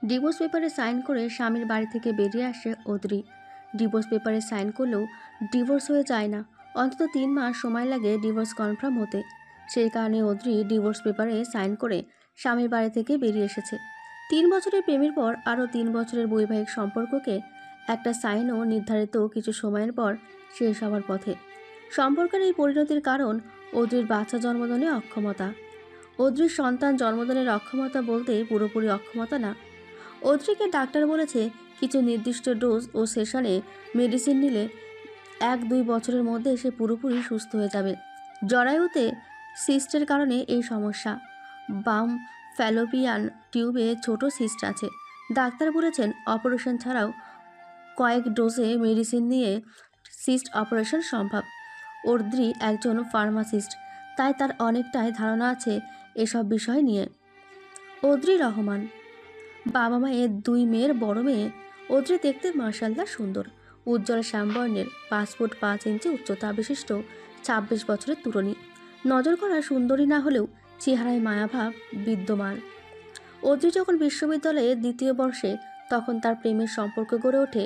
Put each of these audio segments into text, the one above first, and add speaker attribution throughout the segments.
Speaker 1: Divorce পেপারে sign করে স্বামীর বাড়ি থেকে বেরিয়ে আসে অদ্রি। ডিভোর্স পেপারে সাইন করলেও ডিভোর্স হয়ে যায় না, অন্তত 3 মাস সময় লাগে ডিভোর্স কনফার্ম হতে। সেই কারণে অদ্রি ডিভোর্স পেপারে সাইন করে স্বামীর বাড়ি থেকে বেরিয়ে এসেছে। 3 বছরের প্রেমের পর আরও 3 বছরের বৈবাহিক সম্পর্ককে একটা সাইনও নির্ধারিত কিছু সময়ের পর শেষ হওয়ার পথে। সম্পর্কের এই পরিণতির কারণ অদ্রির বাচ্চা জন্মদানে অক্ষমতা। অদ্রির সন্তান জন্মদানের অক্ষমতা বলতে পুরোপুরি অক্ষমতা না। অদ্রিকে ডাক্তার বলেছে কিছু নির্দিষ্ট ডোজ ও সেশনে মেডিসিন নিলে 1-2 বছরের মধ্যে সে পুরোপুরি সুস্থ হয়ে যাবে। জরায়ুতে সিস্টের কারণে এই সমস্যা। বাম ফ্যালোপিয়ান টিউবে ছোট সিস্ট আছে। ডাক্তার বলেছেন অপারেশন ছাড়াও কয়েক ডোজে মেডিসিন নিয়ে সিস্ট অপারেশন সম্ভব। অদ্রি একজন ফার্মাসিস্ট, তাই তার অনেকটাই ধারণা আছে এসব বিষয় নিয়ে। অদ্রি রহমান বাবা মায়ের 2 মেয়ের বড় মেয়ে। অদ্রি দেখতে মাশাআল্লাহ সুন্দর, উজ্জ্বল শ্যামবর্ণের, 5 ফুট 5 ইঞ্চি উচ্চতা বিশিষ্ট, 26 বছরের তরুণী। নজর করা সুন্দরী না হলেও চেহারায় মায়াভাব বিদ্যমান। অদ্রি যখন বিশ্ববিদ্যালয়ে 2য় বর্ষে তখন তার প্রেমের সম্পর্ক গড়ে ওঠে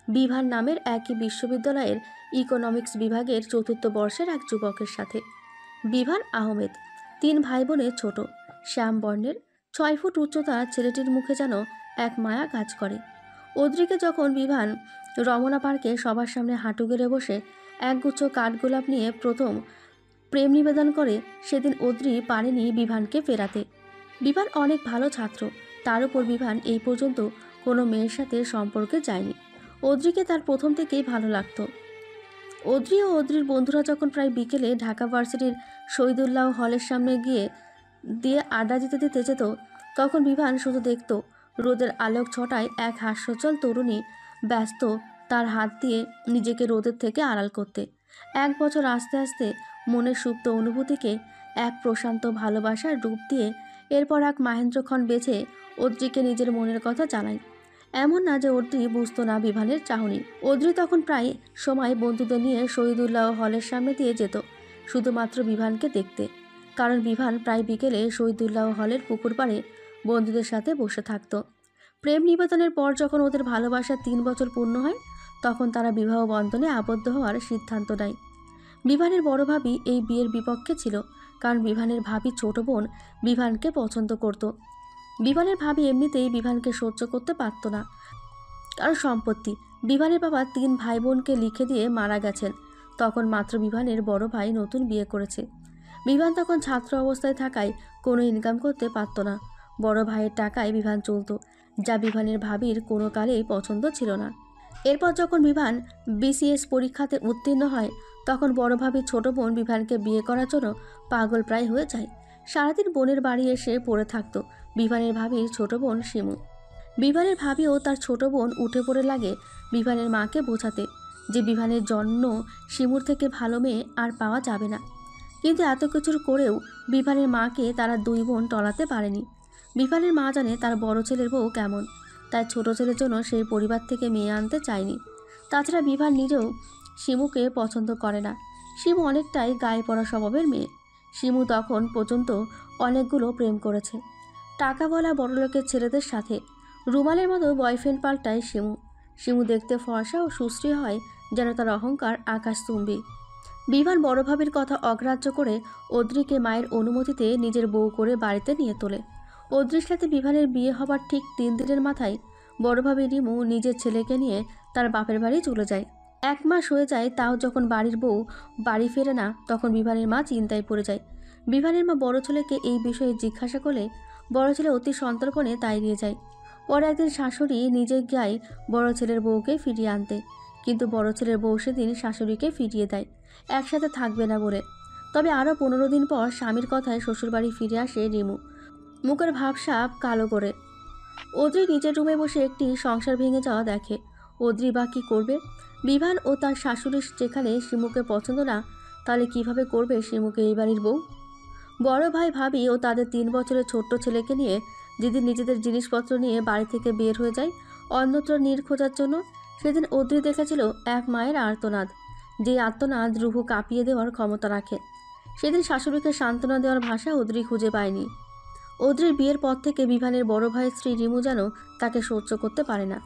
Speaker 1: বিভান নামের একই বিশ্ববিদ্যালয়ের ইকোনমিক্স বিভাগের 4র্থ বর্ষের এক যুবকের সাথে। বিভান আহমেদ 3 ভাই বোনের ছোট, শ্যামবর্ণের, 6 ফুট উচ্চতা। ছেলেটির মুখে যেন এক মায়া কাজ করে। অদ্রিকে যখন বিভান রমনা পার্কে সবার সামনে হাঁটু গেড়ে বসে একগুচ্ছ কাঠগোলাপ নিয়ে প্রথম প্রেম নিবেদন করে, সেদিন অদ্রি পারেনি বিভানকে ফেরাতে। বিভান অনেক ভালো ছাত্র, তার উপর বিভান এই পর্যন্ত কোনো মেয়ের সাথে সম্পর্কে যায়নি। অদ্রিকে তার প্রথম থেকেই ভালো লাগতো। অদ্রি ও অদ্রির বন্ধুরা যখন প্রায় বিকেলে ঢাকা ভার্সিটির শহীদুল্লাহ হলের সামনে দিয়ে আড্ডা দিতে যেত, তখন বিভান শুধু দেখত রোদের আলোক ছটায় এক হাস্যোজ্জ্বল তরুণী ব্যস্ত তার হাত দিয়ে নিজেকে রোদের থেকে আড়াল করতে। 1 বছর আস্তে আস্তে মনের সুপ্ত অনুভূতিকে এক প্রশান্ত ভালোবাসার রূপ দিয়ে এরপর এক মাহেন্দ্রক্ষণ বেছে অদ্রিকে নিজের মনের কথা জানায়। এমন না যে অদ্রি বুঝতো না বিভানের চাহনি। অদ্রি তখন প্রায় সময় বন্ধুদের নিয়ে শহীদুল্লাহ হলের সামনে দিয়ে যেত শুধুমাত্র বিভানকে দেখতে, কারণ বিভান প্রায় বিকেলে শহীদুল্লাহ হলের পুকুর পাড়ে বন্ধুদের সাথে বসে থাকত। প্রেম নিবেদনের পর যখন ওদের ভালোবাসার 3 বছর পূর্ণ হয়, তখন তারা বিবাহ বন্ধনে আবদ্ধ হওয়ার সিদ্ধান্ত নেয়। বিভানের বড় ভাবি এই বিয়ের বিপক্ষে ছিল, কারণ বিভানের ভাবি ছোট বোন বিভানকে পছন্দ করত। বিভানের ভাবি এমনিতেই বিভানকে সহ্য করতে পারত না, কারণ সম্পত্তি। বিভানের বাবা 3 ভাই বোনকে লিখে দিয়ে মারা গেছেন, তখন মাত্র বিভানের বড় ভাই নতুন বিয়ে করেছে। বিভান তখন ছাত্র অবস্থায় থাকায় কোনো ইনকাম করতে পারত না। বড় ভাইয়ের টাকায় বিভান চলত, যা বিভানের ভাবির কোনো কালেই পছন্দ ছিল না। এরপর যখন বিভান বিসিএস পরীক্ষাতে উত্তীর্ণ হয়, তখন বড় ভাবি ছোট বোন বিভানকে বিয়ে করার জন্য পাগল প্রায় হয়ে যায়। সারাদিন বোনের বাড়ি এসে পড়ে থাকত বিভানের ভাবির ছোট বোন শিমু। বিভানের ভাবিও তার ছোট বোন উঠে পড়ে লাগে বিভানের মাকে বোঝাতে যে বিভানের জন্য শিমুর থেকে ভালো মেয়ে আর পাওয়া যাবে না। কিন্তু এত কিছুর করেও বিভানের মাকে তারা 2 বোন টলাতে পারেনি। বিভানের মা জানে তার বড় ছেলের বউ কেমন, তাই ছোট ছেলের জন্য সেই পরিবার থেকে মেয়ে আনতে চায়নি। তাছাড়া বিভান নিজেও শিমুকে পছন্দ করে না। শিমু অনেকটাই গায়ে পড়া স্বভাবের মেয়ে। শিমু তখন পর্যন্ত অনেকগুলো প্রেম করেছে টাকাওয়ালা বড়লোকের ছেলেদের সাথে। রুমালের মতো বয়ফ্রেন্ড পাল্টায় শিমু। শিমু দেখতে ফর্সা ও সুশ্রী হয়, যেন তার অহংকার আকাশচুম্বী। বিভান বড় ভাবির কথা অগ্রাহ্য করে অদ্রিকে মায়ের অনুমতিতে নিজের বউ করে বাড়িতে নিয়ে তোলে। অদ্রির সাথে বিভানের বিয়ে হবার ঠিক 3 দিনের মাথায় বড় ভাবি রিমু নিজের ছেলেকে নিয়ে তার বাপের বাড়ি চলে যায়। 1 মাস হয়ে যায়, তাও যখন বাড়ির বউ বাড়ি ফেরে না, তখন বিভানের মা চিন্তায় পড়ে যায়। বিভানের মা বড় ছেলেকে এই বিষয়ে জিজ্ঞাসা করলে বড় ছেলে অতি সন্তর্পণে তাই দিয়ে যায়। পরে একদিন শাশুড়ি নিজে যায় বড় ছেলের বউকে ফিরিয়ে আনতে, কিন্তু বড় ছেলের বউ সেদিন শাশুড়িকে ফিরিয়ে দেয় একসাথে থাকবে না বলে। তবে আরও 15 দিন পর স্বামীর কথায় শ্বশুরবাড়ি ফিরে আসে রিমু, মুখের ভাবসাব কালো করে। অদ্রি নিজের রুমে বসে একটি সংসার ভেঙে যাওয়া দেখে। অদ্রি বা কী করবে? বিভান ও তার শাশুড়ি যেখানে শিমুকে পছন্দ না, তাহলে কিভাবে করবে শিমুকে এই বাড়ির বউ? বড় ভাই ভাবি ও তাদের 3 বছরের ছোট্ট ছেলেকে নিয়ে যেদিন নিজেদের জিনিসপত্র নিয়ে বাড়ি থেকে বের হয়ে যায় অন্যত্র নীড় খোঁজার জন্য, সেদিন অদ্রি দেখেছিল এক মায়ের আর্তনাদ, যে আর্তনাদ রুহু কাঁপিয়ে দেওয়ার ক্ষমতা রাখে। সেদিন শাশুড়িকে সান্ত্বনা দেওয়ার ভাষা অদ্রি খুঁজে পায়নি। অদ্রির বিয়ের পর থেকে বিভানের বড় ভাইয়ের স্ত্রী রিমু যেন তাকে সহ্য করতে পারে না।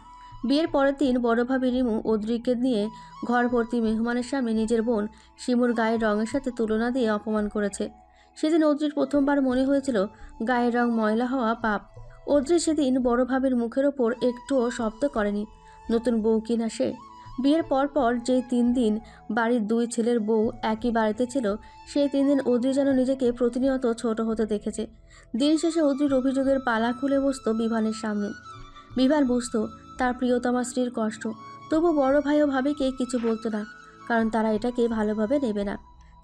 Speaker 1: বিয়ের পরের দিন বড় ভাবি রিমু অদ্রিকে নিয়ে ঘর ভর্তি মেহমানের সামনে নিজের বোন শিমুর গায়ের রঙের সাথে তুলনা দিয়ে অপমান করেছে। সেদিন অদ্রির প্রথমবার মনে হয়েছিল গায়ের রং ময়লা হওয়া পাপ। অদ্রি সেদিন বড় ভাবির মুখের ওপর একটুও শব্দ করেনি। নতুন বউ কিনা সে। বিয়ের পর যেই 3 দিন বাড়ির 2 ছেলের বউ একই বাড়িতে ছিল, সেই 3 দিন অদ্রি যেন নিজেকে প্রতিনিয়ত ছোট হতে দেখেছে। দিন শেষে অদ্রির অভিযোগের পালা খুলে বসত বিভানের সামনে। বিভান বুঝত তার প্রিয়তমা স্ত্রীর কষ্ট, তবু বড় ভাই ও ভাবিকে কিছু বলতো না, কারণ তারা এটাকে ভালোভাবে নেবে না।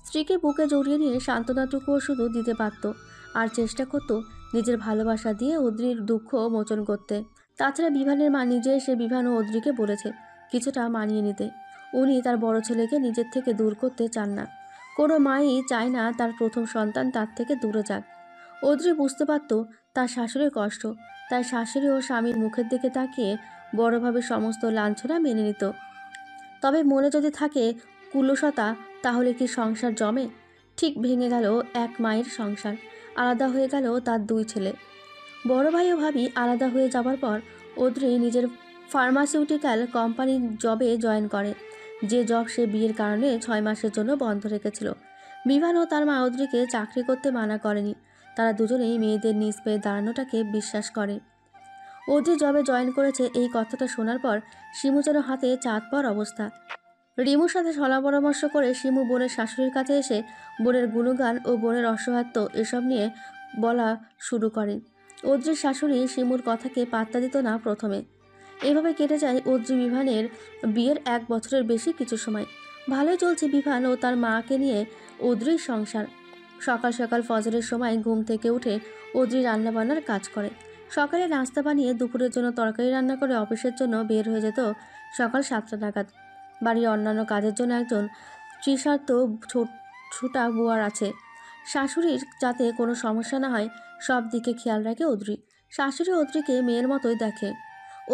Speaker 1: স্ত্রীকে বুকে জড়িয়ে নিয়ে সান্ত্বনাটুকুও শুধু দিতে পারত, আর চেষ্টা করত নিজের ভালোবাসা দিয়ে অদ্রির দুঃখ মোচন করতে। তাছাড়া বিভানের মা নিজে এসে বিভান ও অদ্রিকে বলেছে কিছুটা মানিয়ে নিতে। উনি তার বড় ছেলেকে নিজের থেকে দূর করতে চান না। কোনো মাই চায় না তার প্রথম সন্তান তার থেকে দূরে যাক। অদ্রি বুঝতে পারত তার শাশুড়ির কষ্ট, তাই শাশুড়ি ও স্বামীর মুখের দিকে তাকিয়ে বড়ভাবে সমস্ত লাঞ্ছনা মেনে নিত। তবে মনে যদি থাকে কুলসতা, তাহলে কি সংসার জমে? ঠিক ভেঙে গেল এক মায়ের সংসার, আলাদা হয়ে গেল তার 2 ছেলে। বড় ভাই ও ভাবি আলাদা হয়ে যাবার পর অদ্রি নিজের ফার্মাসিউটিক্যাল কোম্পানির জবে জয়েন করে, যে জব সে বিয়ের কারণে 6 মাসের জন্য বন্ধ রেখেছিল। বিভান ও তার মা অদ্রিকে চাকরি করতে মানা করেনি। তারা দুজনেই মেয়েদের নিজ পায়ে দাঁড়ানোটাকে বিশ্বাস করে। অদ্রি জবে জয়েন করেছে এই কথাটা শোনার পর শিমু যেন হাতে চাঁদ পাওয়ার অবস্থা। রিমুর সাথে সলা পরামর্শ করে শিমু বোনের শাশুড়ির কাছে এসে বোনের গুণগান ও বোনের অসহায়ত্ব এসব নিয়ে বলা শুরু করে। অদ্রির শাশুড়ি শিমুর কথাকে পাত্তা দিত না প্রথমে। এভাবে কেটে যায় অদ্রি বিভানের বিয়ের 1 বছরের বেশি কিছু সময়। ভালোই চলছে বিভান ও তার মাকে নিয়ে অদ্রির সংসার। সকাল সকাল ফজরের সময় ঘুম থেকে উঠে অদ্রি রান্নাবান্নার কাজ করে। সকালে নাস্তা বানিয়ে দুপুরের জন্য তরকারি রান্না করে অফিসের জন্য বের হয়ে যেত সকাল 7টা নাগাদ। বাড়ির অন্যান্য কাজের জন্য একজন তৃষার্ত ছুটা বুয়ার আছে। শাশুড়ির যাতে কোনো সমস্যা না হয় সব দিকে খেয়াল রাখে অদ্রি। শাশুড়ি অদ্রিকে মেয়ের মতোই দেখে।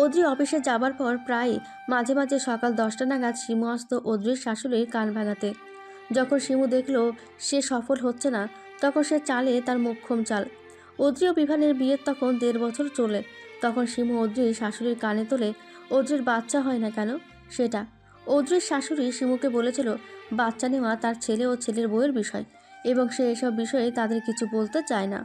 Speaker 1: অদ্রি অফিসে যাবার পর প্রায় মাঝে মাঝে সকাল 10টা নাগাদ শিমু আসত অদ্রির শাশুড়ির কান ভাঙাতে। যখন শিমু দেখলো সে সফল হচ্ছে না, তখন সে চালে তার মোক্ষম চাল। অদ্রি ও বিভানের বিয়ের তখন 1.5 বছর চলে। তখন শিমু অদ্রির শাশুড়ির কানে তোলে অদ্রির বাচ্চা হয় না কেন সেটা। অদ্রির শাশুড়ি শিমুকে বলেছিল বাচ্চা নেওয়া তার ছেলে ও ছেলের বউয়ের বিষয়, এবং সে এসব বিষয়ে তাদের কিছু বলতে চায় না।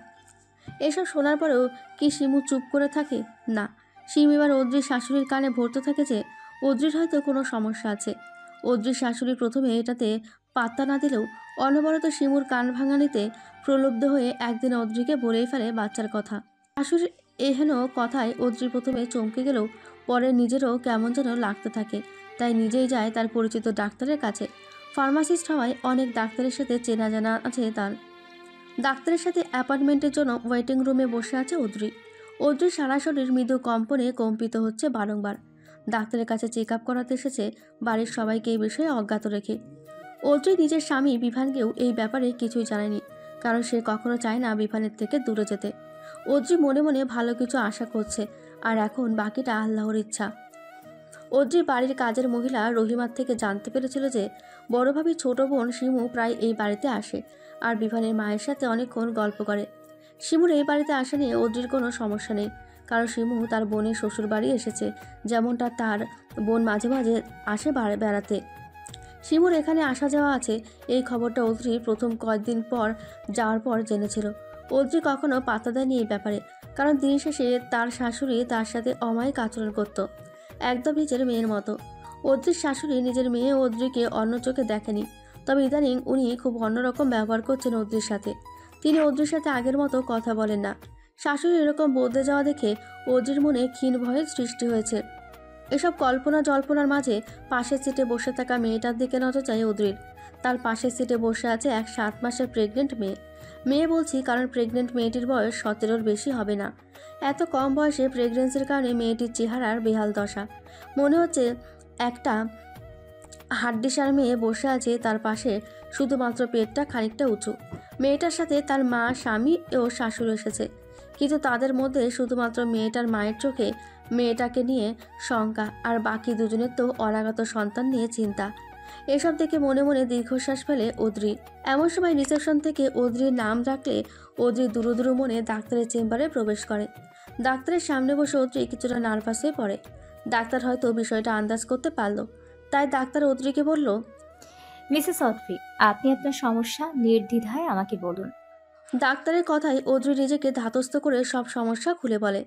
Speaker 1: এসব শোনার পরেও কি শিমু চুপ করে থাকে? না, শিমু এবার অদ্রির শাশুড়ির কানে ভরতে থাকে যে অদ্রির হয়তো কোনো সমস্যা আছে। অদ্রির শাশুড়ি প্রথমে এটাতে পাত্তা না দিলেও অনবরত শিমুর কান ভাঙানিতে প্রলুব্ধ হয়ে একদিন অদ্রিকে বলেই ফেলে বাচ্চার কথা। শাশুড়ির এহেন কথায় অদ্রি প্রথমে চমকে গেলেও পরে নিজেরও কেমন যেন লাগতে থাকে, তাই নিজেই যায় তার পরিচিত ডাক্তারের কাছে। ফার্মাসিস্ট হওয়ায় অনেক ডাক্তারের সাথে চেনা জানা আছে তার। ডাক্তারের সাথে অ্যাপয়েন্টমেন্টের জন্য ওয়েটিং রুমে বসে আছে অদ্রি। অদ্রির সারা শরীর মৃদু কম্পনে কম্পিত হচ্ছে বারংবার। ডাক্তারের কাছে চেক আপ করাতে এসেছে, বাড়ির সবাইকে এই বিষয়ে অজ্ঞাত রেখে। অদ্রি নিজের স্বামী বিভানকেও এই ব্যাপারে কিছুই জানায়নি, কারণ সে কখনো চায় না বিভানের থেকে দূরে যেতে। অদ্রি মনে মনে ভালো কিছু আশা করছে, আর এখন বাকিটা আল্লাহর ইচ্ছা। অদ্রির বাড়ির কাজের মহিলা রহিমার থেকে জানতে পেরেছিল যে বড় ভাবি ছোট বোন শিমু প্রায় এই বাড়িতে আসে আর বিভানের মায়ের সাথে অনেকক্ষণ গল্প করে। শিমুর এই বাড়িতে আসা নিয়ে অদ্রির কোনো সমস্যা নেই, কারণ শিমু তার বোনের শ্বশুর বাড়ি এসেছে, যেমনটা তার বোন মাঝে মাঝে আসে বেড়াতে। শিমুর এখানে আসা যাওয়া আছে, এই খবরটা অদ্রি প্রথম কয়েকদিন পর যাওয়ার পর জেনেছিল। অদ্রি কখনো পাত্তা দেয়নি এই ব্যাপারে, কারণ দিন শেষে তার শাশুড়ি তার সাথে অমায়িক আচরণ করত, একদম নিজের মেয়ের মতো। অদ্রির শাশুড়ি নিজের মেয়ে অদ্রিকে অন্য চোখে দেখেনি, তবে ইদানিং উনি খুব অন্যরকম ব্যবহার করছেন অদ্রির সাথে। তিনি অদ্রির সাথে আগের মতো কথা বলেন না। শাশুড়ি এরকম বদলে যাওয়া দেখে অদ্রির মনে ক্ষীণ ভয়ের সৃষ্টি হয়েছে। এসব কল্পনা জল্পনার মাঝে পাশের সিটে বসে থাকা মেয়েটার দিকে নজর যায় অদ্রির। তার পাশের সিটে বসে আছে এক 7 মাসের প্রেগনেন্ট মেয়ে। মেয়ে বলছি কারণ প্রেগনেন্ট মেয়েটির বয়স 17-র বেশি হবে না। এত কম বয়সে প্রেগনেন্সির কারণে মেয়েটির চেহারার বেহাল দশা। মনে হচ্ছে একটা হাড্ডিসার মেয়ে বসে আছে তার পাশে, শুধুমাত্র পেটটা খানিকটা উঁচু। মেয়েটার সাথে তার মা, স্বামী ও শাশুড়ি এসেছে, কিন্তু তাদের মধ্যে শুধুমাত্র মেয়েটার মায়ের চোখে মেয়েটাকে নিয়ে শঙ্কা, আর বাকি দুজনের তো অনাগত সন্তান নিয়ে চিন্তা। এসব দেখে মনে মনে দীর্ঘশ্বাস ফেলে অদ্রি। এমন সময় রিসেপশন থেকে অদ্রির নাম ডাকলে অদ্রি দুরু দুরু মনে ডাক্তারের চেম্বারে প্রবেশ করে। ডাক্তারের সামনে বসে অদ্রি কিছুটা নার্ভাস হয়ে পড়ে। ডাক্তার হয়তো বিষয়টা আন্দাজ করতে পারল, তাই ডাক্তার অদ্রিকে বলল,
Speaker 2: মিসেস অদ্রি, আপনি আপনার সমস্যা নির্দ্বিধায় আমাকে বলুন।
Speaker 1: ডাক্তারের কথায় অদ্রি নিজেকে ধাতস্থ করে সব সমস্যা খুলে বলে।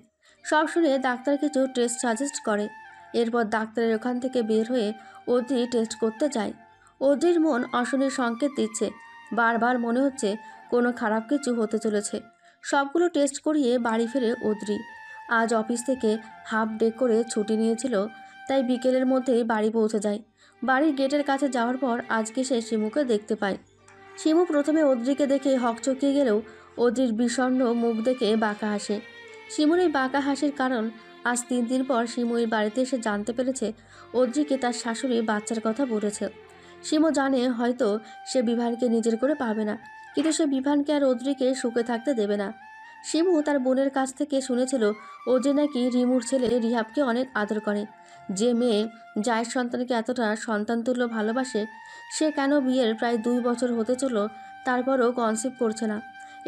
Speaker 1: সব শুনে ডাক্তার কিছু টেস্ট সাজেস্ট করে। এরপর ডাক্তারের ওখান থেকে বের হয়ে অদ্রি টেস্ট করতে যায়। অদ্রির মন অশনির সংকেত দিচ্ছে, বারবার মনে হচ্ছে কোনো খারাপ কিছু হতে চলেছে। সবগুলো টেস্ট করিয়ে বাড়ি ফেরে অদ্রি। আজ অফিস থেকে হাফ ডে করে ছুটি নিয়েছিল, তাই বিকেলের মধ্যেই বাড়ি পৌঁছে যায়। বাড়ির গেটের কাছে যাওয়ার পর আজকে সে শিমুকে দেখতে পায়। শিমু প্রথমে অদ্রিকে দেখে হকচকিয়ে গেলেও অদ্রির বিষণ্ণ মুখ দেখে বাঁকা হাসে। শিমুর এই বাঁকা হাসির কারণ আজ 3 দিন পর শিমু এই বাড়িতে এসে জানতে পেরেছে অদ্রিকে তার শাশুড়ি বাচ্চার কথা বলেছে। শিমু জানে হয়তো সে বিভানকে নিজের করে পাবে না, কিন্তু সে বিভানকে আর অদ্রিকে সুখে থাকতে দেবে না। শিমু তার বোনের কাছ থেকে শুনেছিল অদ্রি নাকি রিমুর ছেলে রিহাবকে অনেক আদর করে। যে মেয়ে জায়ের সন্তানকে এতটা সন্তানতুল্য ভালোবাসে, সে কেন বিয়ের প্রায় 2 বছর হতে চলল তারপরও কনসিভ করছে না?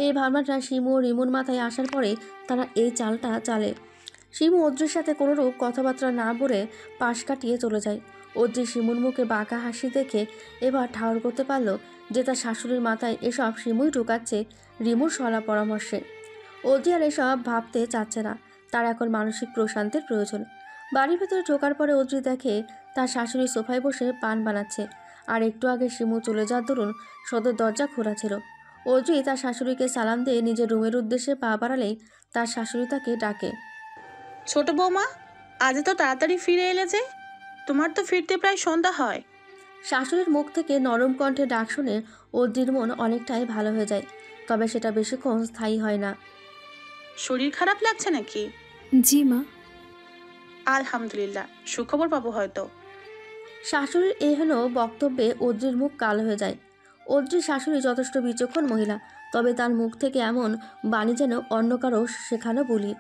Speaker 1: এই ভাবনাটা শিমু ও রিমুর মাথায় আসার পরে তারা এই চালটা চালে। শিমু অদ্রির সাথে কোনোরূপ কথাবার্তা না বলে পাশ কাটিয়ে চলে যায়। অদ্রি শিমুর মুখে বাঁকা হাসি দেখে এবার ঠাউর করতে পারল যে তার শাশুড়ির মাথায় এসব শিমুই ঢুকাচ্ছে রিমুর সলা পরামর্শে। অদ্রি আর এসব ভাবতে চাচ্ছে না, তার এখন মানসিক প্রশান্তির প্রয়োজন। বাড়ির ভেতরে ঢোকার পরে অদ্রি দেখে তার শাশুড়ি সোফায় বসে পান বানাচ্ছে, আর একটু আগে শিমু চলে যাওয়ার দরুন সদর দরজা খোলা ছিল। অদ্রি তার শাশুড়িকে সালাম দিয়ে নিজের রুমের উদ্দেশ্যে পা বাড়ালেই তার শাশুড়ি তাকে ডাকে,
Speaker 3: ছোট বৌমা, আজ তো তাড়াতাড়ি ফিরে এলে যে? তোমার তো ফিরতে প্রায় সন্ধ্যা হয়।
Speaker 1: শাশুড়ির মুখ থেকে নরম কণ্ঠে ডাক শুনে অদ্রির মন অনেকটাই ভালো হয়ে যায়, তবে সেটা বেশিক্ষণ স্থায়ী হয় না।
Speaker 3: শরীর খারাপ লাগছে নাকি?
Speaker 4: জি মা।
Speaker 3: আলহামদুলিল্লাহ, সুখবর পাবো হয়তো।
Speaker 1: শাশুড়ির এহেন বক্তব্যে অদ্রির মুখ কালো হয়ে যায়। অদ্রির শাশুড়ি যথেষ্ট বিচক্ষণ মহিলা, তবে তার মুখ থেকে এমন বাণী যেন অন্য কারো শেখানো বলি।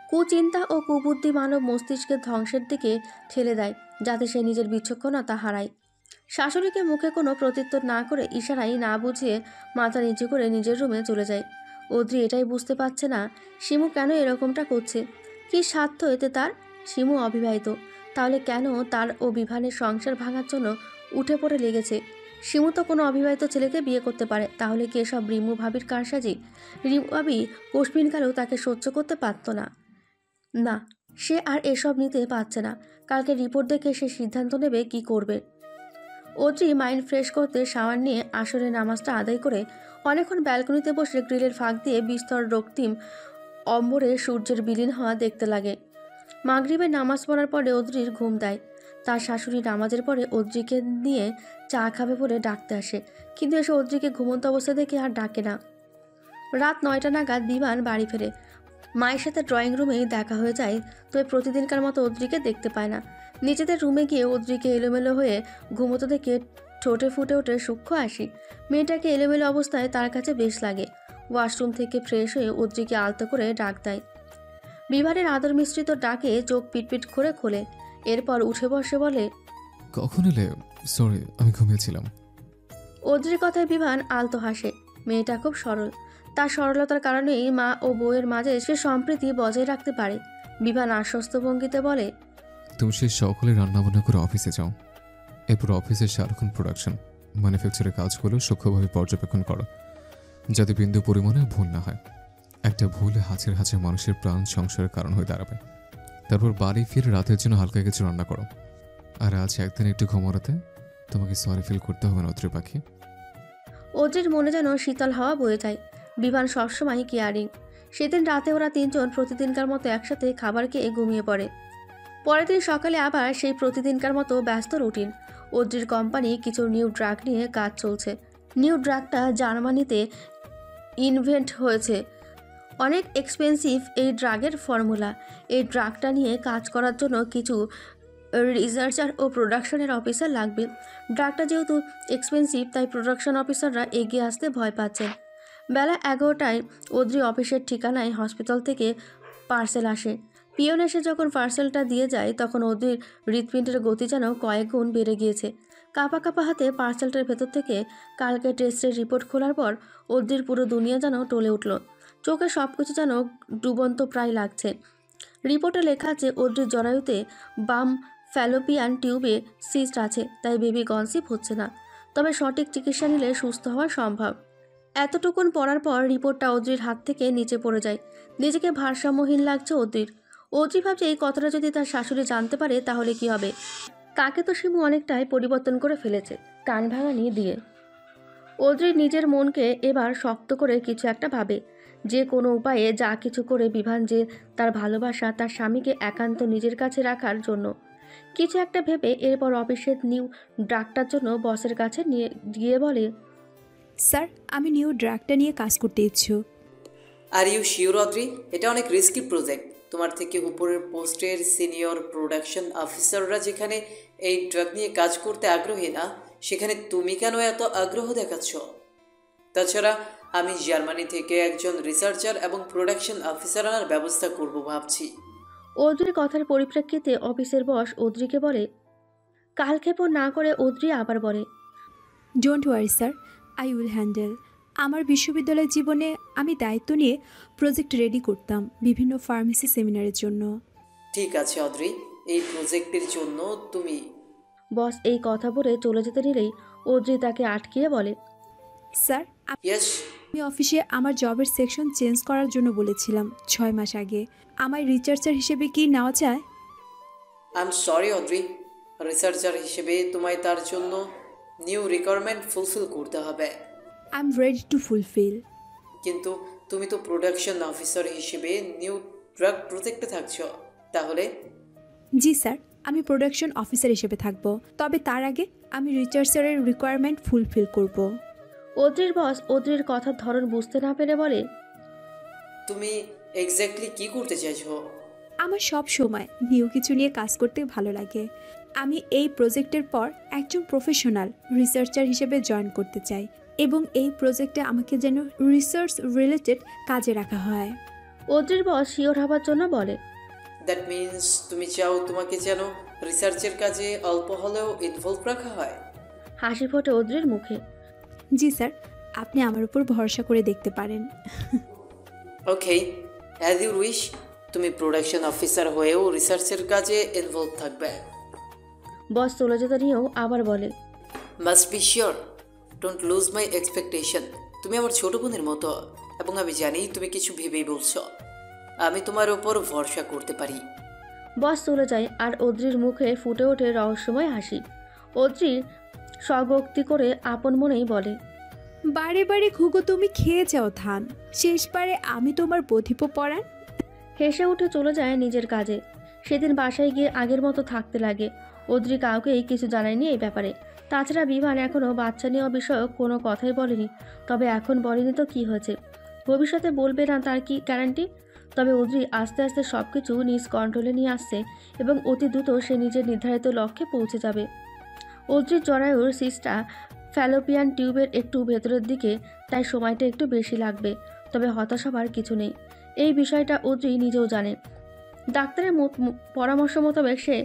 Speaker 1: কুচিন্তা ও কুবুদ্ধি মানব মস্তিষ্কের ধ্বংসের দিকে ঠেলে দেয়, যাতে সে নিজের বিচক্ষণতা হারায়। শাশুড়িকে মুখে কোনো প্রত্যুত্তর না করে ইশারায় না বুঝিয়ে মাথা নিচু করে নিজের রুমে চলে যায়। অদ্রি এটাই বুঝতে পারছে না শিমু কেন এরকমটা করছে। কি স্বার্থ এতে তার? শিমু অবিবাহিত, তাহলে কেন তার ও বিভানের সংসার ভাঙার জন্য উঠে পড়ে লেগেছে? শিমু তো কোনো অবিবাহিত ছেলেকে বিয়ে করতে পারে, তাহলে কি এসব রিমু ভাবির কারসাজি? রিমু ভাবি কোশমিনকালেও তাকে সহ্য করতে পারত না। না, সে আর এসব নিতে পারছে না। কালকে রিপোর্ট দেখে সে সিদ্ধান্ত নেবে কি করবে। অদ্রি মাইন্ড ফ্রেশ করতে শাওয়ার নিয়ে আসরের নামাজটা আদায় করে অনেকক্ষণ ব্যালকনিতে বসে গ্রিলের ফাঁক দিয়ে বিস্তর রক্তিম অম্বরে সূর্যের বিলীন হওয়া দেখতে লাগে। মাগরিবের নামাজ পড়ার পরে অদ্রির ঘুম দেয়। তার শাশুড়ি নামাজের পরে অদ্রিকে নিয়ে চা খাবে বলে ডাকতে আসে, কিন্তু এসে অদ্রিকে ঘুমন্ত অবস্থা দেখে আর ডাকে না। রাত 9টা নাগাদ বিমান বাড়ি ফেরে। মায়ের সাথে ড্রয়িং রুমেই দেখা হয়ে যায়, তবে প্রতিদিনকার মতো অদ্রিকে দেখতে পায় না। নিজেদের রুমে গিয়ে অদ্রিকে এলোমেলো হয়ে ঘুমোতে দেখে ঠোঁটে ফুটে ওঠে সূক্ষ্ম হাসি। মেয়েটাকে এলোমেলো অবস্থায় তার কাছে বেশ লাগে। ওয়াশরুম থেকে ফ্রেশ হয়ে অদ্রিকে আলতো করে ডাক দেয়। বিভানের আদর মিশ্রিত ডাকে চোখ পিটপিট করে খোলে, এরপর উঠে বসে বলে,
Speaker 4: কখন এলে? সরি, আমি ঘুমিয়েছিলাম।
Speaker 1: অদ্রির কথায় বিভান আলতো হাসে। মেয়েটা খুব সরল, তার সরলতার কারণেই মা ও বউয়ের মাঝে সে সম্প্রীতি বজায় রাখতে পারে। বিভান আশ্বস্ত ভঙ্গিতে বলে,
Speaker 4: তুমি সেই সকলে রান্নাবান্না করে অফিসে যাও। এরপর অফিসের সারাক্ষণ প্রোডাকশন ম্যানুফ্যাকচারের কাজগুলো সূক্ষ্মভাবে পর্যবেক্ষণ করো, যাতে বিন্দু পরিমাণে ভুল না হয়। একটা ভুল হাজার হাজার মানুষের প্রাণ সংশয়ের কারণ হয়ে দাঁড়াবে। তারপর বাড়ি ফিরে রাতের জন্য হালকা কিছু রান্না করো। আর আজ একদিন একটু ঘুমোতে তোমাকে সরি ফিল করতে হবে না অদ্রি পাখি।
Speaker 1: অদ্রির মনে যেন শীতল হাওয়া বয়ে যায়। বিভান সবসময় কেয়ারিং। সেদিন রাতে ওরা 3 জন প্রতিদিনকার মতো একসাথে খাবার খেয়ে ঘুমিয়ে পড়ে। পরের দিন সকালে আবার সেই প্রতিদিনকার মতো ব্যস্ত রুটিন। অদ্রির কোম্পানি কিছু নিউ ড্রাগ নিয়ে কাজ চলছে। নিউ ড্রাগটা জার্মানিতে ইনভেন্ট হয়েছে। অনেক এক্সপেন্সিভ এই ড্রাগের ফর্মুলা। এই ড্রাগটা নিয়ে কাজ করার জন্য কিছু রিসার্চার ও প্রোডাকশনের অফিসার লাগবে। ড্রাগটা যেহেতু এক্সপেন্সিভ, তাই প্রোডাকশন অফিসাররা এগিয়ে আসতে ভয় পাচ্ছেন। বেলা 11টায় অদ্রি অফিসের ঠিকানায় হসপিটাল থেকে পার্সেল আসে। পিয়ন এসে যখন পার্সেলটা দিয়ে যায়, তখন অদ্রির হৃৎপিণ্ডের গতি যেন কয়েক গুণ বেড়ে গিয়েছে। কাঁপা কাঁপা হাতে পার্সেলটার ভেতর থেকে কালকে টেস্টের রিপোর্ট খোলার পর অদ্রির পুরো দুনিয়া যেন টলে উঠল। চোখে সব কিছু যেন ডুবন্ত প্রায় লাগছে। রিপোর্টে লেখা আছে অদ্রির জরায়ুতে বাম ফ্যালোপিয়ান টিউবে সিস্ট আছে, তাই বেবি কনসিভ হচ্ছে না। তবে সঠিক চিকিৎসা নিলে সুস্থ হওয়া সম্ভব। এতটুকুন পড়ার পর রিপোর্টটা অদ্রির হাত থেকে নিচে পড়ে যায়। নিজেকে ভারসাম্যহীন লাগছে অদ্রির। অদ্রি ভাবছে এই কথাটা যদি তার শাশুড়ি জানতে পারে তাহলে কি হবে। তাকে তো শিমু অনেকটাই পরিবর্তন করে ফেলেছে কান ভাঙানি দিয়ে। অদ্রি নিজের মনকে এবার শক্ত করে কিছু একটা ভাবে, যে কোনো উপায়ে যা কিছু করে বিভান যে তার ভালোবাসা তার স্বামীকে একান্ত নিজের কাছে রাখার জন্য কিছু একটা ভেবে এরপর অফিসের নিউ ড্রাগটার জন্য বসের কাছে নিয়ে গিয়ে বলে,
Speaker 5: স্যার, আমি নিউ ড্রাগটা নিয়ে কাজ করতে ইচ্ছুক।
Speaker 6: Are you sure Audrey? এটা অনেক রিস্কি প্রজেক্ট। তোমার থেকে উপরের পোস্টের সিনিয়র প্রোডাকশন অফিসাররা যেখানে এই ড্রাগ নিয়ে কাজ করতে আগ্রহী না, সেখানে তুমি কেন এত আগ্রহ দেখাচ্ছ? তাছাড়া আমি জার্মানি থেকে একজন রিসার্চার এবং প্রোডাকশন অফিসার আনার ব্যবস্থা করব ভাবছি।
Speaker 1: অদ্রির কথার পরিপ্রেক্ষিতে অফিসের বস অদ্রিকে বলে। কালক্ষেপণ না করে অদ্রি আবার বলে,
Speaker 5: don't worry sir, I will handle. আমার বিশ্ববিদ্যালয় জীবনে আমি দায়িত্ব নিয়ে প্রজেক্ট রেডি করতাম বিভিন্ন ফার্মেসি সেমিনারের জন্য।
Speaker 6: ঠিক আছে অদ্রি, এই প্রজেক্টের জন্য তুমি।
Speaker 1: বস এই কথা বলে চলে যেতে নিলেই অদ্রি তাকে আটকিয়ে বলে,
Speaker 5: স্যার,
Speaker 6: ইয়েস।
Speaker 5: আমি অফিসে আমার জবের সেকশন চেঞ্জ করার জন্য বলেছিলাম 6 মাস আগে। আমায় রিসার্চার হিসেবে কি নেওয়া যায়?
Speaker 6: I am sorry Adri, researcher হিসেবে তোমায় তার জন্য নিউ রিকোয়ারমেন্ট ফুলফিল করতে হবে।
Speaker 5: I am ready to fulfil.
Speaker 6: কিন্তু তুমি তো প্রোডাকশন অফিসার হিসেবে নিউ ড্রাগ প্রজেক্টে থাকছো, তাহলে?
Speaker 5: জি স্যার, আমি প্রোডাকশন অফিসার হিসেবে থাকব, তবে তার আগে আমি রিসার্চারের রিকোয়ারমেন্ট ফুলফিল করব।
Speaker 1: অদ্রির বস অদ্রির কথার ধরন বুঝতে না পেরে বলে,
Speaker 6: তুমি এক্স্যাক্টলি কি করতে চাইছো?
Speaker 5: আমার সব সময় নিউ কিছু নিয়ে কাজ করতে ভালো লাগে। আমি এই প্রজেক্টের পর একজন প্রফেশনাল রিসার্চার হিসেবে জয়েন করতে চাই এবং এই প্রজেক্টে আমাকে যেন রিসার্চ রিলেটেড কাজে রাখা হয়।
Speaker 1: অদ্রির বস শিওর হবার জন্য বলে,
Speaker 6: দ্যাট মিন্স তুমি চাও তোমাকে যেন রিসার্চের কাজে অল্প হলেও ইনভলভ রাখা হয়?
Speaker 1: হাসি ফোটে অদ্রির মুখে।
Speaker 5: জি স্যার, আপনি আমার উপর ভরসা করে দেখতে পারেন।
Speaker 6: ওকে, অ্যাজ ইউ উইশ। তুমি প্রোডাকশন অফিসার হয়েও রিসার্চের কাজে ইনভলভ থাকবে।
Speaker 1: বস চলে যেতে নিয়েও আবার বলে,
Speaker 6: must be sure, don't lose my expectation. তুমি আমার ছোট বোনের মতো এবং আমি জানি তুমি কিছু ভেবেই বলছো। আমি তোমার ওপর ভরসা করতে পারি।
Speaker 1: বস চলে যায় আর অদ্রির মুখে ফুটে ওঠে রহস্যময় হাসি। অদ্রি স্বগক্তি করে আপন মনেই বলে,
Speaker 5: বারে বারে ঘুঘু তুমি খেয়ে যাও ধান, শেষবারে আমি তোমার বধিপ পরাণ।
Speaker 1: হেসে উঠে চলে যায় নিজের কাজে। সেদিন বাসায় গিয়ে আগের মতো থাকতে লাগে। অদ্রি কাউকেই কিছু জানায়নি এই ব্যাপারে। তাছাড়া বিভান এখনও বাচ্চা নেওয়া বিষয়ক কোনো কথাই বলেনি। তবে এখন বলেনি তো কী হয়েছে, ভবিষ্যতে বলবে না তার কি গ্যারান্টি। তবে অদ্রি আস্তে আস্তে সব কিছু নিজ কন্ট্রোলে নিয়ে আসছে এবং অতি দ্রুত সে নিজের নির্ধারিত লক্ষ্যে পৌঁছে যাবে। অদ্রির জরায়ুর সিস্টটা ফ্যালোপিয়ান টিউবের একটু ভেতরের দিকে, তাই সময়টা একটু বেশি লাগবে। তবে হতাশ হবার কিছু নেই, এই বিষয়টা অদ্রি নিজেও জানে। ডাক্তারের পরামর্শ মোতাবেক সে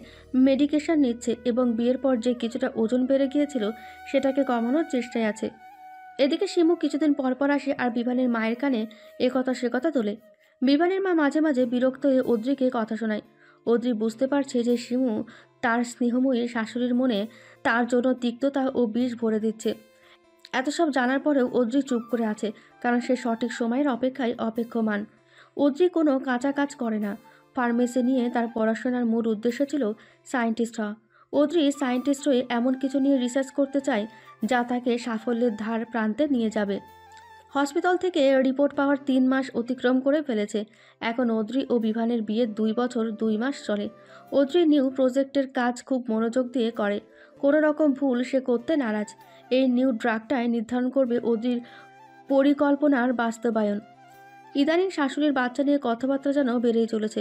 Speaker 1: মেডিকেশন নিচ্ছে এবং বিয়ের পর যে কিছুটা ওজন বেড়ে গিয়েছিল সেটাকে কমানোর চেষ্টায় আছে। এদিকে শিমু কিছুদিন পর পর আসে আর বিভানের মায়ের কানে এ কথা সে কথা তোলে। বিভানের মা মাঝে মাঝে বিরক্ত হয়ে অদ্রিকে কথা শোনায়। অদ্রি বুঝতে পারছে যে শিমু তার স্নেহময়ী শাশুড়ির মনে তার জন্য তিক্ততা ও বিষ ভরে দিচ্ছে। এত সব জানার পরেও অদ্রি চুপ করে আছে, কারণ সে সঠিক সময়ের অপেক্ষায় অপেক্ষমান। অদ্রি কোনো কাঁচা কাজ করে না। ফার্মেসি নিয়ে তার পড়াশোনার মূল উদ্দেশ্য ছিল সায়েন্টিস্ট হওয়া। অদ্রি সায়েন্টিস্ট হয়ে এমন কিছু নিয়ে রিসার্চ করতে চায় যা তাকে সাফল্যের ধার প্রান্তে নিয়ে যাবে। হসপিটাল থেকে রিপোর্ট পাওয়ার 3 মাস অতিক্রম করে ফেলেছে। এখন অদ্রি ও বিভানের বিয়ের 2 বছর 2 মাস চলে। অদ্রি নিউ প্রজেক্টের কাজ খুব মনোযোগ দিয়ে করে। কোনো রকম ভুল সে করতে নারাজ। এই নিউ ড্রাগটায় নির্ধারণ করবে অদ্রির পরিকল্পনার বাস্তবায়ন। ইদানিং শাশুড়ির বাচ্চা নিয়ে কথাবার্তা যেন বেড়েই চলেছে।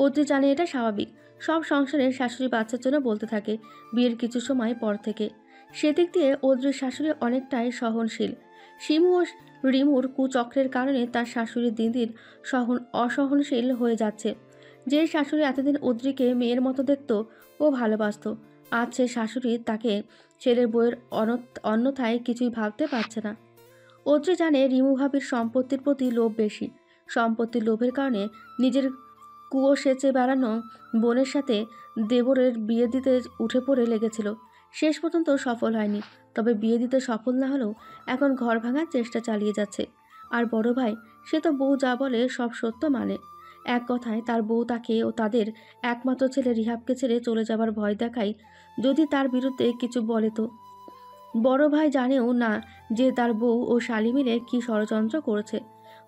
Speaker 1: অদ্রি জানে এটা স্বাভাবিক। সব সংসারে শাশুড়ি বাচ্চার জন্য বলতে থাকে বিয়ের কিছু সময় পর থেকে। সেদিক দিয়ে অদ্রির শাশুড়ি অনেকটাই সহনশীল। শিমু ও রিমুর কুচক্রের কারণে তার শাশুড়ি দিন দিন অসহনশীল হয়ে যাচ্ছে। যে শাশুড়ি এতদিন অদ্রিকে মেয়ের মতো দেখত ও ভালোবাসত, আজ সে শাশুড়ি তাকে ছেলের বউয়ের অন্যথায় কিছুই ভাবতে পারছে না। অদ্রি জানে রিমু ভাবির সম্পত্তির প্রতি লোভ বেশি। সম্পত্তির লোভের কারণে নিজের কুয়ো সেচে বেড়ানো বোনের সাথে দেবরের বিয়ে দিতে উঠে পড়ে লেগেছিল। শেষ পর্যন্ত সফল হয়নি, তবে বিয়ে দিতে সফল না হলেও এখন ঘর ভাঙার চেষ্টা চালিয়ে যাচ্ছে। আর বড় ভাই, সে তো বউ যা বলে সব সত্য মানে। এক কথায় তার বউ তাকে ও তাদের একমাত্র ছেলে রিহাবকে ছেড়ে চলে যাবার ভয় দেখায় যদি তার বিরুদ্ধে কিছু বলে তো। বড় ভাই জানেও না যে তার বউ ও শালি মিলে কী ষড়যন্ত্র করেছে।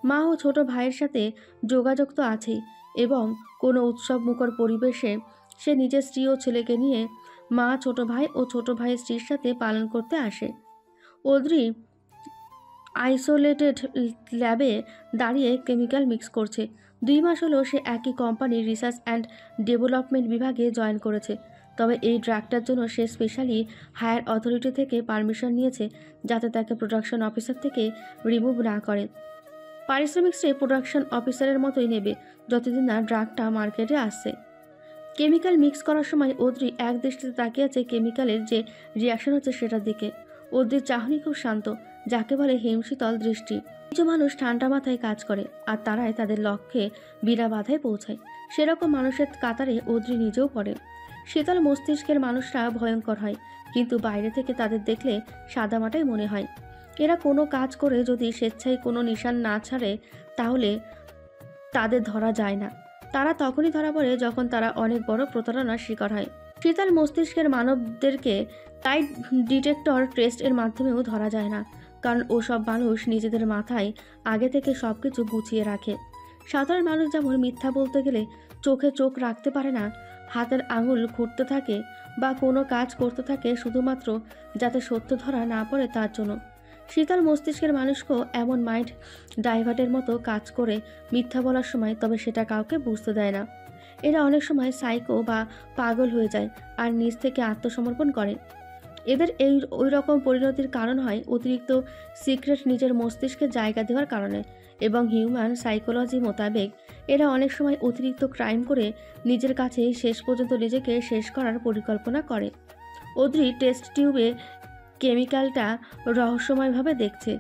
Speaker 1: মা ও ছোট ভাইয়ের সাথে যোগাযোগ তো আছেই, এবং কোনো উৎসব মুখর পরিবেশে সে নিজের স্ত্রী ও ছেলেকে নিয়ে মা, ছোট ভাই ও ছোট ভাইয়ের স্ত্রীর সাথে পালন করতে আসে। অদ্রি আইসোলেটেড ল্যাবে দাঁড়িয়ে কেমিক্যাল মিক্স করছে। 2 মাস হলো সে একই কোম্পানির রিসার্চ অ্যান্ড ডেভেলপমেন্ট বিভাগে জয়েন করেছে। তবে এই ড্রাগটার জন্য সে স্পেশালি হায়ার অথরিটি থেকে পারমিশন নিয়েছে, যাতে তাকে প্রোডাকশন অফিসার থেকে রিমুভ না করে। পারিশ্রমিক সে প্রোডাকশন অফিসারের মতোই নেবে যতদিন না ড্রাগটা মার্কেটে আসছে। কেমিক্যাল মিক্স করার সময় অদ্রি এক দৃষ্টিতে তাকিয়ে আছে কেমিক্যালের যে রিয়াকশন হচ্ছে সেটার দিকে। অদ্রির চাহনি খুব শান্ত, যাকে বলে হিমশীতল দৃষ্টি। কিছু মানুষ ঠান্ডা মাথায় কাজ করে আর তারাই তাদের লক্ষ্যে বিনা বাধায় পৌঁছায়। সেরকম মানুষের কাতারে অদ্রি নিজেও পড়ে। শীতল মস্তিষ্কের মানুষরা ভয়ঙ্কর হয়, কিন্তু বাইরে থেকে তাদের দেখলে সাদামাটাই মনে হয়। এরা কোনো কাজ করে যদি স্বেচ্ছায় কোনো নিশান না ছাড়ে তাহলে তাদের ধরা যায় না। তারা তখনই ধরা পড়ে যখন তারা অনেক বড় প্রতারণার শিকার হয়। শীতল মস্তিষ্কের মানবদেরকে টাইট ডিটেক্টর টেস্ট এর মাধ্যমেও ধরা যায় না, কারণ ওসব মানুষ নিজেদের মাথায় আগে থেকে সব কিছু গুছিয়ে রাখে। সাধারণ মানুষ যেমন মিথ্যা বলতে গেলে চোখে চোখ রাখতে পারে না, হাতের আঙুল ঘুরতে থাকে বা কোনো কাজ করতে থাকে শুধুমাত্র যাতে সত্য ধরা না পড়ে তার জন্য। শীতল মস্তিষ্কের মানুষকেও এমন মাইন্ড ডাইভার্টের মতো কাজ করে মিথ্যা বলার সময়, তবে সেটা কাউকে বুঝতে দেয় না। এরা অনেক সময় সাইকো বা পাগল হয়ে যায় আর নিজ থেকে আত্মসমর্পণ করে। এদের ওই রকম পরিণতির কারণ হয় অতিরিক্ত সিক্রেট নিজের মস্তিষ্কে জায়গা দেওয়ার কারণে, এবং হিউম্যান সাইকোলজি মোতাবেক এরা অনেক সময় অতিরিক্ত ক্রাইম করে নিজের কাছেই শেষ পর্যন্ত নিজেকে শেষ করার পরিকল্পনা করে। অদ্রি টেস্ট টিউবে কেমিক্যালটা রহস্যময়ভাবে দেখছে।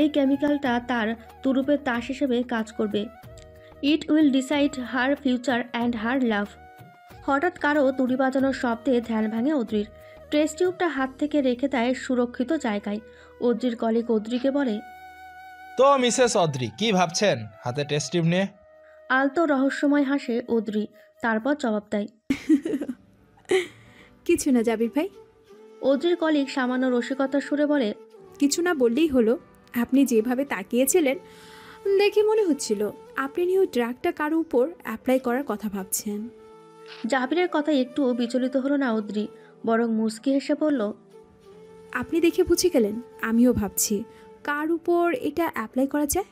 Speaker 1: এই কেমিক্যালটা তার তুরুপের তাস হিসেবে কাজ করবে। It will decide her future and her love. হঠাৎ কারো তুড়ি বাজানোর শব্দে ধ্যান ভাঙে অদ্রির। টেস্ট টিউবটা হাত থেকে রেখে দেয় সুরক্ষিত জায়গায়। অদ্রির কলিগ অদ্রিকে বলে,
Speaker 7: তো মিসেস অদ্রি কি ভাবছেন হাতে টেস্ট টিউব নিয়ে?
Speaker 1: আলতো রহস্যময় হাসে অদ্রি, তারপর জবাব দেয়,
Speaker 5: কিছু না জাবির ভাই।
Speaker 1: অদ্রির কলিগ সামান্য রসিকতার সুরে বলে,
Speaker 5: কিছু না বললেই হলো। আপনি যেভাবে তাকিয়েছিলেন দেখে মনে হচ্ছিল আপনি নিয়ে ওই ড্রাগটা কারো উপর অ্যাপ্লাই করার কথা ভাবছেন।
Speaker 1: জাবিরের কথা একটুও বিচলিত হলো না অদ্রি, বরং মুচকি হেসে বলল,
Speaker 5: আপনি দেখে বুঝে গেলেন আমিও ভাবছি কার উপর এটা অ্যাপ্লাই করা যায়।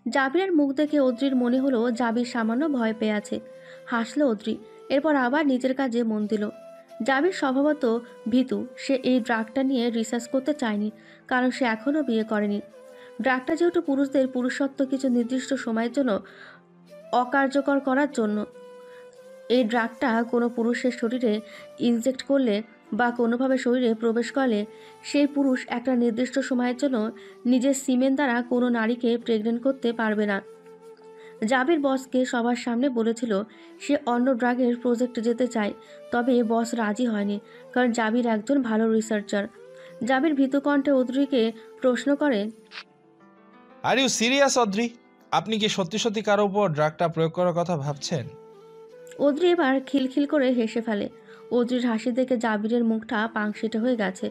Speaker 1: জাবিরের মুখ দেখে অদ্রির মনে হলো জাবির সামান্য ভয় পেয়ে আছে। হাসলো অদ্রি, এরপর আবার নিজের কাজে মন দিল। জাবির স্বভাবত ভীতু, সে এই ড্রাগটা নিয়ে রিসার্চ করতে চায়নি, কারণ সে এখনও বিয়ে করেনি। ড্রাগটা যেহেতু পুরুষদের পুরুষত্ব কিছু নির্দিষ্ট সময়ের জন্য অকার্যকর করার জন্য, এই ড্রাগটা কোনো পুরুষের শরীরে ইনজেক্ট করলে বা কোনোভাবে শরীরে প্রবেশ করলে সেই পুরুষ একটা নির্দিষ্ট সময়ের জন্য নিজের সিমেন দ্বারা কোনো নারীকে প্রেগনেন্ট করতে পারবে না। জাবির বসকে সবার সামনে বলেছিল সে অন্য ড্রাগের প্রজেক্ট যেতে চায়, তবে বস রাজি হয়নি, কারণ জাবির একজন ভালো রিসার্চার। জাবির ভীতু কণ্ঠে অদ্রিকে প্রশ্ন করে,
Speaker 7: আর ইউ সিরিয়াস অদ্রি? আপনি কি সত্যি সত্যি কারো উপর ড্রাগটা প্রয়োগ করার কথা ভাবছেন?
Speaker 1: অদ্রি এবার খিলখিল করে হেসে ফেলে। অদ্রির হাসি দেখে জাবিরের মুখটা পাংশিটে হয়ে গেছে,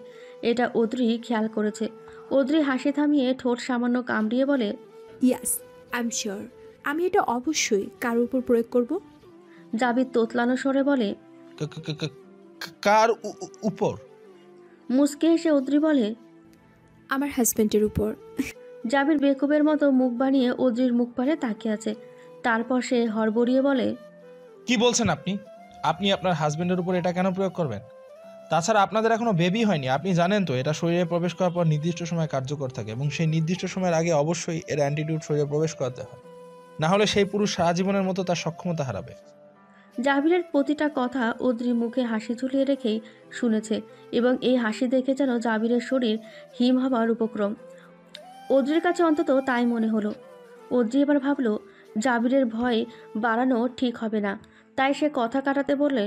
Speaker 1: এটা অদ্রি খেয়াল করেছে। অদ্রি হাসি থামিয়ে ঠোঁট সামান্য কামড়িয়ে বলে,
Speaker 5: ইয়াস, আই এম শিওর আমি এটা অবশ্যই কারোর উপর প্রয়োগ করব।
Speaker 1: জাবির তোতলানো স্বরে বলে,
Speaker 7: কার উপর?
Speaker 1: মুচকে হেসে অদ্রি বলে,
Speaker 5: আমার হাজব্যান্ডের উপর।
Speaker 1: জাবির বেকুবের মতো মুখ বানিয়ে অদ্রির মুখ পানে তাকিয়ে আছে। তারপর সে হড়বড়িয়ে বলে,
Speaker 7: কি বলছেন আপনি? আপনি আপনার হাজবেন্ডের উপর এটা কেন প্রয়োগ করবেন? তাছাড়া আপনাদের এখনো বেবি হয়নি, আপনি জানেন তো এটা শরীরে প্রবেশ করার পর নির্দিষ্ট সময় কার্যকর থাকে, এবং সেই নির্দিষ্ট সময়ের আগে অবশ্যই এর অ্যান্টিটিউড শরীরে প্রবেশ করাতে হয়, না হলে সেই পুরুষ সারা জীবনের মতো তার সক্ষমতা হারাবে।
Speaker 1: জাবিরের প্রতিটা কথা অদ্রি মুখে হাসি ঝুলিয়ে রেখেই শুনেছে এবং এই হাসি দেখে যেন জাবিরের শরীর হিম হবার উপক্রম। অদ্রির কাছে অন্তত তাই মনে হলো। অদ্রি এবার ভাবল জাবিরের ভয় বাড়ানো ঠিক হবে না, তাই সে কথা কাটাতে বললে,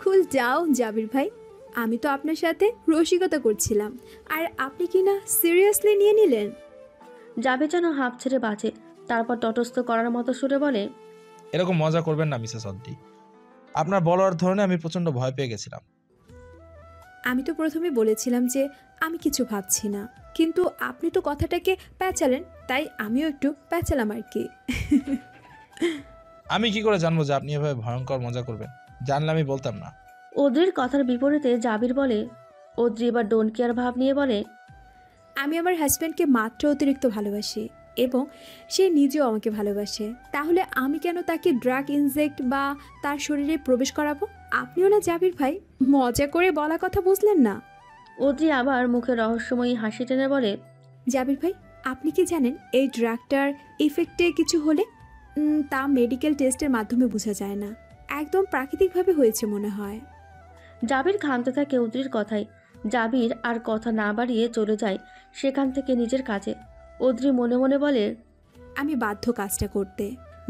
Speaker 5: খুল যাও জাবির ভাই, আমি তো আপনার সাথে রসিকতা করছিলাম আর আপনি কি না সিরিয়াসলি নিয়ে নিলেন।
Speaker 1: জাবির যেন হাঁপ ছেড়ে বাঁচে, তারপর তটস্থ করার মতো সুরে বলে,
Speaker 7: এরকম মজা করবেন না মিসেস অদ্রি। আপনার বলার ধরনে আমি প্রচণ্ড ভয় পেয়ে গেছিলাম।
Speaker 5: আমি তো প্রথমে বলেছিলাম যে আমি কিছু ভাবছি না, কিন্তু আপনি তো কথাটাকে প্যাঁচালেন, তাই আমিও একটু প্যাঁচালাম আর কি।
Speaker 7: আমি কি করে জানবো যে আপনি এভাবে ভয়ঙ্কর মজা করবেন? জানলে আমি বলতাম না।
Speaker 1: অদ্রির কথার বিপরীতে জাবির বলে। অদ্রি এবার ডোন্ট কেয়ার ভাব নিয়ে বলে,
Speaker 5: আমি আমার হাজব্যান্ডকে মাত্র অতিরিক্ত ভালোবাসি এবং সে নিজেও আমাকে ভালোবাসে, তাহলে আমি কেন তাকে ড্রাগ ইনজেক্ট বা তার শরীরে প্রবেশ করাবো? আপনিও না জাবির ভাই, মজা করে বলা কথা বুঝলেন না।
Speaker 1: অদ্রি আবার মুখে রহস্যময়ী হাসি টেনে বলে,
Speaker 5: জাবির ভাই, আপনি কি জানেন এই ড্রাগটার ইফেক্টে কিছু হলে তা মেডিকেল টেস্টের মাধ্যমে বোঝা যায় না, একদম প্রাকৃতিকভাবে হয়েছে মনে হয়।
Speaker 1: জাবির ঘামতে থাকে অদ্রির কথায়। জাবির আর কথা না বাড়িয়ে চলে যায় সেখান থেকে নিজের কাজে। অদ্রি মনে মনে বলে,
Speaker 5: আমি বাধ্য কাজটা করতে,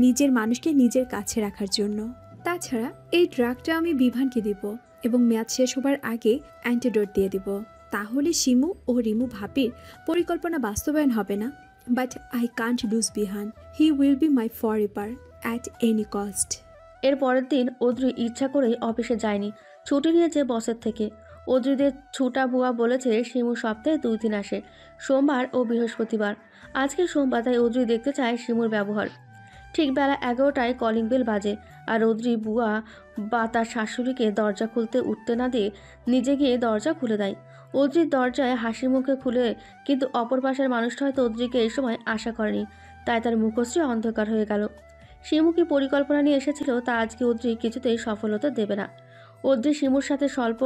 Speaker 5: নিজের মানুষকে নিজের কাছে রাখার জন্য। তাছাড়া এই ড্রাগটা আমি বিভানকে দিব এবং মেয়াদ শেষ হবার আগে অ্যান্টিডোট দিয়ে দিব, তাহলে শিমু ও রিমু ভাবির পরিকল্পনা বাস্তবায়ন হবে না। But I can't loose Bihan, he will be my for ever at any cost.
Speaker 1: এর পরের দিন অদ্রি ইচ্ছা করেই অফিসে যায়নি, ছুটি নিয়েছে বসের থেকে। অদ্রিদের ছুটা বুয়া বলেছে শিমু সপ্তাহে 2 দিন আসে, সোমবার ও বৃহস্পতিবার। আজকে সোমবার, তাই অদ্রি দেখতে চায় শিমুর ব্যবহার। ঠিক বেলা 11টায় কলিং বেল বাজে আর অদ্রি বুয়া বা তার শাশুড়িকে দরজা খুলতে উঠতে না দিয়ে নিজে গিয়ে দরজা খুলে দেয়। অদ্রির দরজায় হাসি মুখে খুলে, কিন্তু অপর পাশের মানুষটা হয়তো অদ্রিকে এই সময় আশা করেনি, তাই তার মুখশ্রী অন্ধকার হয়ে গেল। শিমু কি পরিকল্পনা নিয়ে এসেছিল তা আজকে অদ্রি কিছুতেই সফলতা দেবে না। অদ্রি শিমুর সাথে স্বল্প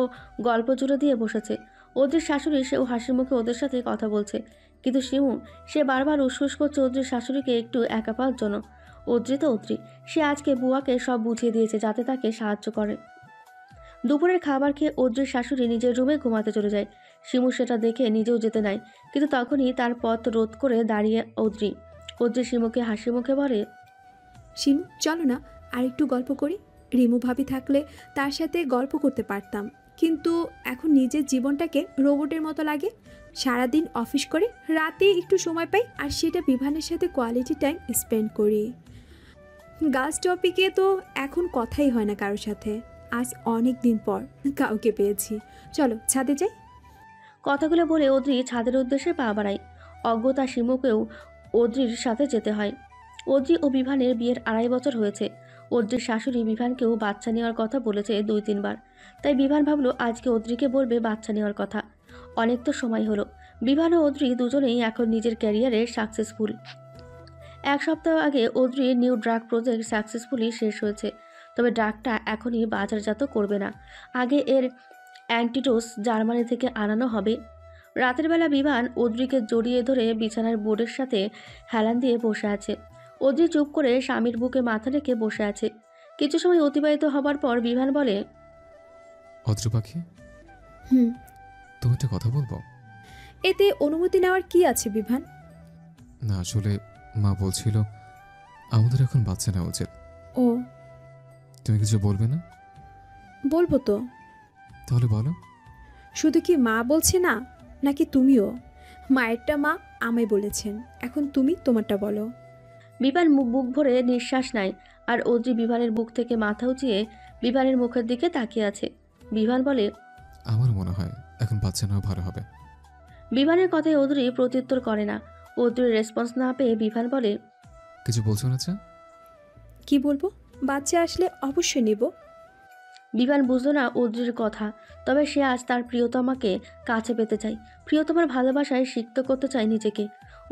Speaker 1: গল্প জুড়ে দিয়ে বসেছে। অদ্রির শাশুড়ি, সেও হাসি মুখে ওদের সাথে কথা বলছে, কিন্তু শিমু সে বারবার উসুস করছে অদ্রির শাশুড়িকে একটু একা পাওয়ার জন্য। অদ্রি তো অদ্রি, সে আজকে বুয়াকে সব বুঝিয়ে দিয়েছে যাতে তাকে সাহায্য করে। দুপুরের খাবার খেয়ে অদ্রির শাশুড়ি নিজের রুমে ঘুমাতে চলে যায়। শিমু সেটা দেখে নিজেও যেতে নেয়, কিন্তু তখনই তার পথ রোধ করে দাঁড়িয়ে অদ্রি। অদ্রি শিমুকে হাসি মুখে বলে,
Speaker 5: শিমু চলো না আর একটু গল্প করি। রিমু ভাবি থাকলে তার সাথে গল্প করতে পারতাম, কিন্তু এখন নিজের জীবনটাকে রোবটের মতো লাগে। সারাদিন অফিস করে রাতে একটু সময় পাই, আর সেটা বিভানের সাথে কোয়ালিটি টাইম স্পেন্ড করি। গার্লস টপিকে তো এখন কথাই হয় না কারোর সাথে। আজ অনেক দিন পর কাউকে পেয়েছি, চলো ছাদে যাই।
Speaker 1: কথাগুলো বলে অদ্রি ছাদের উদ্দেশ্যে পা বাড়ায়। অজ্ঞতা শিমুকেও অদ্রির সাথে যেতে হয়। অদ্রি ও বিভানের বিয়ের 2.5 বছর হয়েছে। অদ্রির শাশুড়ি বিভানকেও বাচ্চা নেওয়ার কথা বলেছে 2-3 বার, তাই বিভান ভাবলো আজকে অদ্রিকে বলবে বাচ্চা নেওয়ার কথা। অনেক তো সময় হলো। বিভান ও অদ্রি দুজনেই এখন নিজের ক্যারিয়ারে সাকসেসফুল। 1 সপ্তাহ আগে অদ্রির নিউ ড্রাগ প্রজেক্ট সাকসেসফুলি শেষ হয়েছে, তবে ড্রাগটা এখনই বাজারজাত করবে না, আগে এর অ্যান্টিডোস জার্মানি থেকে আনানো হবে। রাতের বেলা বিভান অদ্রিকে জড়িয়ে ধরে বিছানার বোর্ডের সাথে হেলান দিয়ে বসে আছে। অদ্রি চুপ করে স্বামীর বুকে মাথা রেখে বসে আছে। কিছু সময় অতিবাহিত হবার পর বিভান বলে,
Speaker 4: অদ্রি পাখি,
Speaker 5: হুম,
Speaker 4: তুমি একটা কথা বলবো?
Speaker 5: এতে অনুমতি নেওয়ার কি আছে বিভান?
Speaker 4: না, আসলে মা বলছিল আমাদের এখন বাচ্চা নেওয়া উচিত।
Speaker 5: ও,
Speaker 4: তুমি কিছু বলবে না?
Speaker 5: বলবো তো।
Speaker 4: তাহলে বলো।
Speaker 5: শুধু কি মা বলছে না, নাকি তুমিও? মায়েরটা মা আমায় বলেছেন, এখন তুমি তোমারটা বলো।
Speaker 1: বিভান বুক ভরে নিঃশ্বাস নেয় আর অদ্রি বিভানের বুক থেকে মাথা উঁচিয়ে বিভানের মুখের দিকে তাকিয়ে আছে। বিভান বলে,
Speaker 4: আমার মনে হয় এখন বাচ্চা নেওয়া ভালো হবে।
Speaker 1: বিভানের কথায় অদ্রি প্রত্যুত্তর করে না। অদ্রির রেসপন্স না পেয়ে বিভান বলে,
Speaker 4: কিছু বলছো না?
Speaker 5: কি বলবো? বাচ্চা আসলে অবশ্যই নেব।
Speaker 1: বিভান বুঝলো না অদ্রির কথা, তবে সে আজ তার প্রিয়তমাকে কাছে পেতে চায়, প্রিয়তমার ভালোবাসায় সিক্ত করতে চায় নিজেকে।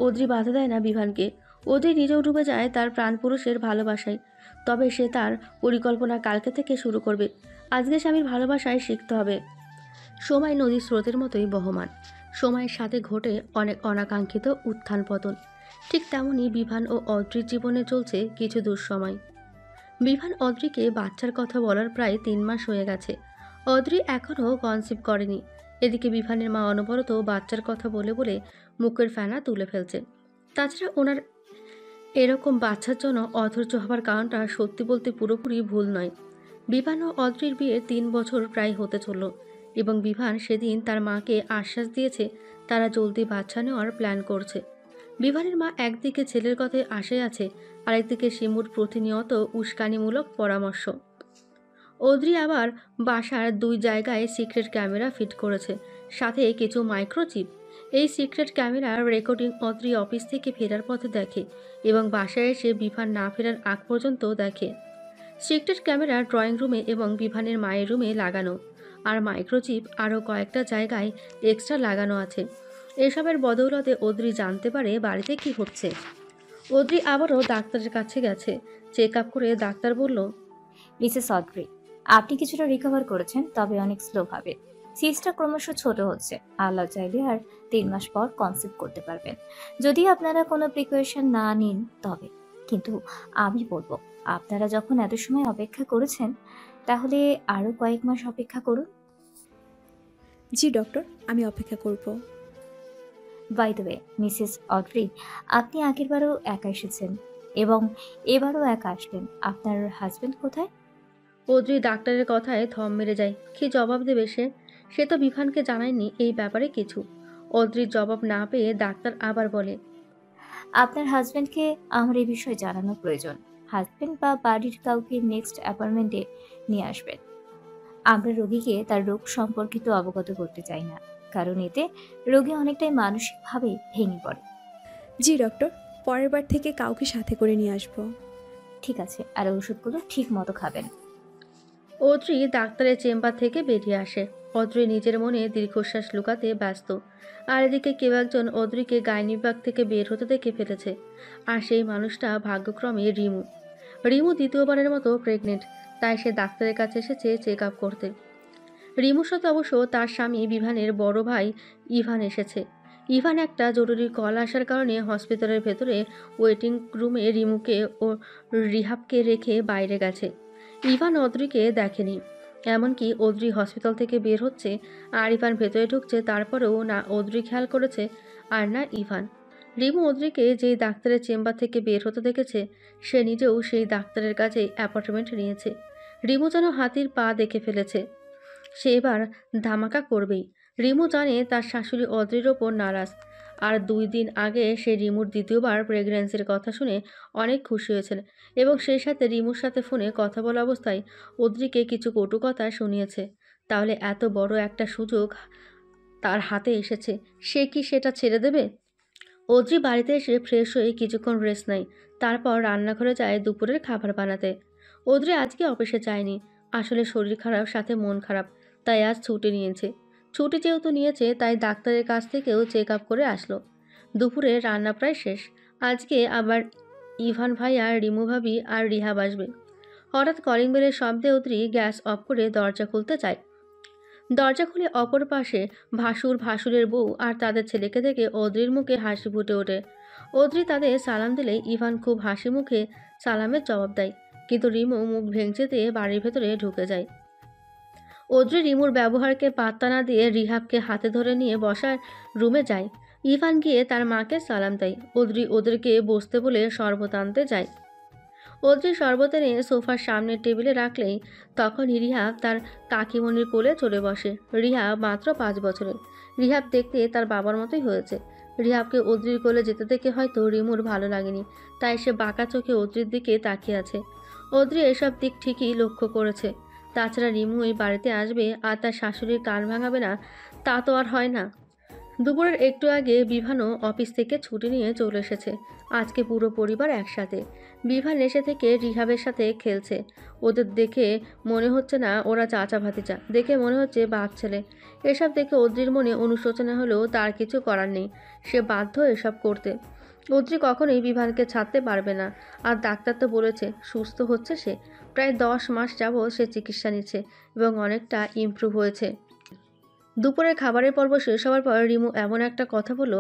Speaker 1: অদ্রি বাধা দেয় না বিভানকে। অদ্রি নিজেও ডুবে যায় তার প্রাণপুরুষের ভালোবাসায়, তবে সে তার পরিকল্পনা কালকে থেকে শুরু করবে। আজকে স্বামীর ভালোবাসায় শিখতে হবে। সময় নদীর স্রোতের মতোই বহমান, সময়ের সাথে ঘটে অনেক অনাকাঙ্ক্ষিত উত্থান পতন। ঠিক তেমনই বিভান ও অদ্রির জীবনে চলছে কিছু দুঃসময়। বিভান অদ্রিকে বাচ্চার কথা বলার প্রায় 3 মাস হয়ে গেছে। অদ্রি এখনও কনসিভ করেনি। এদিকে বিভানের মা অনবরত বাচ্চার কথা বলে বলে মুখের ফেনা তুলে ফেলছে। তাছাড়া ওনার এরকম বাচ্চার জন্য অধৈর্য হবার কারণটা সত্যি বলতে পুরোপুরি ভুল নয়। বিভান ও অদ্রির বিয়ে 3 বছর প্রায় হতে চলল এবং বিভান সেদিন তার মাকে আশ্বাস দিয়েছে তারা জলদি বাচ্চা নেওয়ার প্ল্যান করছে। বিভানের মা একদিকে ছেলের কথায় আশায় আছে, আরেকদিকে শিমুর প্রতিনিয়ত উস্কানিমূলক পরামর্শ। অদ্রি আবার বাসার 2 জায়গায় সিক্রেট ক্যামেরা ফিট করেছে, সাথে কিছু মাইক্রোচিপ। এই সিক্রেট ক্যামেরার রেকর্ডিং অদ্রি অফিস থেকে ফেরার পথে দেখে এবং বাসায় এসে বিভান না ফেরার আগ পর্যন্ত দেখে। সিক্রেট ক্যামেরা ড্রয়িং রুমে এবং বিভানের মায়ের রুমে লাগানো, আর মাইক্রোচিপ আরও কয়েকটা জায়গায় এক্সট্রা লাগানো আছে। এসবের বদৌলতে অদ্রি জানতে পারে বাড়িতে কি হচ্ছে। অদ্রি আবারও ডাক্তারের কাছে গেছে। চেক আপ করে ডাক্তার বলল,
Speaker 2: মিসেস অদ্রি, আপনি কিছুটা রিকভার করেছেন, তবে অনেক স্লোভাবে। সিস্টটা ক্রমশ ছোট হচ্ছে। আল্লাহ চাইলে আর 3 মাস পর কনসিভ করতে পারবেন, যদি আপনারা কোনো প্রিকশন না নিন তবে। কিন্তু আমি বলবো, আপনারা যখন এত সময় অপেক্ষা করেছেন, তাহলে আরও কয়েক মাস অপেক্ষা করুন।
Speaker 5: জি ডক্টর, আমি অপেক্ষা করব।
Speaker 2: By the way, Mrs Audrey, আপনি আগেরবারও একা এসেছেন এবং এবারও একা আসলেন। আপনার হাজবেন্ড কোথায়?
Speaker 1: অদ্রি ডাক্তারের কথায় থম মেরে যায়। কি জবাব দেবে সে? সে তো বিভানকে জানায়নি এই ব্যাপারে কিছু। অদ্রির জবাব না পেয়ে ডাক্তার আবার বলে,
Speaker 2: আপনার হাজবেন্ডকে আমার এই বিষয়ে জানানো প্রয়োজন। হাজবেন্ড বা বাড়ির কাউকে নেক্সট অ্যাপয়েন্টমেন্টে নিয়ে আসবেন। আমরা রোগীকে তার রোগ সম্পর্কিত অবগত করতে চাই না, কারণ এতে রোগী অনেকটাই মানসিকভাবে ভেঙে পড়ে।
Speaker 5: জি ডক্টর, পরের বার থেকে কাউকে সাথে করে নিয়ে আসবো।
Speaker 2: ঠিক আছে, আর ওষুধগুলো ঠিক মতো খাবেন।
Speaker 1: অদ্রি ডাক্তারের চেম্বার থেকে বেরিয়ে আসে। অদ্রি নিজের মনে দীর্ঘশ্বাস লুকাতে ব্যস্ত। আর এদিকে কেউ একজন অদ্রিকে গাইনি বিভাগ থেকে বের হতে দেখে ফেলেছে। আর সেই মানুষটা ভাগ্যক্রমে রিমু। রিমু দ্বিতীয়বারের মতো প্রেগনেন্ট, তাই সে ডাক্তারের কাছে এসেছে চেক আপ করতে। রিমুর সাথে অবশ্য তার স্বামী বিভানের বড় ভাই ইভান এসেছে। ইভান একটা জরুরি কল আসার কারণে হসপিটালের ভেতরে ওয়েটিং রুমে রিমুকে ও রিহাবকে রেখে বাইরে গেছে। ইভান অদ্রিকে দেখেনি। এমনকি অদ্রি হসপিটাল থেকে বের হচ্ছে আর ইভান ভেতরে ঢুকছে, তারপরেও না অদ্রি খেয়াল করেছে আর না ইভান। রিমু অদ্রিকে যেই ডাক্তারের চেম্বার থেকে বের হতে দেখেছে, সে নিজেও সেই ডাক্তারের কাছেই অ্যাপয়েন্টমেন্ট নিয়েছে। রিমু যেন হাতির পা দেখে ফেলেছে। সে এবার ধামাকা করবেই। রিমু জানে তার শাশুড়ি অদ্রির ওপর নারাজ। আর 2 দিন আগে সে রিমুর দ্বিতীয়বার প্রেগন্যান্সির কথা শুনে অনেক খুশি হয়েছিল এবং সেই সাথে রিমুর সাথে ফোনে কথা বলা অবস্থায় অদ্রিকে কিছু কটু কথা শুনিয়েছে। তাহলে এত বড় একটা সুযোগ তার হাতে এসেছে, সে কি সেটা ছেড়ে দেবে? অদ্রি বাড়িতে এসে ফ্রেশ হয়ে কিছুক্ষণ রেস্ট নেয়। তারপর রান্নাঘরে যায় দুপুরের খাবার বানাতে। অদ্রি আজকে অফিসে যায়নি। আসলে শরীর খারাপ, সাথে মন খারাপ, তাই আজ ছুটি নিয়েছে। ছুটি যেহেতু নিয়েছে, তাই ডাক্তারের কাছ থেকেও চেক আপ করে আসলো। দুপুরে রান্না প্রায় শেষ। আজকে আবার ইভান ভাইয়া, রিমু ভাবি আর রিহাব আসবে। হঠাৎ কলিং বেলের শব্দে অদ্রি গ্যাস অফ করে দরজা খুলতে চায়। দরজা খুলে অপর পাশে ভাসুর, ভাসুরের বউ আর তাদের ছেলেকে দেখে অদ্রির মুখে হাসি ফুটে ওঠে। অদ্রি তাদের সালাম দিলেই ইভান খুব হাসি মুখে সালামের জবাব দেয়, কিন্তু রিমু মুখ ভেঙচে দিয়ে বাড়ির ভেতরে ঢুকে যায়। অদ্রি রিমুর ব্যবহারকে পাত্তা না দিয়ে রিহাবকে হাতে ধরে নিয়ে বসার রুমে যায়। ইভান গিয়ে তার মাকে সালাম দেয়। অদ্রি ওদেরকে বসতে বলে শরবত আনতে যায়। অদ্রি শরবত এনে সোফার সামনের টেবিলে রাখলেই তখনই রিহাব তার কাকিমণির কোলে চলে বসে। রিহাব মাত্র 5 বছরের। রিহাব দেখতে তার বাবার মতোই হয়েছে। রিহাবকে অদ্রির কোলে যেতে দেখে হয়তো রিমুর ভালো লাগেনি, তাই সে বাঁকা চোখে অদ্রির দিকে তাকিয়ে আছে। অদ্রি এসব দিক ঠিকই লক্ষ্য করেছে। তাছাড়া রিমু এই বাড়িতে আসবে আর তার শাশুড়ির কান ভাঙাবে না, তা তো আর হয় না। দুপুরের একটু আগে বিভানও অফিস থেকে ছুটি নিয়ে চলে এসেছে। আজকে পুরো পরিবার একসাথে। বিভান এসে থেকে রিহাবের সাথে খেলছে। ওদের দেখে মনে হচ্ছে না ওরা চাচা ভাতিজা, দেখে মনে হচ্ছে বাপ ছেলে। এসব দেখে অদ্রির মনে অনুশোচনা হলেও তার কিছু করার নেই, সে বাধ্য এসব করতে। অদ্রি কখনোই বিভানকে ছাড়তে পারবে না। আর ডাক্তার তো বলেছে সুস্থ হচ্ছে সে। প্রায় 10 মাস যাবৎ সে চিকিৎসা নিচ্ছে এবং অনেকটা ইমপ্রুভ হয়েছে। দুপুরের খাবারের পর্ব শেষ হওয়ার পর রিমু এমন একটা কথা বলল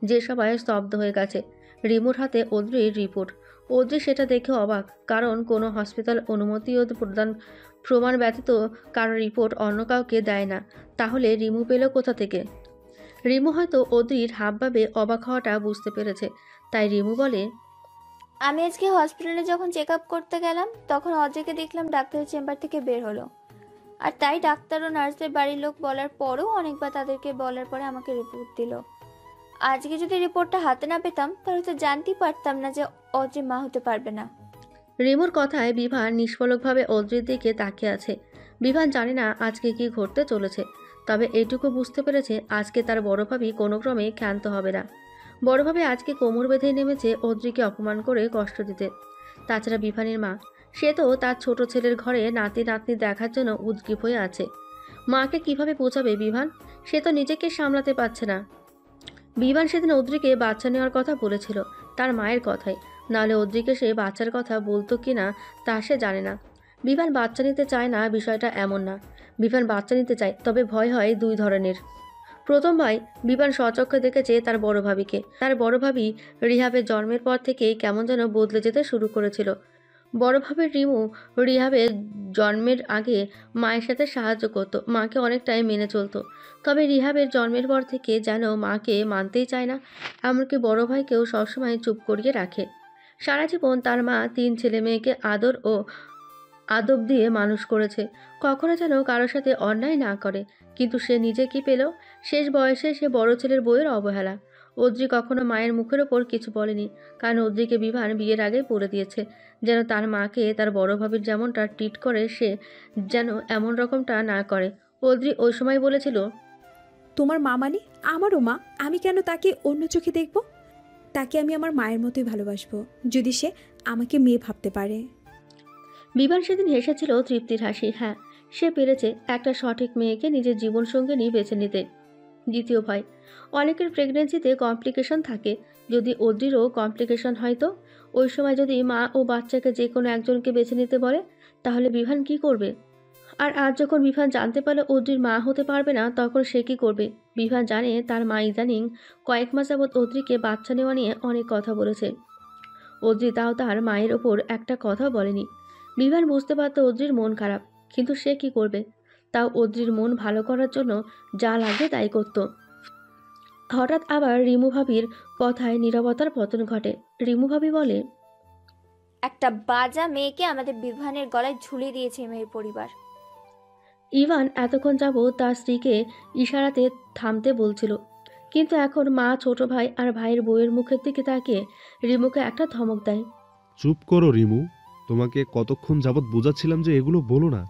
Speaker 1: যে সবাই স্তব্ধ হয়ে গেছে। রিমুর হাতে অদ্রির রিপোর্ট। অদ্রি সেটা দেখে অবাক, কারণ কোনো হসপিটাল অনুমতি ও প্রমাণ ব্যতীত কারো রিপোর্ট অন্য কাউকে দেয় না। তাহলে রিমু পেল কোথা থেকে? রিমু হয়তো অদ্রির হাবভাবে অবাক হওয়াটা বুঝতে পেরেছে, তাই রিমু বলে,
Speaker 8: আমি আজকে হসপিটালে যখন চেক আপ করতে গেলাম তখন অজয়কে দেখলাম ডাক্তারের চেম্বার থেকে বের হলো। আর তাই ডাক্তার ও নার্সদের বাড়ির লোক বলার পরেও অনেকবার তাদেরকে বলার পরে আমাকে রিপোর্ট দিল। আজকে যদি রিপোর্টটা হাতে না পেতাম তাহলে তো জানতেই পারতাম না যে অজয় মা হতে পারবে না।
Speaker 1: রিমুর কথায় বিভান নিষ্পলকভাবে অদ্রির দিকে তাকিয়ে আছে। বিভান জানে না আজকে কি ঘটতে চলেছে, তবে এইটুকু বুঝতে পেরেছে আজকে তার বড় ভাবি কোনো ক্রমে ক্ষান্ত হবে না। বড় ভাবি আজকে কোমর বেঁধে নেমেছে অদ্রিকে অপমান করে কষ্ট দিতে। তাছাড়া বিভানের মা, সে তো তার ছোট ছেলের ঘরে নাতি নাতনি দেখার জন্য উদ্গ্রীব হয়ে আছে। মাকে কিভাবে বোঝাবে বিভান? সে তো নিজেকে সামলাতে পারছে না। বিভান সেদিন অদ্রিকে বাচ্চা নেওয়ার কথা বলেছিল তার মায়ের কথায়, নাহলে অদ্রিকে সে বাচ্চার কথা বলতো কিনা তা সে জানে না। বিভান বাচ্চা নিতে চায় না বিষয়টা এমন না, বিভান বাচ্চা নিতে চায়, তবে ভয় হয় দুই ধরনের। প্রথম ভয়, বিভান স্বচক্ষে দেখেছে তার বড় ভাবিকে। তার বড় ভাবি রিহাবের জন্মের পর থেকেই কেমন যেন বদলে যেতে শুরু করেছিল। বড় ভাবির রিমু রিহাবের জন্মের আগে মায়ের সাথে সাহায্য করত, মাকে অনেকটাই মেনে চলতো। তবে রিহাবের জন্মের পর থেকে যেন মাকে মানতেই চায় না, এমনকি বড় ভাইকেও সবসময় চুপ করিয়ে রাখে। সারা জীবন তার মা 3 ছেলে মেয়েকে আদর ও আদব দিয়ে মানুষ করেছে, কখনো যেন কারোর সাথে অন্যায় না করে। কিন্তু সে নিজে কি পেল? শেষ বয়সে সে বড় ছেলের বউয়ের অবহেলা। অদ্রি কখনো মায়ের মুখের ওপর কিছু বলেনি, কারণ অদ্রিকে বিভান বিয়ের আগেই বলে দিয়েছে যেন তার মাকে তার বড় ভাবির যেমনটা ট্রিট করে সে যেন এমন রকমটা না করে। অদ্রি ওই সময় বলেছিল,
Speaker 5: তোমার মা মানে আমারও মা, আমি কেন তাকে অন্য চোখে দেখব? তাকে আমি আমার মায়ের মতোই ভালোবাসবো, যদি সে আমাকে মেয়ে ভাবতে পারে।
Speaker 1: বিভান সেদিন হেসেছিল তৃপ্তির হাসি। হ্যাঁ, সে পেরেছে একটা সঠিক মেয়েকে নিজের জীবনসঙ্গিনী বেছে নিতে। দ্বিতীয় ভয়, অনেকের প্রেগনেন্সিতে কমপ্লিকেশন থাকে, যদি অদ্রিরও কমপ্লিকেশন হয় তো? ওই সময় যদি মা ও বাচ্চাকে যে কোনো একজনকে বেছে নিতে বলে, তাহলে বিভান কি করবে? আর আজ যখন বিভান জানতে পারলো অদ্রির মা হতে পারবে না, তখন সে কি করবে? বিভান জানে তার মা ইদানিং কয়েক মাস যাবৎ অদ্রিকে বাচ্চা নেওয়া নিয়ে অনেক কথা বলেছে। অদ্রি তাও তার মায়ের ওপর একটা কথা বলেনি। বিভান বুঝতে পারত অদ্রির মন খারাপ, কিন্তু সে কি করবে? তাও অদ্রির মন ভালো করার জন্য যা লাগে তাই করত। হঠাৎ আবার রিমু ভাবির কথায় নীরবতার পতন ঘটে। রিমু ভাবি বলে,
Speaker 8: একটা বাজা মেয়েকে আমাদের বিভানের গলায় ঝুলিয়ে দিয়েছে মেয়ের পরিবার।
Speaker 1: ইভান এতক্ষণ যাবৎ তার স্ত্রীকে ইশারাতে থামতে বলছিল, কিন্তু এখন মা, ছোট ভাই আর ভাইয়ের বউয়ের মুখের দিকে তাকিয়ে রিমুকে একটা ধমক দেয়।
Speaker 9: চুপ করো রিমু, তোমাকে কতক্ষণ যাবৎ বোঝাচ্ছিলাম যে এগুলো বলো না,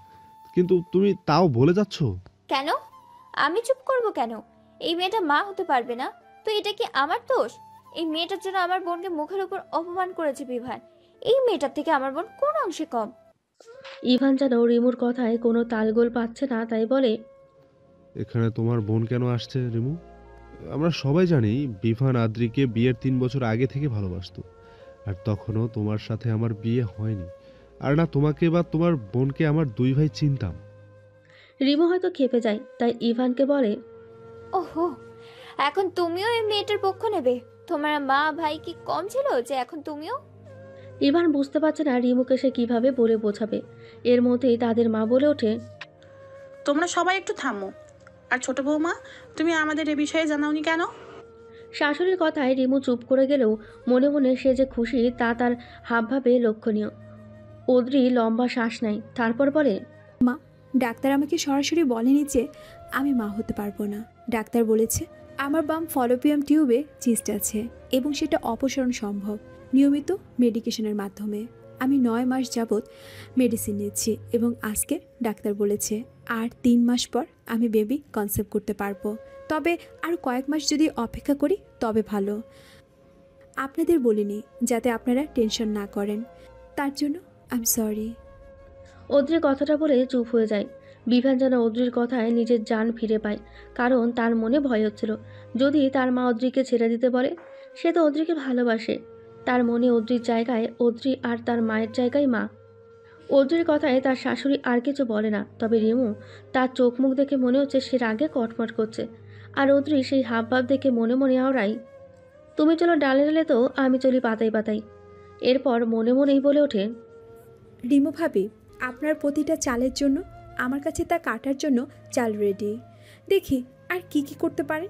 Speaker 9: কিন্তু তুমি তাও বলে যাচ্ছ।
Speaker 8: কেন আমি চুপ করব কেন? এই মেয়েটা মা হতে পারবে না তো এটা কি আমার দোষ? এই মেয়েটার জন্য আমার বোনকে মুখের উপর অপমান করেছে বিভান। এই মেয়েটার থেকে আমার বোন কোন অংশে কম?
Speaker 1: ইভান যেন রিমুর কথায় কোনো তালগোল পাচ্ছে না, তাই বলে,
Speaker 9: এখানে তোমার বোন কেন আসছে রিমু? আমরা সবাই জানি বিভান আদ্রিকে বিয়ের 3 বছর আগে থেকে ভালোবাসতো, আর তখনও তোমার সাথে আমার বিয়ে হয়নি। আর না তোমাকে বা তোমার বোনকে আমার 2 ভাই চিনতাম।
Speaker 1: রিমু হয়তো খেপে যায়, তাই ইভানকে বলে,
Speaker 8: ওহো, এখন তুমিও এই মেয়েটার পক্ষ নেবে? তোমার মা ভাই কি কম ছিল যে এখন তুমিও?
Speaker 1: ইভান বুঝতে পারছে না রিমুকে সে কিভাবে বলে বোঝাবে। এর মধ্যেই তাদের মা বলে ওঠে,
Speaker 3: তোমরা সবাই একটু থামো। আর ছোট বৌমা, তুমি আমাদের এ বিষয়ে জানাওনি কেন?
Speaker 1: শাশুড়ির কথায় রিমু চুপ করে গেলেও মনে মনে সে যে খুশি তা তার হাবভাবে লক্ষণীয়। অদ্রি লম্বা শ্বাস নেয়, তারপর বলে,
Speaker 5: মা, ডাক্তার আমাকে সরাসরি বলেনি যে আমি মা হতে পারবো না। ডাক্তার বলেছে আমার বাম ফলোপিয়াম টিউবে সিস্ট আছে এবং সেটা অপসারণ সম্ভব নিয়মিত মেডিকেশনের মাধ্যমে। আমি 9 মাস যাবৎ মেডিসিন নিচ্ছি এবং আজকে ডাক্তার বলেছে আর 3 মাস পর আমি বেবি কনসেপ্ট করতে পারবো। তবে আর কয়েক মাস যদি অপেক্ষা করি তবে ভালো। আপনাদের বলিনি যাতে আপনারা টেনশন না করেন, তার জন্য আমি সরি।
Speaker 1: অদ্রি কথাটা বলে চুপ হয়ে যায়। বিভান যেন অদ্রির কথায় নিজের জান ফিরে পায়, কারণ তার মনে ভয় হচ্ছিল যদি তার মা অদ্রিকে ছেড়ে দিতে বলে। সে তো অদ্রিকে ভালোবাসে, তার মনে অদ্রির জায়গায় অদ্রি আর তার মায়ের জায়গায় মা। অদ্রির কথায় তার শাশুড়ি আর কিছু বলে না, তবে রিমু, তার চোখ মুখ দেখে মনে হচ্ছে সে রাগে কটমট করছে। আর অদ্রি সেই হাবভাব দেখে মনে মনে আওড়ায়, তুমি চলো ডালে ডালে তো আমি চলি পাতায় পাতায়। এরপর মনে মনেই বলে ওঠে,
Speaker 5: রিমু ভাবি, আপনার প্রতিটা চালের জন্য আমার কাছে তা কাটার জন্য চাল রেডি। দেখি আর কি কি করতে পারেন।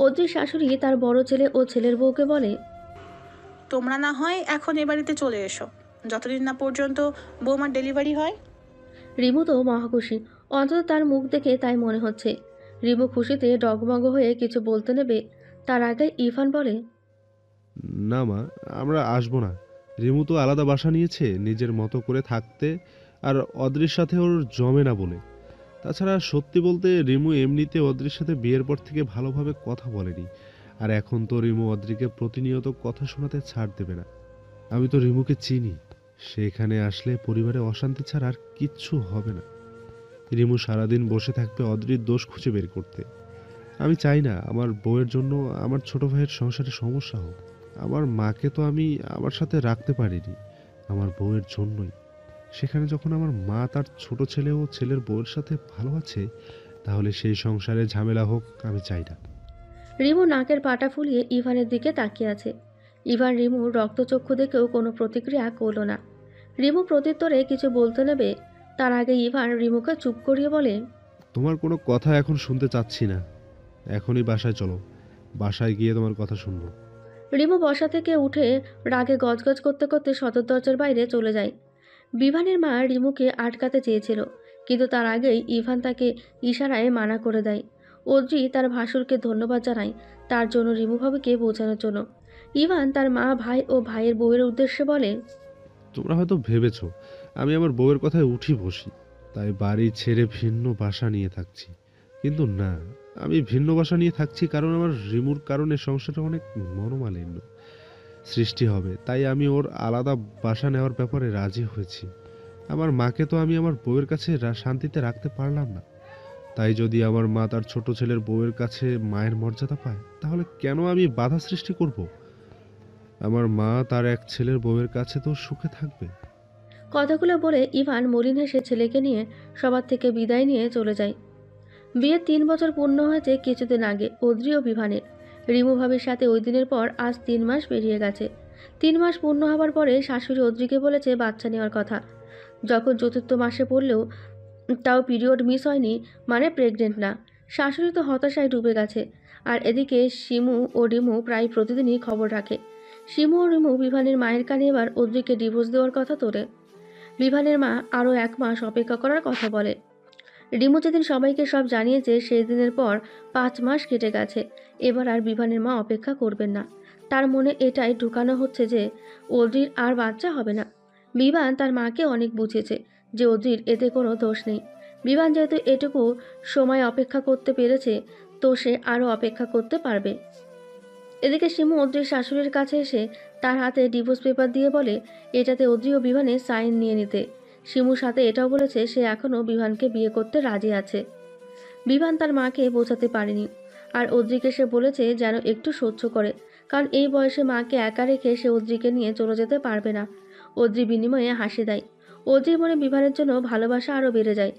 Speaker 1: অদ্রির শাশুড়ি তার বড় ছেলে ও ছেলের বউকে বলে,
Speaker 3: তোমরা না হয় এখন এ বাড়িতে চলে এসো, যতদিন না পর্যন্ত বৌমার ডেলিভারি হয়।
Speaker 1: রিমু তো মহাখুশি, অন্তত তার মুখ দেখে তাই মনে হচ্ছে। রিমু খুশিতে ডগমগ হয়ে কিছু বলতে নেবে, তার আগে ইরফান বলে,
Speaker 9: না মা, আমরা আসবো না। রিমু তো আলাদা বাসা নিয়েছে নিজের মতো করে থাকতে, আর অদ্রির সাথে ওর জমে না বলে। তাছাড়া সত্যি বলতে রিমু এমনিতে অদ্রির সাথে বিয়ের পর থেকে ভালোভাবে কথা বলেনি, আর এখন তো রিমু অদ্রিকে প্রতিনিয়ত কথা শোনাতে ছাড় দেবে না। আমি তো রিমুকে চিনি, সেখানে আসলে পরিবারে অশান্তি ছাড়া আর কিচ্ছু হবে না। রিমু সারাদিন বসে থাকবে অদ্রির দোষ খুঁজে বের করতে। আমি চাই না আমার বউয়ের জন্য আমার ছোট ভাইয়ের সংসারে সমস্যা হোক। আমার মাকে তো আমি আমার সাথে রাখতে পারিনি আমার বউয়ের জন্যই। সেখানে যখন আমার মা তার ছোট ছেলে ও ছেলের বউয়ের সাথে ভালো আছে, তাহলে সেই সংসারে ঝামেলা হোক আমি চাই না।
Speaker 1: রিমু নাকের পাটা ফুলিয়ে ইভানের দিকে তাকিয়ে আছে। ইভান রিমুর রক্তচক্ষু দেখেও কোনো প্রতিক্রিয়া করল না। রিমু প্রত্যুত্তরে কিছু বলতে নেবে, তার আগে ইভান রিমুকে চুপ করিয়ে বলে,
Speaker 9: তোমার কোনো কথা এখন শুনতে চাচ্ছি না, এখনই বাসায় চলো, বাসায় গিয়ে তোমার কথা শুনবো।
Speaker 1: রিমু বসা থেকে উঠে রাগে গজগজ করতে করতে সদর দরজার বাইরে চলে যায়। বিভানের মা রিমুকে আটকাতে চেয়েছিল, কিন্তু তার আগেই ইভান তাকে ইশারায় মানা করে দেয়। অদ্রি তার ভাসুরকে ধন্যবাদ জানায় তার জন্য রিমু ভাবিকে বোঝানোর জন্য। ইভান তার মা, ভাই ও ভাইয়ের বউয়ের উদ্দেশ্যে বলে,
Speaker 9: তোমরা হয়তো ভেবেছ আমি আমার বউয়ের কথায় উঠি বসি, তাই বাড়ি ছেড়ে ভিন্ন বাসা নিয়ে থাকছি। কিন্তু না, আমি ভিন্ন বাসা নিয়ে থাকছি কারণ আমার রিমুর কারণে সংসারে অনেক মনোমালিন্য সৃষ্টি হবে, তাই আমি ওর আলাদা বাসা নেওয়ার ব্যাপারে রাজি হয়েছি। আমার মাকে তো আমি আমার বউয়ের কাছে শান্তিতে রাখতে পারলাম না, তাই যদি আমার মা তার ছোট ছেলের বউয়ের কাছে মায়ের মর্যাদা পায়, তাহলে কেন আমি বাধা সৃষ্টি করব? আমার মা তার এক ছেলের বউয়ের কাছে তো সুখে থাকবে।
Speaker 1: কথাগুলো বলে ইভান মলিন হেসে ছেলেকে নিয়ে সবার থেকে বিদায় নিয়ে চলে যায়। বিয়ের 3 বছর পূর্ণ হয়েছে কিছুদিন আগে অদ্রি ও বিভানের। রিমু ভাবির সাথে ওই দিনের পর আজ 3 মাস পেরিয়ে গেছে। 3 মাস পূর্ণ হবার পরে শাশুড়ি অদ্রিকে বলেছে বাচ্চা নেওয়ার কথা। যখন চতুর্থ মাসে পড়লেও তাও পিরিয়ড মিস হয়নি, মানে প্রেগনেন্ট না। শাশুড়ি তো হতাশায় ডুবে গেছে। আর এদিকে শিমু ও রিমু প্রায় প্রতিদিনই খবর রাখে। শিমু ও রিমু বিভানের মায়ের কানে এবার অদ্রিকে ডিভোর্স দেওয়ার কথা তোলে। বিভানের মা আরও 1 মাস অপেক্ষা করার কথা বলে। রিমু যেদিন সবাইকে সব জানিয়েছে সেই দিনের পর 5 মাস কেটে গেছে। এবার আর বিভানের মা অপেক্ষা করবেন না। তার মনে এটাই ঢুকানো হচ্ছে যে অদ্রির আর বাচ্চা হবে না। বিভান তার মাকে অনেক বুঝিয়েছে যে অদ্রির এতে কোনো দোষ নেই। বিভান যেহেতু এটুকু সময় অপেক্ষা করতে পেরেছে, তো সে আরও অপেক্ষা করতে পারবে। এদিকে শিমু অদ্রির শাশুড়ির কাছে এসে তার হাতে ডিভোর্স পেপার দিয়ে বলে এটাতে অদ্রি ও বিভানের সাইন নিয়ে নিতে। শিমুর সাথে এটাও বলেছে সে এখনও বিভানকে বিয়ে করতে রাজি আছে। বিভান তার মাকে বোঝাতে পারেনি, আর অদ্রিকে সে বলেছে যেন একটু সহ্য করে, কারণ এই বয়সে মাকে একা রেখে সে অদ্রিকে নিয়ে চলে যেতে পারবে না। অদ্রি বিনিময়ে হাসি দেয়। অদ্রির মনে বিভানের জন্য ভালোবাসা আরও বেড়ে যায়।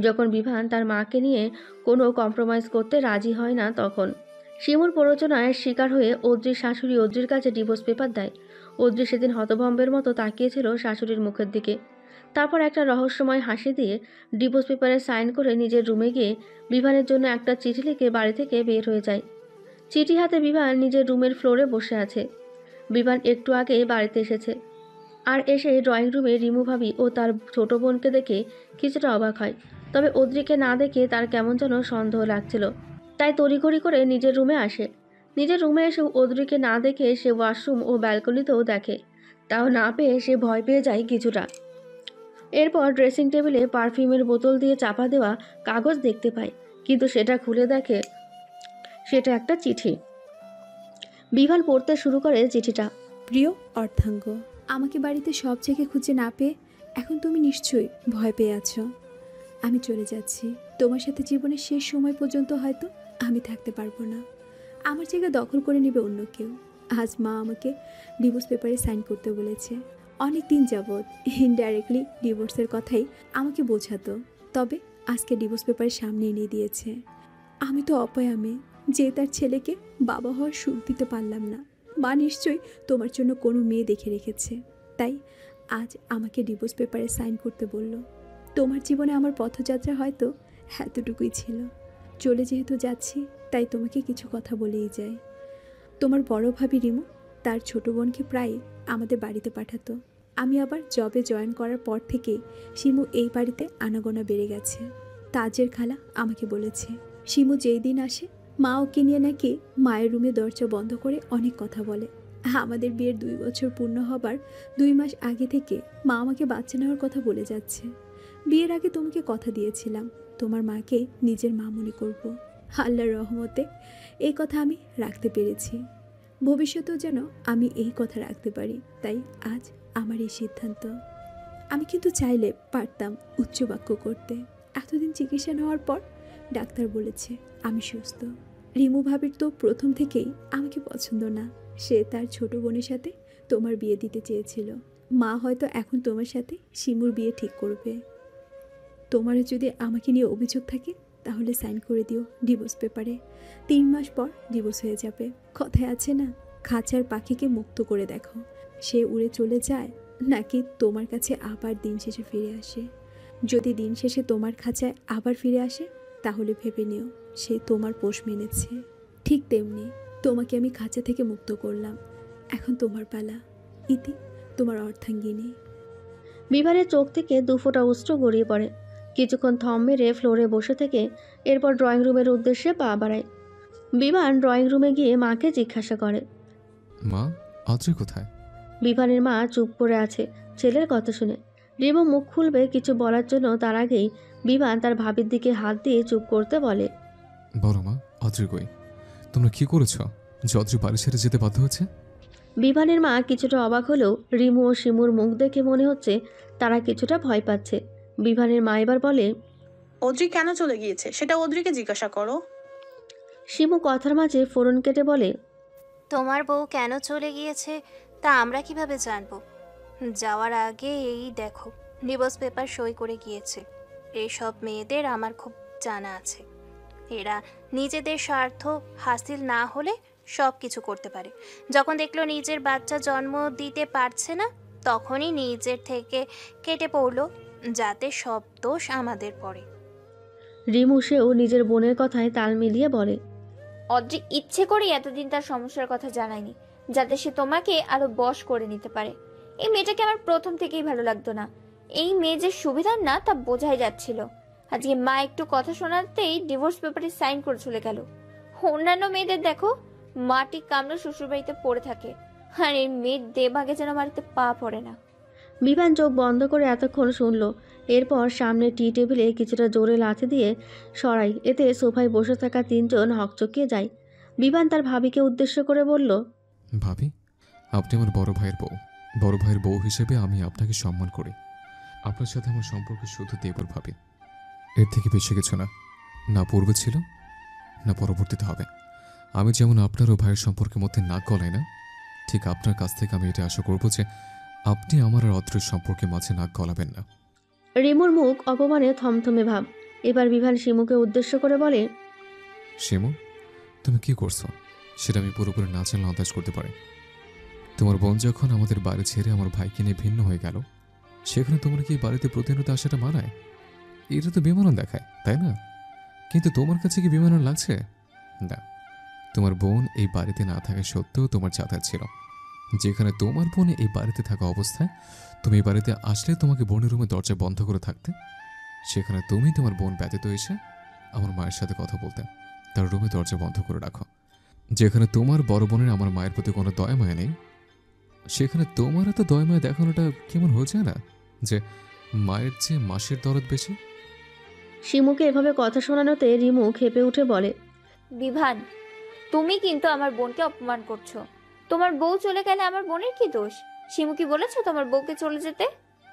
Speaker 1: যখন বিভান তার মাকে নিয়ে কোনো কম্প্রোমাইজ করতে রাজি হয় না, তখন শিমুর প্ররোচনায় শিকার হয়ে অদ্রির শাশুড়ি অদ্রির কাছে ডিভোর্স পেপার দেয়। অদ্রি সেদিন হতভম্বের মতো তাকিয়েছিল শাশুড়ির মুখের দিকে। তারপর একটা রহস্যময় হাসি দিয়ে ডিভোর্স পেপারে সাইন করে নিজের রুমে গিয়ে বিভানের জন্য একটা চিঠি লিখে বাড়ি থেকে বের হয়ে যায়। চিঠি হাতে বিভান নিজের রুমের ফ্লোরে বসে আছে। বিভান একটু আগে বাড়িতে এসেছে, আর এসে ড্রয়িং রুমে রিমু ভাবি ও তার ছোট বোনকে দেখে কিছুটা অবাক হয়। তবে অদ্রিকে না দেখে তার কেমন যেন সন্দেহ লাগছিল, তাই তড়িঘড়ি করে নিজের রুমে আসে। নিজের রুমে এসেও অদ্রিকে না দেখে সে ওয়াশরুম ও ব্যালকনিতেও দেখে, তাও না পেয়ে সে ভয় পেয়ে যায় কিছুটা। এরপর ড্রেসিং টেবিলে পারফিউমের বোতল দিয়ে চাপা দেওয়া কাগজ দেখতে পায়, কিন্তু সেটা খুলে দেখে সেটা একটা চিঠি। বিভান পড়তে শুরু করে চিঠিটা।
Speaker 5: প্রিয় অর্ধাঙ্গ, আমাকে বাড়িতে সব জায়গায় খুঁজে না পেয়ে এখন তুমি নিশ্চয়ই ভয় পেয়ে আছো। আমি চলে যাচ্ছি। তোমার সাথে জীবনের শেষ সময় পর্যন্ত হয়তো আমি থাকতে পারবো না। আমার জায়গা দখল করে নেবে অন্য কেউ। আজ মা আমাকে ডিভোর্স পেপারে সাইন করতে বলেছে। অনেক দিন যাবৎ ইনডাইরেক্টলি ডিভোর্সের কথাই আমাকে বোঝাতো, তবে আজকে ডিভোর্স পেপারের সামনে এনে দিয়েছে। আমি তো অপয়া মেয়ে, যে তার ছেলেকে বাবা হওয়ার সুখ দিতে পারলাম না। মা নিশ্চয়ই তোমার জন্য কোনো মেয়ে দেখে রেখেছে, তাই আজ আমাকে ডিভোর্স পেপারে সাইন করতে বলল। তোমার জীবনে আমার পথযাত্রা হয়তো এতটুকুই ছিল। চলে যেহেতু যাচ্ছি, তাই তোমাকে কিছু কথা বলেই যাই। তোমার বড় ভাবি রিমু তার ছোট বোনকে প্রায় আমাদের বাড়িতে পাঠাতো। আমি আবার জবে জয়েন করার পর থেকেই শিমু এই বাড়িতে আনাগোনা বেড়ে গেছে। তাজের খালা আমাকে বলেছে, শিমু যেই দিন আসে মা ওকে নিয়ে নাকি মায়ের রুমে দরজা বন্ধ করে অনেক কথা বলে। আমাদের বিয়ের 2 বছর পূর্ণ হবার 2 মাস আগে থেকে মা আমাকে বাচ্চা নেওয়ার কথা বলে যাচ্ছে। বিয়ের আগে তোমাকে কথা দিয়েছিলাম তোমার মাকে নিজের মা মনে করব। আল্লাহর রহমতে এই কথা আমি রাখতে পেরেছি। ভবিষ্যতেও যেন আমি এই কথা রাখতে পারি, তাই আজ আমার এই সিদ্ধান্ত। আমি কিন্তু চাইলে পারতাম উচ্চ বাক্য করতে। এতদিন চিকিৎসা নেওয়ার পর ডাক্তার বলেছে আমি সুস্থ। রিমু ভাবির তো প্রথম থেকেই আমাকে পছন্দ না। সে তার ছোট বোনের সাথে তোমার বিয়ে দিতে চেয়েছিল। মা হয়তো এখন তোমার সাথে শিমুর বিয়ে ঠিক করবে। তোমারও যদি আমাকে নিয়ে অভিযোগ থাকে তাহলে সাইন করে দিও ডিভোর্স পেপারে। 3 মাস পর ডিভোর্স হয়ে যাবে। কথায় আছে না, খাঁচার পাখিকে মুক্ত করে দেখো, সে উড়ে চলে যায় নাকি তোমার কাছে আবার দিন শেষে ফিরে আসে। যদি দিন শেষে তোমার খাঁচায় আবার ফিরে আসে তাহলে ভেবে নিও সে তোমার পোষ মেনেছে। ঠিক তেমনি তোমাকে আমি খাঁচা থেকে মুক্ত করলাম, এখন তোমার পালা। ইতি, তোমার অর্ধাঙ্গিনী।
Speaker 1: বিভানের চোখ থেকে 2 ফোঁটা অশ্রু গড়িয়ে পড়ে। কিছুক্ষণ থম মেরে ফ্লোরে বসে থেকে এরপর ড্রয়িং রুমের উদ্দেশ্যে পা বাড়ায়। বিভান ড্রয়িং রুমে গিয়ে মাকে জিজ্ঞাসা করে,
Speaker 4: মা, আদ্রি কোথায়?
Speaker 1: বিভানের মা চুপ করে আছে ছেলের কথা শুনে। রিমু মুখ খুলবে কিছু বলার জন্য, তার আগেই বিভান তার ভাবির দিকে হাত দিয়ে চুপ করতে বলে,
Speaker 4: বলো মা, আদ্রি কই? তোমরা কি করেছো যে আদ্রি বাড়ি ছেড়ে যেতে বাধ্য হয়েছে?
Speaker 1: বিভানের মা কিছুটা অবাক হলেও রিমু ও শিমুর মুখ দেখে মনে হচ্ছে তারা কিছুটা ভয় পাচ্ছে। বিভানের মা এবার বলে,
Speaker 3: অদ্রি কেন চলে গিয়েছে সেটা অদ্রিকে জিজ্ঞাসা করো।
Speaker 1: শিমু কথার মাঝে ফোড়ন কেটে বলে,
Speaker 10: তোমার বউ কেন চলে গিয়েছে তা আমরা কিভাবে জানবো? যাওয়ার আগে এই দেখো ডিভোর্স পেপার সই করে গিয়েছে। এইসব মেয়েদের আমার খুব জানা আছে। এরা নিজেদের স্বার্থ হাসিল না হলে সব কিছু করতে পারে। যখন দেখলো নিজের বাচ্চা জন্ম দিতে পারছে না, তখনই নিজের থেকে কেটে পড়লো যাতে সব দোষ আমাদের পড়ে।
Speaker 1: রিমু সেও নিজের বোনের কথায় তাল মিলিয়ে বলে,
Speaker 8: অদ্রি ইচ্ছে করেই এতদিন তার সমস্যার কথা জানায়নি, যাতে সে তোমাকে আরো বশ করে নিতে পারে। এই মেয়েটাকে আমার প্রথম থেকেই ভালো লাগতো না। এই মেয়ে যে সুবিধার না তা বোঝাই যাচ্ছিল। আজকে মা একটু কথা শোনাতেই ডিভোর্স পেপারে সাইন করে চলে গেল। অন্যান্য মেয়েদের দেখো মাটি কামড়ে শ্বশুরবাড়িতে পড়ে থাকে, আর এই মেয়ের দেভাগে যেন বাড়িতে পা পড়ে না।
Speaker 1: বিভান চোখ বন্ধ করে এতক্ষণ শুনল। এরপর সামনে টি টেবিলে কিছুটা জোরে লাথি দিয়ে সরাই, এতে সোফায় বসে থাকা 3 জন হকচকিয়ে যায়। বিভান তার ভাবিকে উদ্দেশ্য করে বলল,
Speaker 4: ভাবি, আপনি আমার বড় ভাইয়ের বউ। বড় ভাইয়ের বউ হিসেবে আমি আপনাকে সম্মান করি। আপনার সাথে আমার সম্পর্ক শুধু দেবর ভাবি, এর থেকে বেশি কিছু না। না পূর্বে ছিল না পরবর্তীতে হবে। আমি যেমন আপনার ও ভাইয়ের সম্পর্কের মধ্যে নাক গলাই না, ঠিক আপনার কাছ থেকে আমি এটা আশা করব যে আপনি আমার আর অদ্রের সম্পর্কের মাঝে নাক গলাবেন না।
Speaker 1: রিমুর মুখ অপমানে থমথমে ভাব। এবার বিভান শিমুকে উদ্দেশ্য করে বলে,
Speaker 4: শিমু, তুমি কি করছো সেটা আমি পুরোপুরি না জানলে আন্দাজ করতে পারি। তোমার বোন যখন আমাদের বাড়ি ছেড়ে আমার ভাইকে নিয়ে ভিন্ন হয়ে গেল, সেখানে তোমার কি বাড়িতে প্রতিনিয়ত আসাটা মানায়? এটা তো বিমানন দেখায়, তাই না? কিন্তু তোমার কাছে কি বিমানন লাগছে? না, তোমার বোন এই বাড়িতে না থাকা সত্ত্বেও তোমার যাতায়াত ছিল। যেখানে তোমার বোন এই বাড়িতে থাকা অবস্থায় তুমি এই বাড়িতে আসলে তোমাকে বোনের রুমে দরজা বন্ধ করে থাকতে, সেখানে তুমি তোমার বোন ব্যতীত এসে আমার মায়ের সাথে কথা বলতে, তার রুমে দরজা বন্ধ করে রাখো। যেখানে তোমার বড় বোনের আমার মায়ের প্রতি কোনো দয়া মায়া নেই, সেখানে তোমার এত দয়া মায়া দেখানোটা কেমন হয়েছে না যে মায়ের চেয়ে মাসের দরদ বেশি?
Speaker 1: শিমুকে এভাবে কথা শোনানোতে রিমু খেপে উঠে বলে,
Speaker 8: বিভান, তুমি কিন্তু আমার বোনকে অপমান করছো। তোমার বউ চলে গেলে আমার বোনের কি দোষ? শিমু কি বলেছো তোমার বউকে চলে যেতে?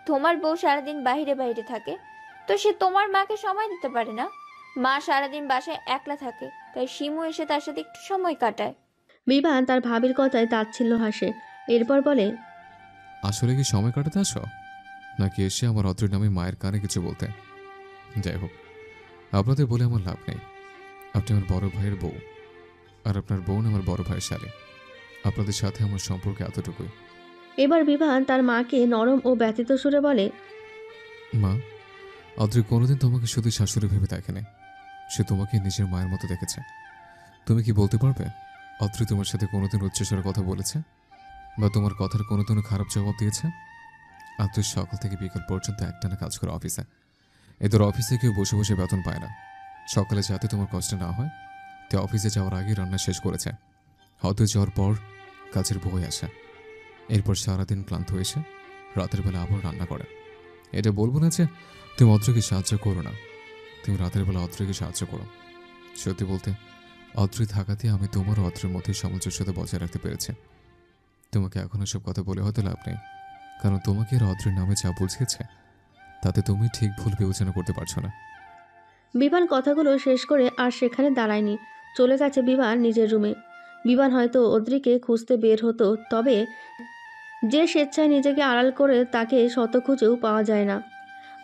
Speaker 8: তোমার বউ সারাদিন বাইরে বাইরে থাকে, তো সে তোমার মাকে সময় দিতে পারে না। মা সারাদিন বাসায় একলা থাকে, তাই শিমু এসে তার সাথে একটু সময় কাটায়।
Speaker 1: বিভান তার ভাবির কথায় তাচ্ছিল্য হাসে। এরপর বলে,
Speaker 4: আসলে কি সময় কাটাতে আসো, নাকি এসে আমার অদ্রের নামে মায়ের কানে কিছু বলতে? যাই হোক, আপনাদের বলে আমার লাভ নেই। আপনি আমার বড় ভাইয়ের বউ, আর আপনার বোন আমার বড় ভাইয়ের শালে। আপনাদের সাথে আমার সম্পর্ক এতটুকুই।
Speaker 1: এবার বিভান তার মাকে নরম ও ব্যথিত সুরে বলে,
Speaker 4: মা, অদ্রি কোনোদিন তোমাকে শুধু শাশুড়ি ভেবে দেখেনি, সে তোমাকে নিজের মায়ের মতো দেখেছে। তুমি কি বলতে পারবে অদ্রি তোমার সাথে কোনোদিন উচ্চস্বরে কথা বলেছে বা তোমার কথার কোনোদিনও খারাপ জবাব দিয়েছে? আর তুই সকাল থেকে বিকাল পর্যন্ত একটানা কাজ করে অফিসে। এদের অফিসে কেউ বসে বসে বেতন পায় না। সকালে যাতে তোমার কষ্ট না হয়, তুই অফিসে যাওয়ার আগে রান্না শেষ করেছে। হয়তো যাওয়ার পর কাজের বই আসে, এরপর সারাদিন ক্লান্ত হয়েছে রাতের বেলা আবার রান্না করে। এটা বলবো না যে তুমি অদ্রিকে সাহায্য করো না, তুমি রাতের বেলা অদ্রিকে সাহায্য করো। সত্যি বলতে অদ্রি থাকাতে আমি তোমার ও অদ্রির মধ্যে সামঞ্জস্যতা বজায় রাখতে পেরেছি। তোমাকে এখন এসব কথা বলে হয়তো লাভ নেই, কারণ তোমাকে আর অদ্রির নামে যা বুঝিয়েছে তাতে তুমি ঠিক ভুল বিবেচনা করতে পারছো না।
Speaker 1: বিভান কথাগুলো শেষ করে আর সেখানে দাঁড়ায়নি, চলে গেছে বিভান নিজের রুমে। বিভান হয়তো অদ্রিকে খুঁজতে বের হতো, তবে যে স্বেচ্ছায় নিজেকে আড়াল করে তাকে শত খুঁজেও পাওয়া যায় না।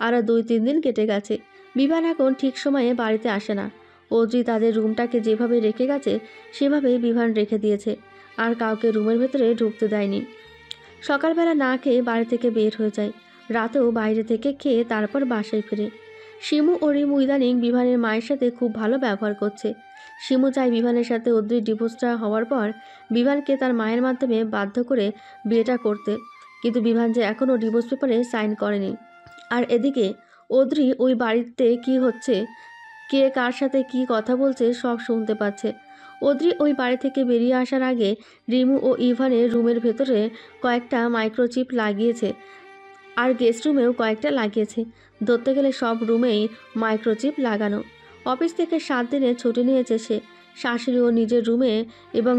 Speaker 1: আরও 2-3 দিন কেটে গেছে, বিভান এখন ঠিক সময়ে বাড়িতে আসে না। অদ্রি তাদের রুমটাকে যেভাবে রেখে গেছে সেভাবেই বিভান রেখে দিয়েছে, আর কাউকে রুমের ভেতরে ঢুকতে দেয়নি। সকালবেলা না খেয়ে বাড়ি থেকে বের হয়ে যায়, রাতেও বাইরে থেকে খেয়ে তারপর বাসায় ফিরে। শিমু ও রিমু ইদানিং বিভানের মায়ের সাথে খুব ভালো ব্যবহার করছে। শিমু চায় বিভানের সাথে অদ্রির ডিভোর্সটা হওয়ার পর বিভানকে তার মায়ের মাধ্যমে বাধ্য করে বিয়েটা করতে, কিন্তু বিভান যে এখনও ডিভোর্স পেপারে সাইন করেনি। আর এদিকে অদ্রি ওই বাড়িতে কি হচ্ছে, কে কার সাথে কি কথা বলছে সব শুনতে পাচ্ছে। অদ্রি ওই বাড়ি থেকে বেরিয়ে আসার আগে রিমু ও ইভানের রুমের ভেতরে কয়েকটা মাইক্রোচিপ লাগিয়েছে, আর গেস্ট রুমেও কয়েকটা লাগিয়েছে। ধরতে গেলে সব রুমেই মাইক্রোচিপ লাগানো। অফিস থেকে 7 দিনের ছুটি নিয়েছে সে। শাশুড়ি ও নিজের রুমে এবং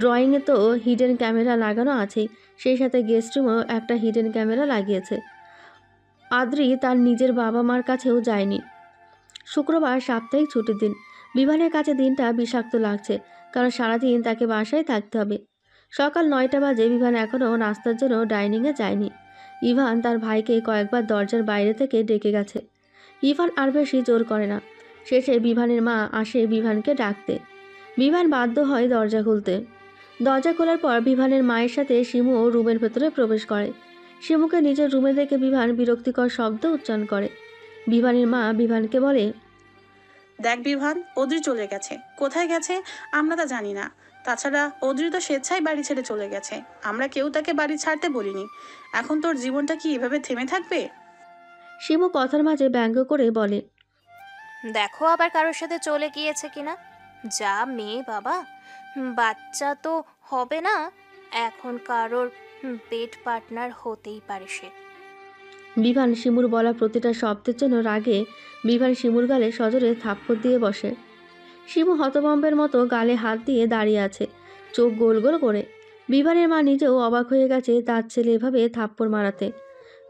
Speaker 1: ড্রয়িংয়ে তো হিডেন ক্যামেরা লাগানো আছেই, সেই সাথে গেস্ট রুমেও একটা হিডেন ক্যামেরা লাগিয়েছে। আদ্রি তার নিজের বাবা মার কাছেও যায়নি। শুক্রবার সাপ্তাহিক ছুটির দিন। বিভানের কাছে দিনটা বিষাক্ত লাগছে, কারণ সারাদিন তাকে বাসায় থাকতে হবে। সকাল 9টা বাজে, বিভান এখনও নাস্তার জন্য ডাইনিংয়ে যায়নি। ইভান তার ভাইকে কয়েকবার দরজার বাইরে থেকে ডেকে গেছে। ইভান আর বেশি জোর করে না। শেষে বিভানের মা আসে বিভানকে ডাকতে। বিভান বাধ্য হয় দরজা খুলতে। দরজা খোলার পর বিভানের মায়ের সাথে শিমুও রুমের ভেতরে প্রবেশ করে। শিমুকে নিজের রুমে দেখে বিভান বিরক্তিকর শব্দ উচ্চারণ করে। বিভানের মা বিভানকে বলে,
Speaker 3: দেখ বিভান, অদ্রি চলে গেছে। কোথায় গেছে আমরা তা জানি না। তাছাড়া অদ্রি তো স্বেচ্ছায় বাড়ি ছেড়ে চলে গেছে, আমরা কেউ তাকে বাড়ি ছাড়তে বলিনি। এখন তোর জীবনটা কি এভাবে থেমে থাকবে?
Speaker 1: শিমু কথার মাঝে ব্যঙ্গ করে বলে,
Speaker 10: দেখো আবার কারোর সাথে চলে গিয়েছে কিনা। যা মেয়ে বাবা, বাচ্চা তো হবে না, এখন কারোর বেড পার্টনার হতেই পারে সে।
Speaker 1: বিভান শিমুর বলা প্রতিটা শব্দের জন্য রাগে বিভান শিমুর গালে সজোরে থাপ্পড় দিয়ে বসে। শিমু হতভম্বের মতো গালে হাত দিয়ে দাঁড়িয়ে আছে, চোখ গোল গোল করে। বিভানের মা নিজেও অবাক হয়ে গেছে তার ছেলে এভাবে থাপ্পড় মারাতে।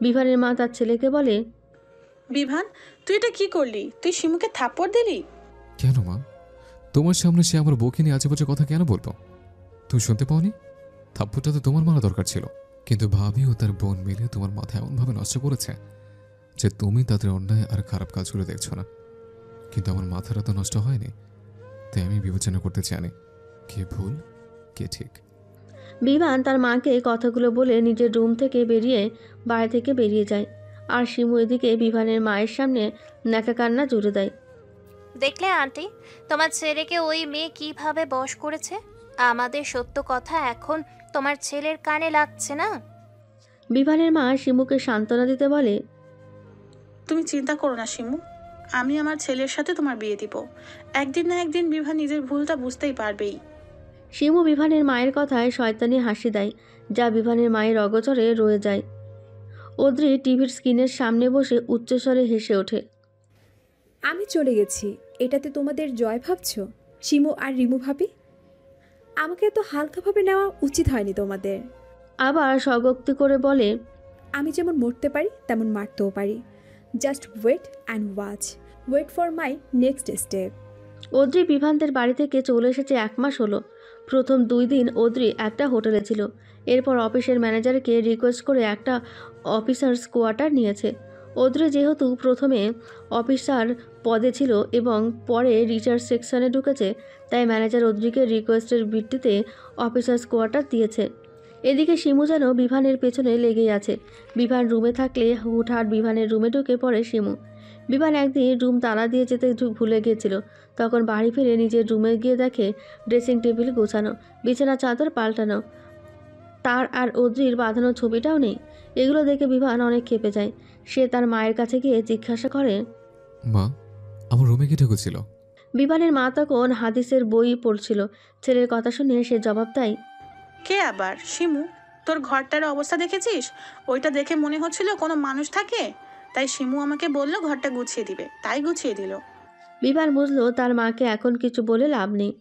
Speaker 1: বিভানের মা তার ছেলেকে বলে,
Speaker 3: বিভান, তুই এটা কি করলি? তুই শিমুকে থাপ্পড় দিলি?
Speaker 4: কেন মা, তোমার সামনে সে আমার বউকে নিয়ে আজেবাজে কথা কেন বলবো? তুমি শুনতে পাওনি? থাপ্পড়টা তো তোমার মারা দরকার ছিল, কিন্তু ভাবি ও তার বোন মিলে তোমার মাথা এমনভাবে নষ্ট করেছে যে তুমি তাদের অন্যায় আর খারাপ কাজগুলো দেখছো না। কিন্তু আমার মাথাটা তো নষ্ট হয়নি, তাই আমি বিবেচনা করতে চাই কে ভুল কে ঠিক।
Speaker 1: বিভান তার মাকে কথাগুলো বলে নিজের রুম থেকে বেরিয়ে বাড়ি থেকে বেরিয়ে যায়। আর শিমু এদিকে বিভানের মায়ের সামনে ন্যাকা কান্না জুড়ে দেয়।
Speaker 10: দেখলে আন্টি, তোমার ছেলেকে ওই মেয়ে কিভাবে বশ করেছে। আমাদের সত্য কথা এখন তোমার ছেলের কানে লাগছে না।
Speaker 1: বিভানের মা শিমুকে সান্ত্বনা দিতে বলে,
Speaker 3: তুমি চিন্তা করো না শিমু, আমি আমার ছেলের সাথে তোমার বিয়ে দিব। একদিন না একদিন বিভান নিজের ভুলটা বুঝতেই পারবেই।
Speaker 1: শিমু বিভানের মায়ের কথায় শয়তানি হাসি দেয়, যা বিভানের মায়ের অগোচরে রয়ে যায়। অদ্রি টিভির স্ক্রিনের সামনে বসে উচ্চস্বরে হেসে ওঠে।
Speaker 5: আমি চলে গেছি, এটাতে তোমাদের জয় ভাবছো শিমু আর রিমু ভাবি? আমাকে এত হালকাভাবে নেওয়া উচিত হয়নি তোমাদের।
Speaker 1: আবার স্বগোক্তি করে বলে,
Speaker 5: আমি যেমন মরতে পারি তেমন মারতেও পারি। Just wait and watch, wait for my next step.
Speaker 1: Adri বিভানদের বাড়ি থেকে চলে এসেছে 1 মাস হলো। প্রথম 2 দিন অদ্রি একটা হোটেলে ছিল, এরপর অফিসের ম্যানেজারকে রিকোয়েস্ট করে একটা অফিসার্স কোয়ার্টার নিয়েছে। অদ্রি যেহেতু প্রথমে অফিসার পদে ছিল এবং পরে রিসার্চ সেকশনে ঢুকেছে, তাই ম্যানেজার অদ্রিকে রিকোয়েস্টের ভিত্তিতে অফিসার্স কোয়ার্টার দিয়েছে। এদিকে শিমু যেন বিভানের পেছনে লেগেই আছে। বিভান রুমে থাকলে হুটহাট বিভানের রুমে ঢুকে পড়ে শিমু। বিভান একদিন রুম তালা দিয়ে যেতে ভুলে গিয়েছিল, তখন বাড়ি ফিরে নিজের রুমে গিয়ে দেখে ড্রেসিং টেবিল গোছানো, বিছানা চাদর পাল্টানো, তার আর অদ্রির বাঁধানো ছবিটাও নেই। এগুলো দেখে বিভান অনেক ক্ষেপে যায়। সে তার মায়ের কাছে গিয়ে জিজ্ঞাসা করে,
Speaker 4: মা, আমার রুমে কি ঢুকেছিল?
Speaker 1: বিভানের মা তখন হাদিসের বই পড়ছিল। ছেলের কথা শুনে সে জবাব দেয়,
Speaker 3: কে আবার? শিমু, তোর ঘরটার অবস্থা দেখেছিস? ওইটা দেখে মনে হচ্ছিল কোনো মানুষ থাকে, তাই শিমু আমাকে বললো ঘরটা গুছিয়ে দিবে, তাই গুছিয়ে দিল।
Speaker 1: বিভান বুঝলো তার মাকে এখন কিছু বলে লাভ নেই,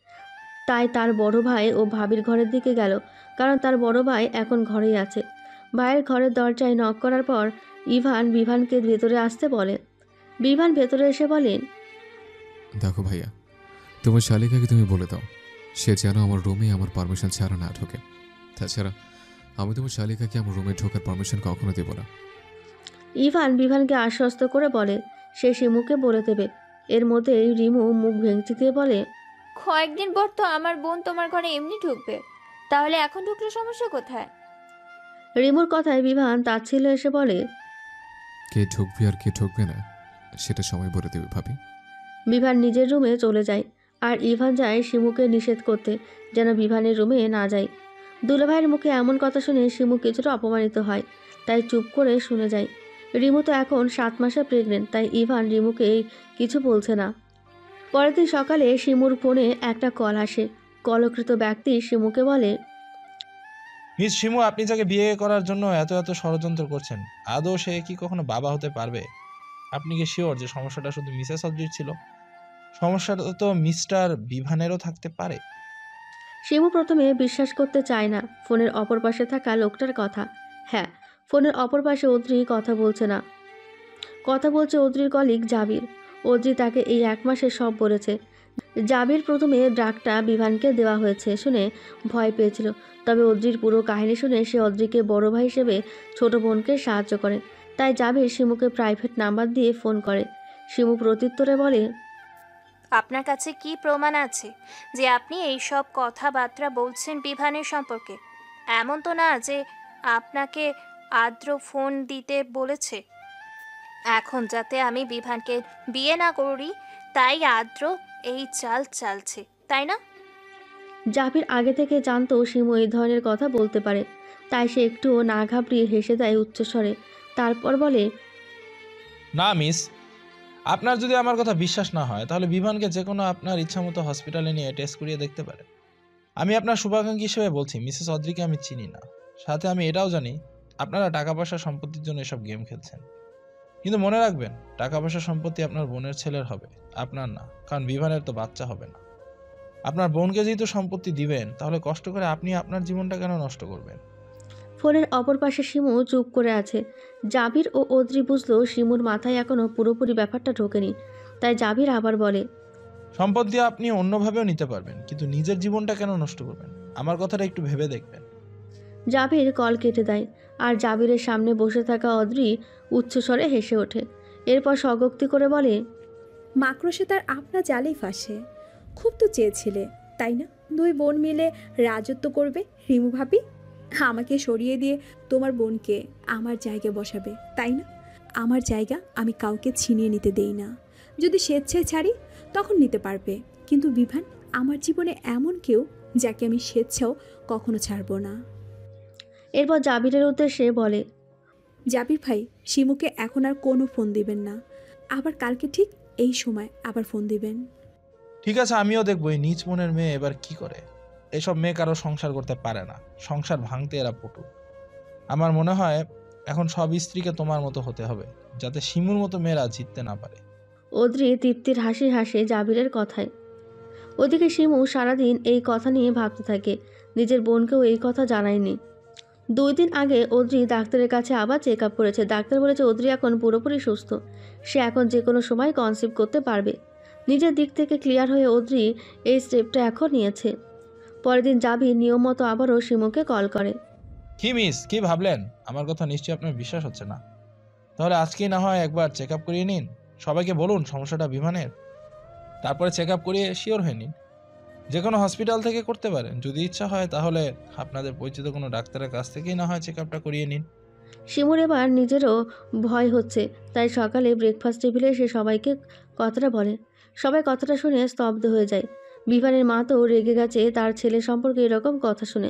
Speaker 1: তাই তার বড় ভাই ও ভাবির ঘরের দিকে গেল, কারণ তার বড় ভাই এখন ঘরেই আছে। ভাইয়ের ঘরের দরজায় নক করার পর ইভান বিভানকে ভেতরে আসতে বলে। বিভান ভেতরে এসে বলেন,
Speaker 4: দেখো ভাইয়া, তোমার শালিকাকে তুমি বলে দাও সে যেন আমার রুমে আমার পারমিশন ছাড়া না ঢোকে। তাছাড়া আমি তোমার শালিকাকে আমার রুমে ঢোকার পারমিশন কখনো দেব না।
Speaker 1: ইভান বিভানকে আশ্বস্ত করে বলে সে শিমুকে বলে দেবে। এর মধ্যেই রিমু মুখ ভেঙচি দিয়ে বলে,
Speaker 8: কয়েকদিন পর তো আমার বোন তোমার ঘরে এমনি ঢুকবে, তাহলে এখন ঢুকলে সমস্যা কোথায়?
Speaker 1: রিমুর কথায় বিভান তাচ্ছিল্য এসে বলে,
Speaker 4: কে ঢুকবে আর কে ঢুকবে না সেটা সময় বলে দেবে ভাবি।
Speaker 1: বিভান নিজের রুমে চলে যায়, আর ইভান যায় শিমুকে নিষেধ করতে যেন বিভানের রুমে না যায়। দুলাভাইয়ের মুখে এমন কথা শুনে শিমু কিছুটা অপমানিত হয়, তাই চুপ করে শুনে যায়। রিমু তো এখন 7 মাসে প্রেগনেন্ট, তাই ইভান রিমুকে কিছু বলছে না। পরের দিন সকালে শিমুর ফোনে একটা কল আসে। কলকৃত ব্যক্তি শিমুকে বলে,
Speaker 7: মিস শিমু, আপনি যাকে বিয়ে করার জন্য এত এত ষড়যন্ত্র করছেন, আদৌ সে কি কখনো বাবা হতে পারবে? আপনি কি শিওর যে সমস্যাটা শুধু মিসেস অদ্রির ছিল? সমস্যাটা তো মিস্টার বিভানেরও থাকতে পারে।
Speaker 1: শিমু প্রথমে বিশ্বাস করতে চায় না ফোনের অপর পাশে থাকা লোকটার কথা। হ্যাঁ, ফোনের অপর পাশে অদ্রি কথা বলছে না, কথা বলছে অদ্রির কলিগ জাবির। অদ্রি তাকে এই 1 মাসে সব বলেছে। জাবির প্রথমে ড্রাগটা বিভানকে দেওয়া হয়েছে শুনে ভয় পেয়েছিল, তবে অদ্রির পুরো কাহিনী শুনে সে অদ্রিকে বড় ভাই হিসেবে ছোট বোনকে সাহায্য করে। তাই জাবির শিমুকে প্রাইভেট নাম্বার দিয়ে ফোন করে। শিমু প্রত্যুত্তরে বলে,
Speaker 10: আপনার কাছে কি প্রমাণ আছে যে আপনি এই সব কথাবার্তা বলছেন বিভানের সম্পর্কে? এমন তো না যে আপনাকে আদ্র ফোন দিতে বলেছে। এখন যাতে আমি বিভানকে বিয়ে না করি, তাই আদ্র এই চাল চালছে, তাই না?
Speaker 1: জাবির আগে থেকে জানতো শিমু এই ধরনের কথা বলতে পারে, তাই সে একটুও না ঘাবড়িয়ে হেসে দেয় উচ্চস্বরে। তারপর বলে,
Speaker 7: না মিস, আপনার যদি আমার কথা বিশ্বাস না হয় তাহলে বিভানকে যে কোনো আপনার ইচ্ছামতো হসপিটালে নিয়ে টেস্ট করিয়ে দেখতে পারে। আমি আপনার শুভাকাঙ্ক্ষী হিসেবে বলছি, মিসেস অদ্রিকে আমি চিনি না, সাথে আমি এটাও জানি আপনারা টাকা পয়সা সম্পত্তির জন্য এসব গেম খেলছেন। কিন্তু মনে রাখবেন, টাকা পয়সা সম্পত্তি আপনার বোনের ছেলের হবে, আপনার না, কারণ বিভানের তো বাচ্চা হবে না। আপনার বোনকে যেহেতু সম্পত্তি দিবেন, তাহলে কষ্ট করে আপনি আপনার জীবনটা কেন নষ্ট করবেন?
Speaker 1: ফোনের অপর পাশে শিমু চুপ করে আছে। জাবির ও অদ্রি বুঝলো শিমুর মাথায় এখনো পুরোপুরি ব্যাপারটা ঢোকেনি, তাই জাবির আবার বলে,
Speaker 7: সম্পত্তি আপনি অন্যভাবেও নিতে পারবেন, কিন্তু নিজের জীবনটা কেন নষ্ট করবেন? আমার কথাটা একটু ভেবে দেখবেন।
Speaker 1: জাবির কল কেটে দেয়, আর জাবিরের সামনে বসে থাকা অদ্রি উচ্চস্বরে হেসে ওঠে। এরপর স্বগোক্তি করে বলে,
Speaker 5: মাকড়সে তার আপনা জালেই ফাঁসে। খুব তো চেয়েছিলে, তাই না? 2 বোন মিলে রাজত্ব করবে। রিমু ভাবি আমাকে সরিয়ে দিয়ে তোমার বোনকে আমার জায়গায় বসাবে, তাই না? আমার জায়গা আমি কাউকে ছিনিয়ে নিতে দেই না। যদি স্বেচ্ছায় ছাড়ি তখন নিতে পারবে, কিন্তু বিভান আমার জীবনে এমন কেউ যাকে আমি স্বেচ্ছাও কখনো ছাড়বো না।
Speaker 1: এরপর জাবিরের উদ্দেশ্যে বলে,
Speaker 5: জাবির ভাই, শিমুকে এখন আর কোনো ফোন দিবেন না। আবার কালকে ঠিক এই সময় আবার ফোন দিবেন।
Speaker 7: ঠিক আছে, আমিও দেখবো এই নিজ মনের মেয়ে এবার কি করে। এসব মেয়ে কারো সংসার করতে পারে না, সংসার ভাঙতে এরা পটু। আমার মনে হয় এখন সব স্ত্রীকে তোমার মতো হতে হবে, যাতে শিমুর মতো মেয়েরা জিততে না পারে।
Speaker 1: অদ্রি তৃপ্তির হাসি হাসে জাবিরের কথায়। ওদিকে শিমু সারাদিন এই কথা নিয়ে ভাবতে থাকে, নিজের বোনকেও এই কথা জানায়নি। 2 দিন আগে অদ্রি ডাক্তারের কাছে আবার চেক আপ করেছে। ডাক্তার বলেছে অদ্রি এখন পুরোপুরি সুস্থ, সে এখন যে কোনো সময় কনসিভ করতে পারবে। নিজের দিক থেকে ক্লিয়ার হয়ে অদ্রি এই স্টেপটা এখন নিয়েছে। পরের দিন জাবির নিয়ম মতো আবারও শিমুকে কল করে।
Speaker 7: কি মিস, কি ভাবলেন? আমার কথা নিশ্চয়ই আপনার বিশ্বাস হচ্ছে না। তাহলে আজকেই না হয় একবার চেক আপ করিয়ে নিন। সবাইকে বলুন সমস্যাটা বিমানের, তারপরে চেক আপ করিয়ে শিওর হয়ে নিন। যে কোনো হসপিটাল থেকে করতে পারেন, যদি ইচ্ছা হয় তাহলে আপনাদের পরিচিত কোনো ডাক্তারের কাছ থেকেই না হয় চেক আপটা করিয়ে নিন।
Speaker 1: শিমুর এবার নিজেরও ভয় হচ্ছে, তাই সকালে ব্রেকফাস্ট টেবিলে সে সবাইকে কথাটা বলে। সবাই কথাটা শুনে স্তব্ধ হয়ে যায়। বিভানের মা তো রেগে গেছে তার ছেলে সম্পর্কে এরকম কথা শুনে,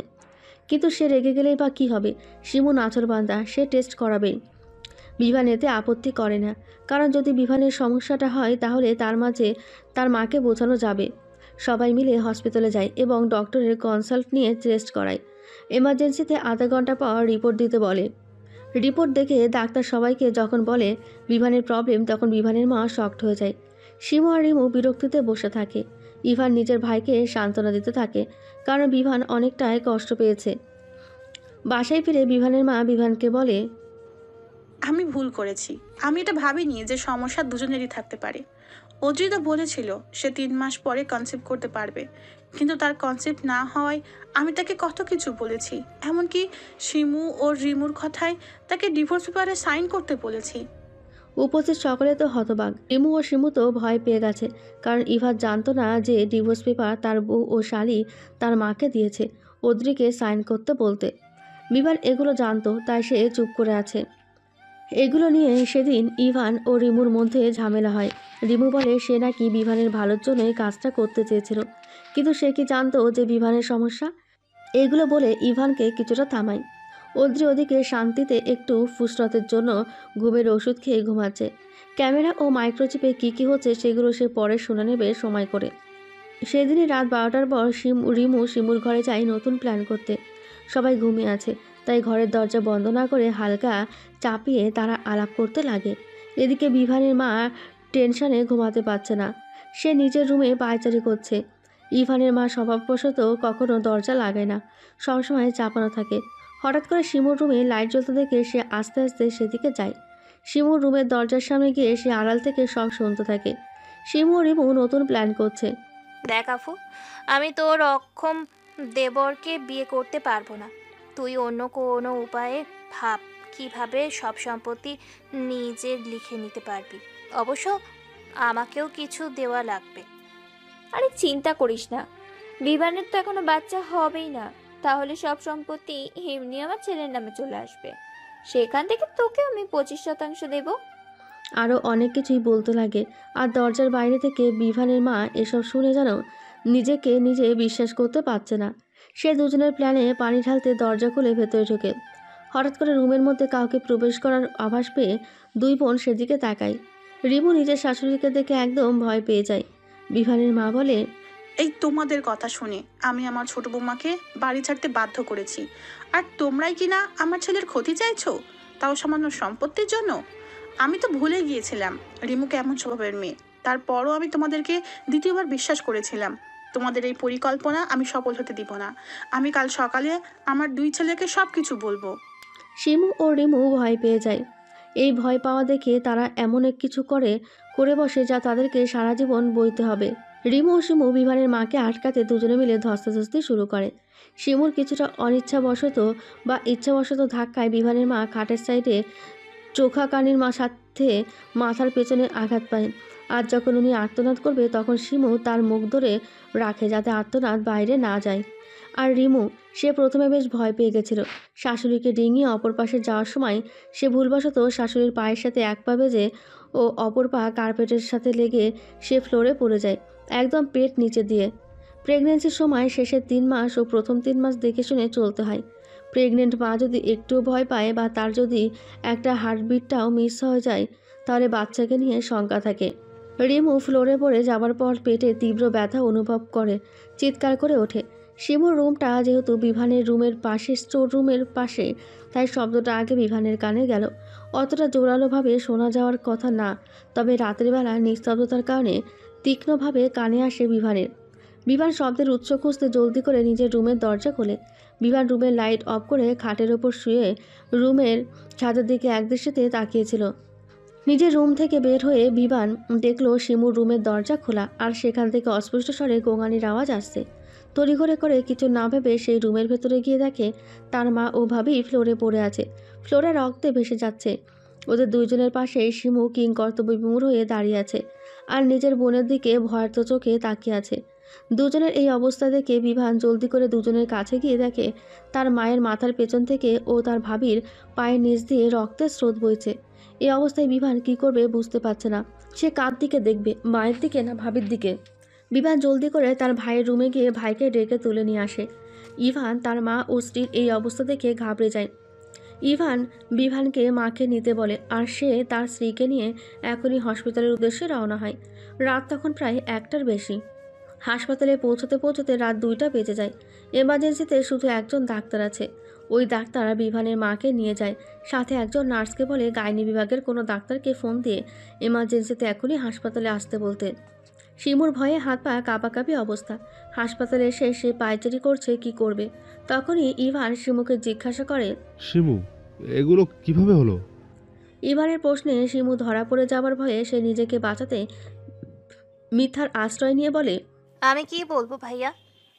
Speaker 1: কিন্তু সে রেগে গেলেই বা কী হবে? শিমু নাছোড়বান্দা, সে টেস্ট করাবেই। বিভান এতে আপত্তি করে না, কারণ যদি বিভানের সমস্যাটা হয় তাহলে তার মাকে বোঝানো যাবে। সবাই মিলে হসপিটালে যায় এবং ডক্টরের কনসাল্ট নিয়ে টেস্ট করায়। এমার্জেন্সিতে আধা ঘন্টা পর রিপোর্ট দিতে বলে। রিপোর্ট দেখে ডাক্তার সবাইকে যখন বলে বিভানের প্রবলেম, তখন বিভানের মা শকড হয়ে যায়। শিমু আর রিমু বিরক্তিতে বসে থাকে। ইভান নিজের ভাইকে সান্ত্বনা দিতে থাকে, কারণ বিভান অনেকটাই কষ্ট পেয়েছে। বাসায় ফিরে বিভানের মা বিভানকে বলে,
Speaker 3: আমি ভুল করেছি। আমি এটা ভাবিনি যে সমস্যা দুজনেরই থাকতে পারে। অদ্রি তো বলেছিল সে 3 মাস পরে কনসেপ্ট করতে পারবে, কিন্তু তার কনসেপ্ট না হওয়ায় আমি তাকে কত কিছু বলেছি। এমনকি শিমু ও রিমুর কথায় তাকে ডিভোর্স পেপারে সাইন করতে বলেছি।
Speaker 1: উপস্থিত সকলে তো হতবাক। রিমু ও শিমু তো ভয় পেয়ে গেছে, কারণ ইভান জানতো না যে ডিভোর্স পেপার তার বউ ও শালি তার মাকে দিয়েছে অদ্রিকে সাইন করতে বলতে। বিভান এগুলো জানতো, তাই সে চুপ করে আছে। এগুলো নিয়ে সেদিন ইভান ও রিমুর মধ্যে ঝামেলা হয়। রিমু বলে সে নাকি বিভানের ভালোর জন্যই কাজটা করতে চেয়েছিল, কিন্তু সে কি জানতো যে বিভানের সমস্যা? এগুলো বলে ইভানকে কিছুটা থামায়। অদ্রি ওদিকে শান্তিতে একটু ফুসরতের জন্য ঘুমের ওষুধ খেয়ে ঘুমাচ্ছে। ক্যামেরা ও মাইক্রোচিপে কী হচ্ছে সেগুলো সে পরে শুনে নেবে সময় করে। সেদিনই রাত 12টার পর রিমু শিমুর ঘরে যায় নতুন প্ল্যান করতে। সবাই ঘুমিয়ে আছে, তাই ঘরের দরজা বন্ধ না করে হালকা চাপিয়ে তারা আলাপ করতে লাগে। এদিকে বিভানের মা টেনশনে ঘুমাতে পারছে না, সে নিজের রুমে পায়চারি করছে। ইভানের মা স্বভাববশত কখনো দরজা লাগায় না, সবসময় চাপানো থাকে। হঠাৎ করে শিমুর রুমে লাইট জ্বলতে দেখে সে আস্তে আস্তে সেদিকে যায়। শিমুর রুমের দরজার সামনে গিয়ে সে আড়াল থেকে সব শুনতে থাকে। শিমু ও রিমু নতুন প্ল্যান করছে।
Speaker 10: দেখ আফু, আমি তোর অক্ষম দেবরকে বিয়ে করতে পারবো না। তুই অন্য কোনো উপায়ে ভাব কিভাবে সব সম্পত্তি নিজে লিখে নিতে পারবি। অবশ্য আমাকেও কিছু দেওয়া লাগবে।
Speaker 8: আরে চিন্তা করিস না, বিভানের তো এখনো বাচ্চা হবেই না, তাহলে সব সম্পত্তি এমনি আমার ছেলের নামে চলে আসবে। সেখান থেকে তোকে আমি 25% দেব।
Speaker 1: আরও অনেক কিছুই বলতে লাগে। আর দরজার বাইরে থেকে বিভানের মা এসব শুনে যেন নিজেকে নিজে বিশ্বাস করতে পারছে না। সে দুজনের প্ল্যানে পানি ঢালতে দরজা খুলে ভেতরে ঢোকে। হঠাৎ করে রুমের মধ্যে কাউকে প্রবেশ করার আভাস পেয়ে দুই বোন সেদিকে তাকায়। রিমু নিজের শাশুড়িকে দেখে একদম ভয় পেয়ে যায়। বিভানের মা বলে,
Speaker 3: এই তোমাদের কথা শুনে আমি আমার ছোট বৌমাকে বাড়ি ছাড়তে বাধ্য করেছি, আর তোমরাই কিনা আমার ছেলের ক্ষতি চাইছো, তাও সামান্য সম্পত্তির জন্য। আমি তো ভুলে গিয়েছিলাম রিমু কেমন স্বভাবের মেয়ে। তারপরও আমি তোমাদেরকে দ্বিতীয়বার বিশ্বাস করেছিলাম। তোমাদের এই পরিকল্পনা আমি সফল হতে দিব না। আমি কাল সকালে আমার 2 ছেলেকে সব কিছু বলবো।
Speaker 1: শিমু ও রিমু ভয় পেয়ে যায়। এই ভয় পাওয়া দেখে তারা এমন এক কিছু করে বসে যা তাদেরকে সারা জীবন বইতে হবে। রিমু ও শিমু বিভানের মাকে আটকাতে দুজনে মিলে ধস্তাধস্তি শুরু করে। শিমুর কিছুটা অনিচ্ছাবশত বা ইচ্ছাবশত ধাক্কায় বিভানের মা খাটের সাইডে চোখা কানির সাথে মাথার পেছনে আঘাত পায়। আর যখন উনি আর্তনাদ করবে তখন শিমু তার মুখ ধরে রাখে যাতে আর্তনাদ বাইরে না যায়। আর রিমু, সে প্রথমে বেশ ভয় পেয়ে গেছিল। শাশুড়িকে ডিঙিয়ে অপর পাশে যাওয়ার সময় সে ভুলবশত শাশুড়ির পায়ের সাথে এক পা বেজে ও অপর পা কার্পেটের সাথে লেগে সে ফ্লোরে পড়ে যায়, একদম পেট নিচে দিয়ে। প্রেগনেন্সির সময় শেষের 3 মাস ও প্রথম 3 মাস দেখে শুনে চলতে হয়। প্রেগনেন্ট মা যদি একটুও ভয় পায় বা তার যদি একটা হার্টবিটটাও মিস হয়ে যায়, তাহলে বাচ্চাকে নিয়ে শঙ্কা থাকে। রিমু ফ্লোরে পড়ে যাওয়ার পর পেটে তীব্র ব্যথা অনুভব করে চিৎকার করে ওঠে। শিমুর রুমটা যেহেতু বিভানের রুমের পাশে, স্টোর রুমের পাশে, তাই শব্দটা আগে বিভানের কানে গেল। অতটা জোরালোভাবে শোনা যাওয়ার কথা না, তবে রাতের বেলা নিস্তব্ধতার কারণে তীক্ষ্ণভাবে কানে আসে বিভানের। বিভান শব্দের উৎস খুঁজতে জলদি করে নিজের রুমের দরজা খোলে। বিভান রুমের লাইট অফ করে খাটের ওপর শুয়ে রুমের ছাদের দিকে একদৃষ্টিতে তাকিয়েছিল। নিজের রুম থেকে বের হয়ে বিভান দেখল শিমুর রুমের দরজা খোলা, আর সেখান থেকে অস্পষ্ট স্বরে গোঙানির আওয়াজ আসছে। তড়িঘড়ি করে কিছু না ভেবে সেই রুমের ভেতরে গিয়ে দেখে তার মা ও ভাবি ফ্লোরে পড়ে আছে। ফ্লোরে রক্তে ভেসে যাচ্ছে। ওদের দুইজনের পাশেই শিমু কিং কর্তব্যবিমূঢ় হয়ে দাঁড়িয়ে আছে আর নিজের বোনের দিকে ভয়ার্ত চোখে তাকিয়ে আছে। দুজনের এই অবস্থা দেখে বিভান জলদি করে দুজনের কাছে গিয়ে দেখে তার মায়ের মাথার পেছন থেকে ও তার ভাবির পায়ের নিচ দিয়ে রক্তের স্রোত বইছে। এই অবস্থায় বিভান কি করবে বুঝতে পারছে না। সে কার দিকে দেখবে, মায়ের দিকে না ভাবির দিকে? বিভান জলদি করে তার ভাইয়ের রুমে গিয়ে ভাইকে ডেকে তুলে নিয়ে আসে। ইভান তার মা ও স্ত্রীর এই অবস্থা দেখে ঘাবড়ে যায়। ইভান বিভানকে মাকে নিতে বলে আর সে তার স্ত্রীকে নিয়ে এখনই হসপিটালের উদ্দেশ্যে রওনা হয়। রাত তখন প্রায় 1টার বেশি। হাসপাতালে পৌঁছতে পৌঁছতে রাত 2টা বেজে যায়। এমার্জেন্সিতে শুধু একজন ডাক্তার আছে। ওই ডাক্তার বিভানের মাকে নিয়ে যায়। সাথে একজন নার্সকে বলে গাইনি বিভাগের কোনো ডাক্তারকে ফোন দিয়ে এমার্জেন্সিতে এখনই হাসপাতালে আসতে বলতে। শিমুর ভয়ে হাত পা কাঁপাকাঁপি অবস্থা। হাসপাতালে এসে সে পায়চারি করছে, কি করবে? তখনই ইভান শিমুকে জিজ্ঞাসা করে।
Speaker 9: শিমু, এগুলো কিভাবে হলো?
Speaker 1: ইভানের প্রশ্নে শিমু ধরা পড়ে যাবার ভয়ে সে নিজেকে বাঁচাতে মিথ্যার আশ্রয় নিয়ে বলে,
Speaker 10: আমি কি বলবো ভাইয়া,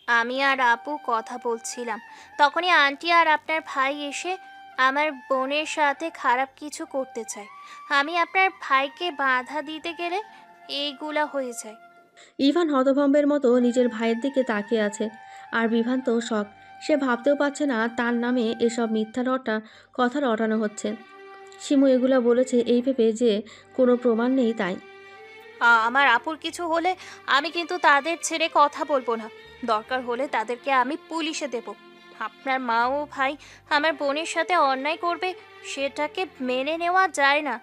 Speaker 10: আমি আর আপু কথা বলছিলাম, তখনই আন্টি আর আপনার ভাই এসে আমার বোনের সাথে খারাপ কিছু করতে চায়। আমি আপনার ভাইকে বাধা দিতে গেলে এইগুলা হয়ে যায়।
Speaker 1: ইভান হতভম্বের মতো নিজের ভাইয়ের দিকে তাকিয়ে আছে। আর বিভান তো শক। সে ভাবতেও পারছে না তার নামে এসব মিথ্যা কথা রটানো হচ্ছে। শিমু এগুলা বলেছে এই ভেবে যে কোনো প্রমাণ নেই তাই।
Speaker 10: আমার আপুর কিছু হলে আমি কিন্তু তাদের ছেড়ে কথা বলবো না। দরকার হলে তাদেরকে আমি পুলিশে দেব। আপনার মা ও ভাই আমার বোনের সাথে অন্যায় করবে, সেটাকে মেনে নেওয়া যায় না।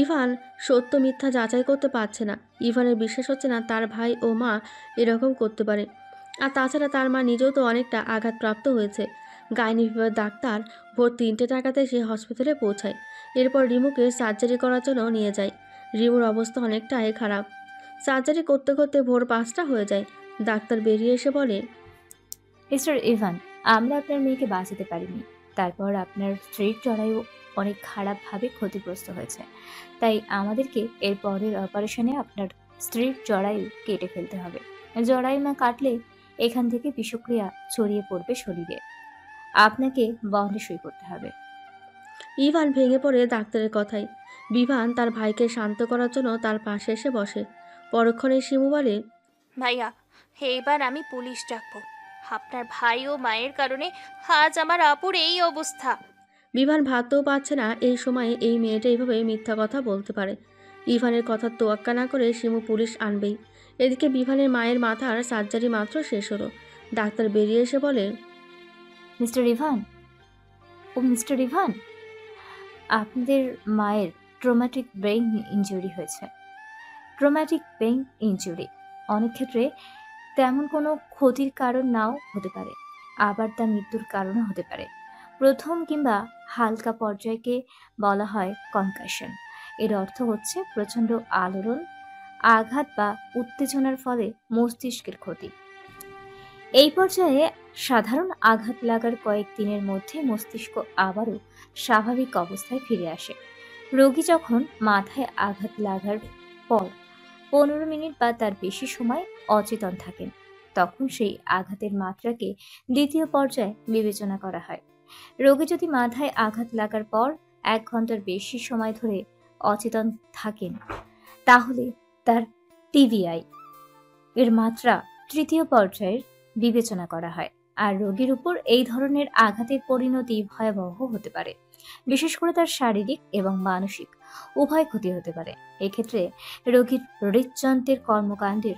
Speaker 1: ইভান সত্য মিথ্যা যাচাই করতে পারছে না। ইভানের বিশ্বাস হচ্ছে না তার ভাই ও মা এরকম করতে পারে। আর তাছাড়া তার মা নিজেও তো অনেকটা আঘাতপ্রাপ্ত হয়েছে। গাইনি বিভাগের ডাক্তার ভোর 3টে টাকাতে সে হসপিটালে পৌঁছায়। এরপর রিমুকে সার্জারি করার জন্য নিয়ে যায়। রিমুর অবস্থা অনেকটাই খারাপ। সার্জারি করতে করতে ভোর 5টা হয়ে যায়। ডাক্তার বেরিয়ে এসে বলে,
Speaker 2: মিস্টার ইভান, আমরা আপনার মেয়েকে বাঁচাতে পারিনি। তারপর আপনার স্ত্রীর জরায়ু অনেক খারাপভাবে ক্ষতিগ্রস্ত হয়েছে। তাই আমাদেরকে এর পরের অপারেশনে আপনার স্ত্রীর জরায়ু কেটে ফেলতে হবে। জরায়ু না কাটলে এখান থেকে বিষক্রিয়া ছড়িয়ে পড়বে শরীরে। আপনাকে বন্ডে সই করতে হবে।
Speaker 1: ইভান ভেঙে পড়ে ডাক্তারের কথায়। বিভান তার ভাইকে শান্ত করার জন্য তার পাশে এসে বসে। পরক্ষণে শিমু বলে,
Speaker 10: ভাইয়া, এইবার আমি পুলিশ ডাকবো। আপনার ভাই ও মায়ের কারণে আজ আমার আপুর এই অবস্থা।
Speaker 1: বিভান ভাবতেও পারছে না এই সময়ে এই মেয়েটা এইভাবে মিথ্যা কথা বলতে পারে। ইভানের কথা তোয়াক্কা না করে শিমু পুলিশ আনবেই। এদিকে বিভানের মায়ের মাথার সার্জারি মাত্র শেষ হলো। ডাক্তার বেরিয়ে এসে বলে,
Speaker 2: মিস্টার ইভান, মিস্টার ইভান, আপনাদের মায়ের ট্রমাটিক ব্রেইন ইনজুরি হয়েছে। ট্রমাটিক ব্রেইন ইনজুরি অনেক ক্ষেত্রে তেমন কোনো ক্ষতির কারণ নাও হতে পারে, আবার তা মৃত্যুর কারণও হতে পারে। প্রথম কিংবা হালকা পর্যায়কে বলা হয় কনকাশন। এর অর্থ হচ্ছে প্রচণ্ড আলোড়ন, আঘাত বা উত্তেজনার ফলে মস্তিষ্কের ক্ষতি। এই পর্যায়ে সাধারণ আঘাত লাগার কয়েকদিনের মধ্যে মস্তিষ্ক আবারও স্বাভাবিক অবস্থায় ফিরে আসে। রোগী যখন মাথায় আঘাত লাগার পর 15 মিনিট বা তার বেশি সময় অচেতন থাকেন, তখন সেই আঘাতের মাত্রাকে দ্বিতীয় পর্যায়ে বিবেচনা করা হয়। রোগী যদি মাথায় আঘাত লাগার পর 1 ঘন্টার বেশি সময় ধরে অচেতন থাকেন, তাহলে তার টিবিআই এর মাত্রা তৃতীয় পর্যায়ের বিবেচনা করা হয়। আর রোগীর উপর এই ধরনের আঘাতের পরিণতি ভয়াবহ হতে পারে। বিশেষ করে তার শারীরিক এবং মানসিক উভয় ক্ষতি হতে পারে। এক্ষেত্রে রোগীর হৃদযন্ত্রের কর্মকাণ্ডের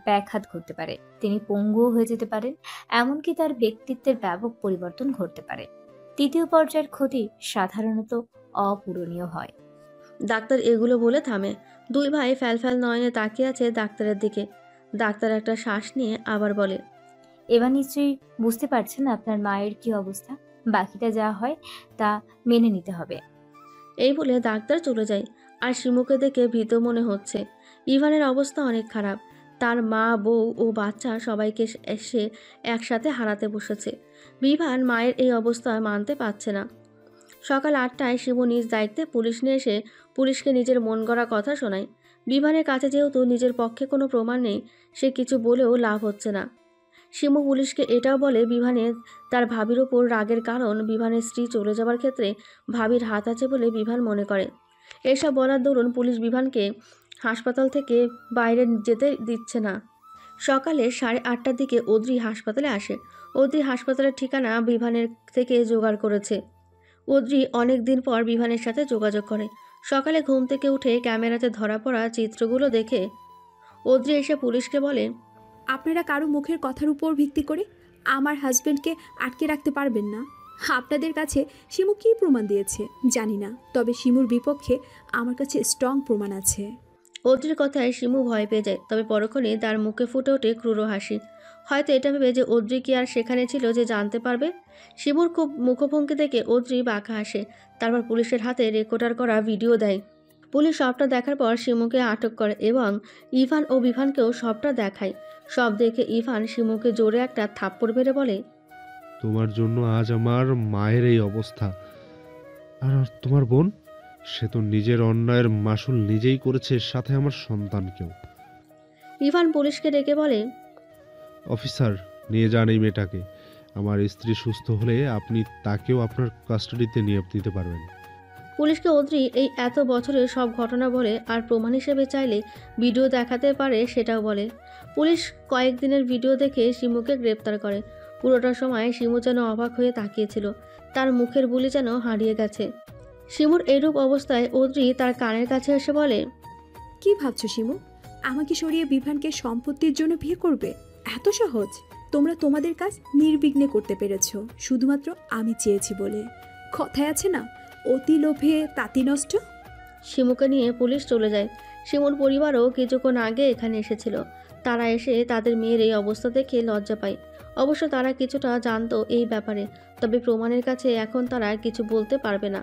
Speaker 2: ব্যাঘাত ঘটতে পারে, তিনি পঙ্গুও হয়ে যেতে পারেন, এমনকি তার ব্যক্তিত্বের ব্যাপক পরিবর্তন ঘটতে পারে। তৃতীয় পর্যায়ের ক্ষতি সাধারণত অপূরণীয় হয়।
Speaker 1: ডাক্তার এগুলো বলে থামে। দুই ভাই ফ্যালফ্যাল নয়নে তাকিয়ে আছে ডাক্তারের দিকে। ডাক্তার একটা শ্বাস নিয়ে আবার বলে,
Speaker 2: এবার নিশ্চয়ই বুঝতে পারছেন আপনার মায়ের কি অবস্থা। বাকিটা যা হয় তা মেনে নিতে হবে।
Speaker 1: এই বলে ডাক্তার চলে যায়। আর শিমুকে দেখে ভীত মনে হচ্ছে। ইভানের অবস্থা অনেক খারাপ। তার মা, বউ ও বাচ্চা সবাইকে এসে একসাথে হারাতে বসেছে। বিভান মায়ের এই অবস্থা মানতে পারছে না। সকাল 8টায় শিমু নিজ দায়িত্বে পুলিশ নিয়ে এসে পুলিশকে নিজের মন গড়া কথা শোনায়। বিভানের কাছে যেহেতু নিজের পক্ষে কোনো প্রমাণ নেই, সে কিছু বলেও লাভ হচ্ছে না। শিমু পুলিশকে এটাও বলে বিভানের তার ভাবির ওপর রাগের কারণ বিভানের স্ত্রী চলে যাবার ক্ষেত্রে ভাবির হাত আছে বলে বিভান মনে করে। এসব বলার দরুন পুলিশ বিভানকে হাসপাতাল থেকে বাইরে যেতে দিচ্ছে না। সকালে 8:30টার দিকে অদ্রি হাসপাতালে আসে। অদ্রি হাসপাতালের ঠিকানা বিভানের থেকে জোগাড় করেছে। অদ্রি অনেক দিন পর বিভানের সাথে যোগাযোগ করে। সকালে ঘুম থেকে উঠে ক্যামেরাতে ধরা পড়া চিত্রগুলো দেখে অদ্রি এসে পুলিশকে বলে,
Speaker 5: আপনারা কারো মুখের কথার উপর ভিত্তি করে আমার হাজবেন্ডকে আটকে রাখতে পারবেন না। আপনাদের কাছে শিমু কী প্রমাণ দিয়েছে জানি না, তবে শিমুর বিপক্ষে আমার কাছে স্ট্রং প্রমাণ আছে।
Speaker 1: অদ্রির কথায় শিমু ভয় পেয়ে যায়, তবে পরক্ষণে তার মুখে ফুটে ওঠে ক্রূর হাসি। হয়তো এটা ভেবে যে অদ্রি কি আর সেখানে ছিল যে জানতে পারবে। শিমুর খুব মুখভঙ্গি দেখে অদ্রি বাঁকা হাসে। তারপর পুলিশের হাতে রেকর্ডার করা ভিডিও দেয়। পুলিশ সবটা দেখার পর শিমুকে আটক করে এবং ইভান ও বিভানকেও সবটা দেখায়। সব দেখে ইভান শিমুকে জোরে একটা থাপ্পড় মেরে বলে,
Speaker 9: তোমার জন্য আজ আমার মায়ের এই অবস্থা। আর তোমার বোন, সে তো নিজের অন্যায়ের মাসুল নিজেই করেছে, সাথে আমার সন্তানকেও।
Speaker 1: ইভান পুলিশকে ডেকে বলে,
Speaker 9: অফিসার, নিয়ে যান এই মেয়েটাকে। আমার স্ত্রী সুস্থ হলে আপনি তাকেও আপনার কাস্টাডিতে নিয়ে দিতে পারবেন।
Speaker 1: পুলিশকে অদ্রি এই এত বছরের সব ঘটনা বলে আর প্রমাণ হিসেবে চাইলে ভিডিও দেখাতে পারে সেটাও বলে। পুলিশ কয়েকদিনের ভিডিও দেখে শিমুকে গ্রেপ্তার করে। পুরোটা সময় শিমু যেন অবাক হয়ে তাকিয়েছিল, তার মুখের বুলি যেন হারিয়ে গেছে। শিমুর এরূপ অবস্থায় অদ্রি তার কানের কাছে এসে বলে,
Speaker 5: কি ভাবছো শিমু? আমাকে সরিয়ে বিভানকে সম্পত্তির জন্য বিয়ে করবে? এত সহজ? তোমরা তোমাদের কাজ নির্বিঘ্নে করতে পেরেছো শুধুমাত্র আমি চেয়েছি বলে। কথায় আছে না, অতি লোভে তাঁতি নষ্ট।
Speaker 1: শিমুকে নিয়ে পুলিশ চলে যায়। শিমুর পরিবারও কিছুক্ষণ আগে এখানে এসেছিল। তারা এসে তাদের মেয়ের এই অবস্থা দেখে লজ্জা পায়। অবশ্য তারা কিছুটা জানতো এই ব্যাপারে, তবে প্রমাণের কাছে এখন তারা কিছু বলতে পারবে না।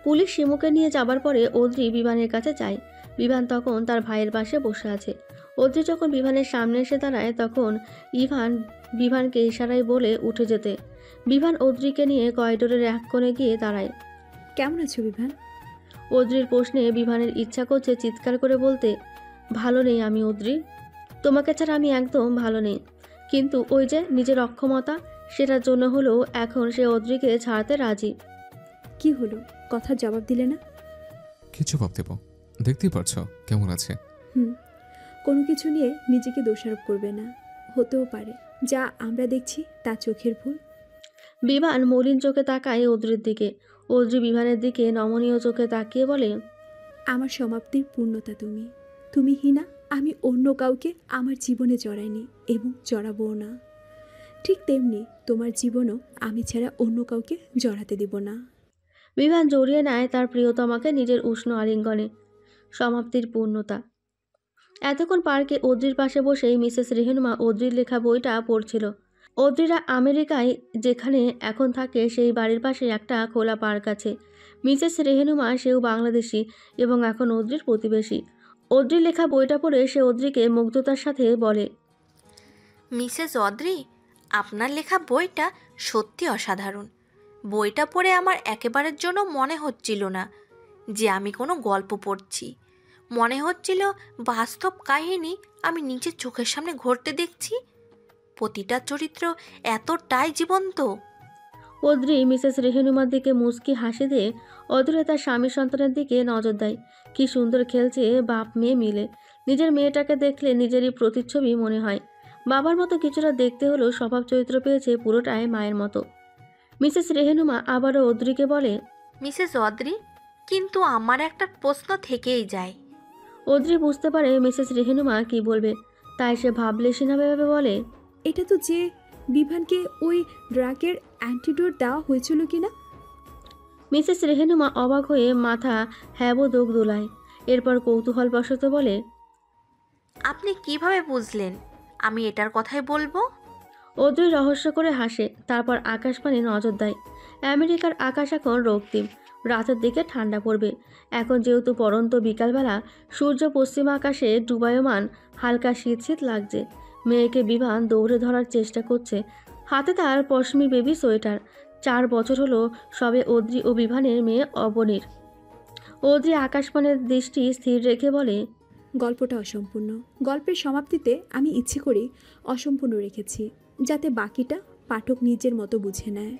Speaker 1: পুলিশ শিমুকে নিয়ে যাবার পরে অদ্রি বিভানের কাছে যায়। বিভান তখন তার ভাইয়ের পাশে বসে আছে। অদ্রি যখন বিভানের সামনে এসে দাঁড়ায় তখন ইভান বিভানকে ইশারায় বলে উঠে যেতে। বিভান অদ্রিকে নিয়ে করিডোরের এক কোণে গিয়ে দাঁড়ায়।
Speaker 5: কেমন আছো বিভান?
Speaker 1: অদ্রির প্রশ্নে বিভানের ইচ্ছা করছে চিৎকার করে বলতে, ভালো নেই আমি অদ্রি, তোমাকে ছাড়া আমি একদম ভালো নেই। কিন্তু ওই যে নিজের অক্ষমতা, সেটার জন্য হলেও এখন সে অদ্রিকে ছাড়তে রাজি।
Speaker 5: কি হলো, কথার জবাব দিলে না?
Speaker 4: কিছু ভাব দেব, দেখতেই পারছো কেমন আছে।
Speaker 5: কোনো কিছু নিয়ে নিজেকে দোষারোপ করবে না। হতেও পারে যা আমরা দেখছি তা চোখের ভুল।
Speaker 1: বিভান মলিন চোখে তাকায় অদ্রির দিকে। অদ্রি বিভানের দিকে নমনীয় চোখে তাকিয়ে বলে,
Speaker 5: আমার সমাপ্তির পূর্ণতা তুমি। তুমি হিনা, আমি অন্য কাউকে আমার জীবনে জড়াইনি এবং জড়াবও না। ঠিক তেমনি তোমার জীবনও আমি ছাড়া অন্য কাউকে জড়াতে দিব না।
Speaker 1: বিভান জড়িয়ে নেয় তার প্রিয়তমাকে নিজের উষ্ণ আলিঙ্গনে। সমাপ্তির পূর্ণতা। এতক্ষণ পার্কে অদ্রির পাশে বসেই মিসেস রেহনুমা অদ্রির লেখা বইটা পড়ছিল। অদ্রিরা আমেরিকায় যেখানে এখন থাকে সেই বাড়ির পাশে একটা খোলা পার্ক আছে। মিসেস রেহনুমা সেও বাংলাদেশি এবং এখন অদ্রির প্রতিবেশী। অদ্রির লেখা বইটা পড়ে সে অদ্রিকে মুগ্ধতার সাথে বলে,
Speaker 11: মিসেস অদ্রি, আপনার লেখা বইটা সত্যি অসাধারণ। বইটা পড়ে আমার একেবারের জন্য মনে হচ্ছিল না যে আমি কোনো গল্প পড়ছি। মনে হচ্ছিল বাস্তব কাহিনী আমি নিজের চোখের সামনে ঘটতে দেখছি। প্রতিটা চরিত্র এতটাই জীবন্ত।
Speaker 1: অদ্রি মিসেস রেহনুমার দিকে মুচকি হাসি দিয়ে অদূরে তার স্বামী সন্তানের দিকে নজর দেয়। কি সুন্দর খেলছে বাপ মেয়ে মিলে। নিজের মেয়েটাকে দেখলে নিজেরই প্রতিচ্ছবি মনে হয়। বাবার মতো কিছুটা দেখতে হলেও স্বভাব চরিত্র পেয়েছে পুরোটাই মায়ের মতো। মিসেস রেহনুমা আবারও অদ্রিকে বলে,
Speaker 11: মিসেস অদ্রি, কিন্তু আমার একটা প্রশ্ন থেকেই যায়।
Speaker 1: অদ্রি বুঝতে পারে মিসেস রেহনুমা কি বলবে, তাই সে ভাবলেশীনভাবে বলে,
Speaker 5: এটা তো যে বিভানকে ওই ড্রাগের অ্যান্টিডোট দেওয়া হয়েছিল কিনা?
Speaker 1: মিসেস রেহনুমা অবাক হয়ে মাথা হ্যাবোদোক দোলায়। এরপর কৌতূহলবশত বলে,
Speaker 11: আপনি কিভাবে বুঝলেন আমি এটার কথাই বলবো?
Speaker 1: অদ্রি রহস্য করে হাসে, তারপর আকাশপানে নজর দেয়। আমেরিকার আকাশ এখন রক্তিম, রাতের দিকে ঠান্ডা পড়বে। এখন যেহেতু পরন্ত বিকালবেলা, সূর্য পশ্চিম আকাশে ডুবায়মান, হালকা শীত শীত লাগছে। মেয়েকে বিভান দৌড়ে ধরার চেষ্টা করছে। হাতে তার পশমি বেবি সোয়েটার। 4 বছর হলো সবে অদ্রি ও বিভানের মেয়ে অবনীর। অদ্রি আকাশপানের দৃষ্টি স্থির রেখে বলে,
Speaker 5: গল্পটা অসম্পূর্ণ। গল্পের সমাপ্তিতে আমি ইচ্ছে করেই অসম্পূর্ণ রেখেছি। যাতে বাকিটা পাঠক নিজের মতো বুঝে নেয়।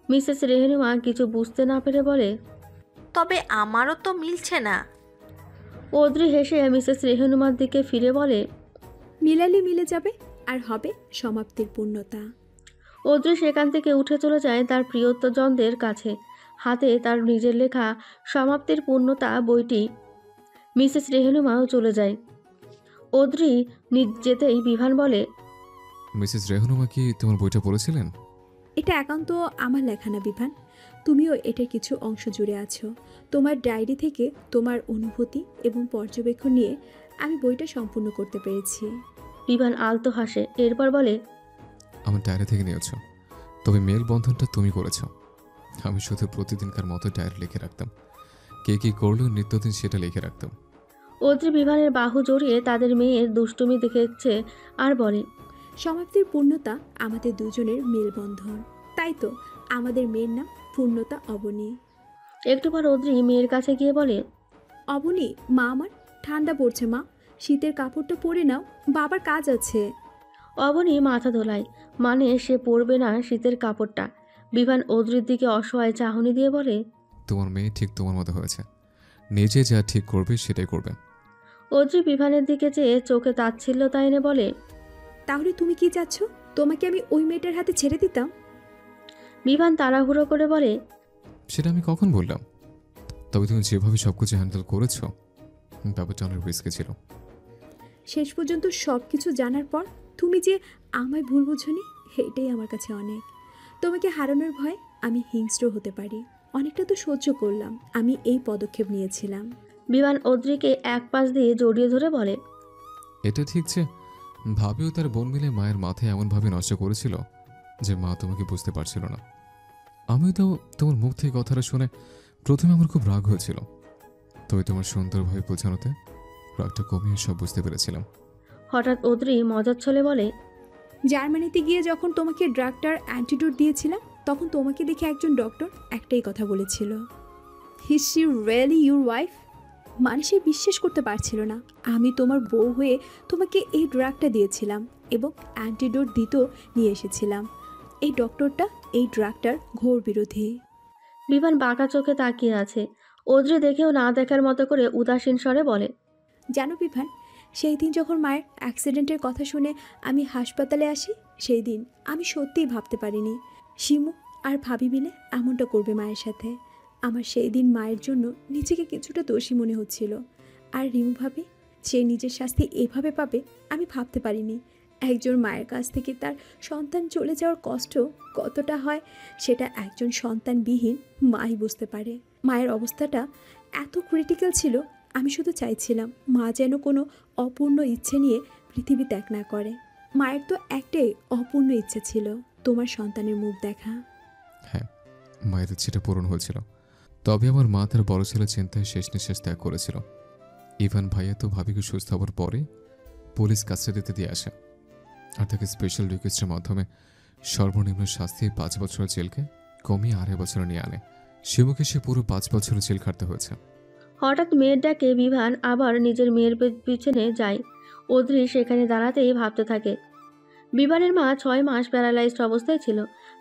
Speaker 1: মিসেস রেহনুমা কিছু বুঝতে না পেরে বলে।
Speaker 11: তবে আমারও তো মিলছে না।
Speaker 1: অদ্রি হেসে মিসেস রেহনুমার দিকে ফিরে বলে,
Speaker 5: মিলালে মিলে যাবে, আর হবে সমাপ্তির পূর্ণতা।
Speaker 1: অদ্রি সেখান থেকে উঠে চলে যায় তার প্রিয়জনদের কাছে, হাতে তার নিজের লেখা সমাপ্তির পূর্ণতা বইটি। মিসেস রেহনুমাও চলে যায়। অদ্রি যেতেই বিভান বলে,
Speaker 4: মিসেস রেহনুমা কি তোমার বইটা পড়েছিলেন?
Speaker 5: এটা একান্ত আমার লেখা না বিভান, তুমিও এটার কিছু অংশ জুড়ে আছো। তোমার ডায়েরি থেকে তোমার অনুভূতি এবং পর্যবেক্ষণ নিয়ে আমি বইটা সম্পূর্ণ করতে পেরেছি।
Speaker 1: বিভান আলতো হাসে, এরপর বলে,
Speaker 4: আমার ডায়েরি থেকে নিয়েছ, তবে মেল বন্ধনটা তুমি করেছ। আমি শুধু প্রতিদিনকার মতো ডায়েরি লিখে রাখতাম, কে কী করলেও নিত্যদিন সেটা লিখে রাখতাম।
Speaker 1: অদ্রি বিভানের বাহু জড়িয়ে তাদের মেয়ের দুষ্টুমি দেখেছে আর বলে,
Speaker 5: সমাপ্তির পূর্ণতা আমাদের দুজনের মেলবন্ধন, তাই তো আমাদের মেয়ের নাম পূর্ণতা অবনী।
Speaker 1: একটু পর অদ্রি মেয়ের কাছে গিয়ে বলে,
Speaker 5: অবনী, মা আমার ঠান্ডা পড়ছে মা, শীতের কাপড়টা পরে নাও, বাবার কাজ আছে।
Speaker 1: অবনী মাথা দোলায়, মানে সে পরবে না শীতের কাপড়টা। বিভান অদ্রির দিকে অসহায় চাহনি দিয়ে বলে,
Speaker 4: তোমার মেয়ে ঠিক তোমার মতো হয়েছে, নিজে যা ঠিক করবে সেটাই করবে।
Speaker 1: অদ্রি বিভানের দিকে চেয়ে চোখে তাচ্ছিল্যতা এনে বলে,
Speaker 5: তাহলে তুমি কি চাচ্ছ, তোমাকে আমি ওই মেয়েটার হাতে ছেড়ে দিতাম?
Speaker 1: বিভান তাড়াহুড়ো করে বলে,
Speaker 4: সেটা আমি কখন বললাম? তবে তুমি যেভাবে সবকিছু হ্যান্ডেল করেছো, ব্যাপারটা অনেক রিস্কে ছিল।
Speaker 5: শেষ পর্যন্ত সব কিছু জানার পর তুমি যে আমায় ভুল বুঝোনি, এটাই আমার কাছে অনেক। তোমাকে হারানোর ভয়ে আমি হিংস্র হতে পারি, অনেকটা তো সহ্য করলাম, আমি এই পদক্ষেপ নিয়েছিলাম।
Speaker 1: বিভান অদ্রিকে এক পাশ দিয়ে জড়িয়ে ধরে বলে,
Speaker 4: এটা ঠিক যে ভাবিও তার বোন মিলে মায়ের মাথায় এমনভাবে নষ্ট করেছিল যে মা তোমাকে বুঝতে পারছিল না। আমিও তো তোমার মুখ থেকে কথাটা শুনে প্রথমে আমার খুব রাগ হয়েছিল, তবে তোমার সুন্দরভাবে বোঝানোতে রাগটা কমিয়ে সব বুঝতে পেরেছিলাম।
Speaker 1: হঠাৎ অদ্রি মজার ছলে বলে,
Speaker 5: জার্মানিতে গিয়ে যখন তোমাকে ড্রাগটার অ্যান্টিডোট দিয়েছিলাম, তখন তোমাকে দেখে একজন ডক্টর একটাই কথা বলেছিল, is she really your wife? মানুষে বিশ্বাস করতে পারছিল না আমি তোমার বউ হয়ে তোমাকে এই ড্রাগটা দিয়েছিলাম এবং অ্যান্টিডোট দিতেও নিয়ে এসেছিলাম। এই ডক্টরটা এই ড্রাগটার ঘোর বিরোধী।
Speaker 1: বিভান বাঁকা চোখে তাকিয়ে আছে। অদ্রি দেখেও না দেখার মতো করে উদাসীন স্বরে বলে,
Speaker 5: জানো বিভান, সেই দিন যখন মায়ের অ্যাক্সিডেন্টের কথা শুনে আমি হাসপাতালে আসি, সেই দিন আমি সত্যিই ভাবতে পারিনি শিমু আর ভাবি মিলে এমনটা করবে মায়ের সাথে। আমার সেই দিন মায়ের জন্য নিজেকে কিছুটা দোষী মনে হচ্ছিল। আর রিমু ভাবি, সে নিজের শাস্তি এভাবে পাবে আমি ভাবতে পারিনি। একজন মায়ের কাছ থেকে তার সন্তান চলে যাওয়ার কষ্ট কতটা হয় সেটা একজন সন্তানবিহীন মাই বুঝতে পারে। মায়ের অবস্থাটা এত ক্রিটিক্যাল ছিল, আমি শুধু চাইছিলাম মা যেন কোনো অপূর্ণ ইচ্ছে নিয়ে পৃথিবী ত্যাগ না করে। মায়ের তো একটাই অপূর্ণ ইচ্ছে ছিল, তোমার সন্তানের মুখ দেখা।
Speaker 4: হ্যাঁ, মায়ের ইচ্ছেটা পূরণ হয়েছিল, তবে আমার মা তার বড় ছেলের চিন্তায় শেষ নিঃশ্বাস ত্যাগ করেছিল। ইভান ভাইয়া তো ভাবিকে সুস্থ হওয়ার পরে পুলিশ কাস্টাডিতে দিয়ে আসে, আর তাকে স্পেশাল রিকোয়েস্টের মাধ্যমে সর্বনিম্ন শাস্তি 5 বছরের জেলকে কমিয়ে 2.5 বছরে নিয়ে আনে। শিবুকে সে পুরো 5 বছরের জেল খাটতে হয়েছে।
Speaker 1: হঠাৎ মেয়ের ডাকে বিভান আবার নিজের মেয়ের পিছনে যায়। অদ্রি সেখানে দাঁড়াতেই ভাবতে থাকে। বিভানের মা 6 মাস প্যারালাইজড অবস্থায় ছিল।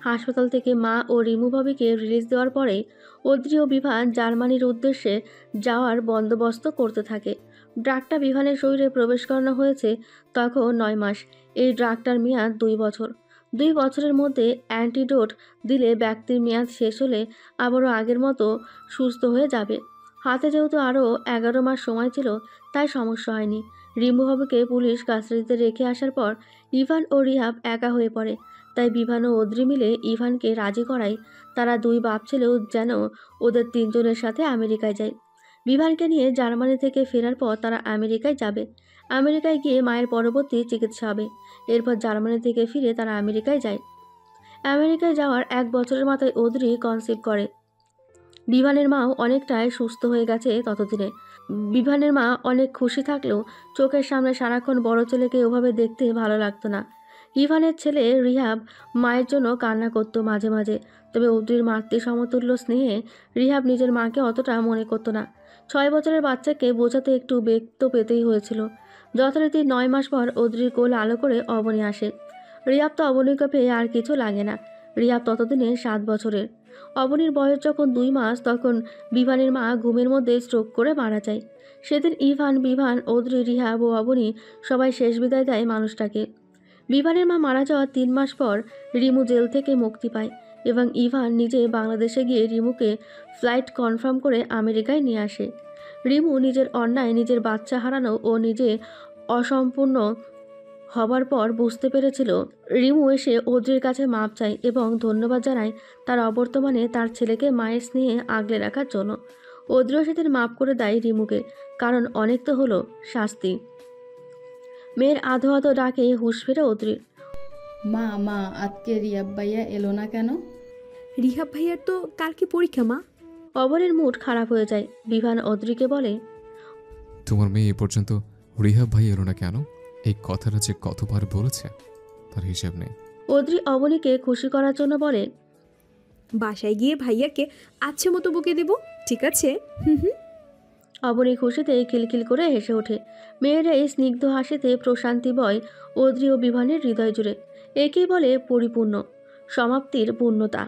Speaker 1: হাসপাতাল থেকে মা ও রিমু ভাবিকে রিলিজ দেওয়ার পরে অদ্রি ও বিভান জার্মানির উদ্দেশ্যে যাওয়ার বন্দোবস্ত করতে থাকে। ড্রাগটা বিভানের শরীরে প্রবেশ করানো হয়েছে তখন 9 মাস। এই ড্রাগটার মেয়াদ 2 বছর। 2 বছরের মধ্যে অ্যান্টিডোট দিলে ব্যক্তির মেয়াদ শেষ হলে আবারও আগের মতো সুস্থ হয়ে যাবে। হাতে যেহেতু আরও 11 মাস সময় ছিল, তাই সমস্যা হয়নি। রিমু ভাবিকে পুলিশ কাস্টাডিতে রেখে আসার পর ইভান ও রিহাব একা হয়ে পড়ে। তাই বিভান ও অদ্রি মিলে ইভানকে রাজি করায় তারা 2 বাপ ছেলেও যেন ওদের 3 জনের সাথে আমেরিকায় যায়। বিভানকে নিয়ে জার্মানি থেকে ফেরার পর তারা আমেরিকায় যাবে। আমেরিকায় গিয়ে মায়ের পরবর্তী চিকিৎসা হবে। এরপর জার্মানি থেকে ফিরে তারা আমেরিকায় যায়। আমেরিকায় যাওয়ার 1 বছরের মাথায় অদ্রি কনসিভ করে। বিভানের মাও অনেকটাই সুস্থ হয়ে গেছে ততদিনে। বিভানের মা অনেক খুশি থাকলেও চোখের সামনে সারাক্ষণ বড় ছেলেকে ওভাবে দেখতে ভালো লাগতো না। ইভানের ছেলে রিহাব মায়ের জন্য কান্না করত মাঝে মাঝে, তবে অদ্রির মাতৃ সমতুল্য স্নেহে রিহাব নিজের মাকে অতটা মনে করতো না। 6 বছরের বাচ্চাকে বোঝাতে একটু বেগ তো পেতেই হয়েছিল। যথারীতি 9 মাস পর অদ্রির কোল আলো করে অবনী আসে। রিয়াব তো অবনীকে পেয়ে আর কিছু লাগে না। রিয়াব ততদিনে 7 বছরের। অবনীর বয়স যখন 2 মাস তখন বিভানের মা ঘুমের মধ্যে স্ট্রোক করে মারা যায়। সেদিন ইভান, বিভান, অদ্রি, রিহাব ও অবনী সবাই শেষ বিদায় দেয় মানুষটাকে। বিভানের মা মারা যাওয়ার 3 মাস পর রিমু জেল থেকে মুক্তি পায় এবং ইভান নিজে বাংলাদেশে গিয়ে রিমুকে ফ্লাইট কনফার্ম করে আমেরিকায় নিয়ে আসে। রিমু নিজের অন্যায়, নিজের বাচ্চা হারানো ও নিজে অসম্পূর্ণ হবার পর বুঝতে পেরেছিল। রিমু এসে অদ্রির কাছে মাপ চায় এবং ধন্যবাদ জানায় তার অবর্তমানে তার ছেলেকে মায়ের স্নেহে আগলে রাখার জন্য। অদ্রিও সেদিন মাপ করে দেয় রিমুকে, কারণ অনেক তো হলো শাস্তি। মেয়ের আধো আধো ডাকে হুঁশ ফেরে অদ্রির।
Speaker 12: মা মা আজকে রিয়াব ভাইয়া এলো না কেন?
Speaker 5: রিহাব ভাইয়ার তো কালকে পরীক্ষা মা।
Speaker 1: অবনের মুড খারাপ হয়ে যায়। বিভান অদ্রিকে বলে,
Speaker 4: তোমার মেয়ে এ পর্যন্ত রিহাব ভাই এলো না কেন? এই কথাটা যে কতবার বলেছে তার হিসেব নেই।
Speaker 1: অদ্রি অবনীকে খুশি করার জন্য বলে,
Speaker 5: বাসায় গিয়ে ভাইয়াকে আচ্ছে মতো বকে দেব, ঠিক আছে? হুম।
Speaker 1: অবনী খুশিতে খিলখিল করে হেসে ওঠে। মেয়েরা এই স্নিগ্ধ হাসিতে প্রশান্তি বয় অদ্রি ও বিভানের হৃদয় জুড়ে। একেই বলে পরিপূর্ণ সমাপ্তির পূর্ণতা।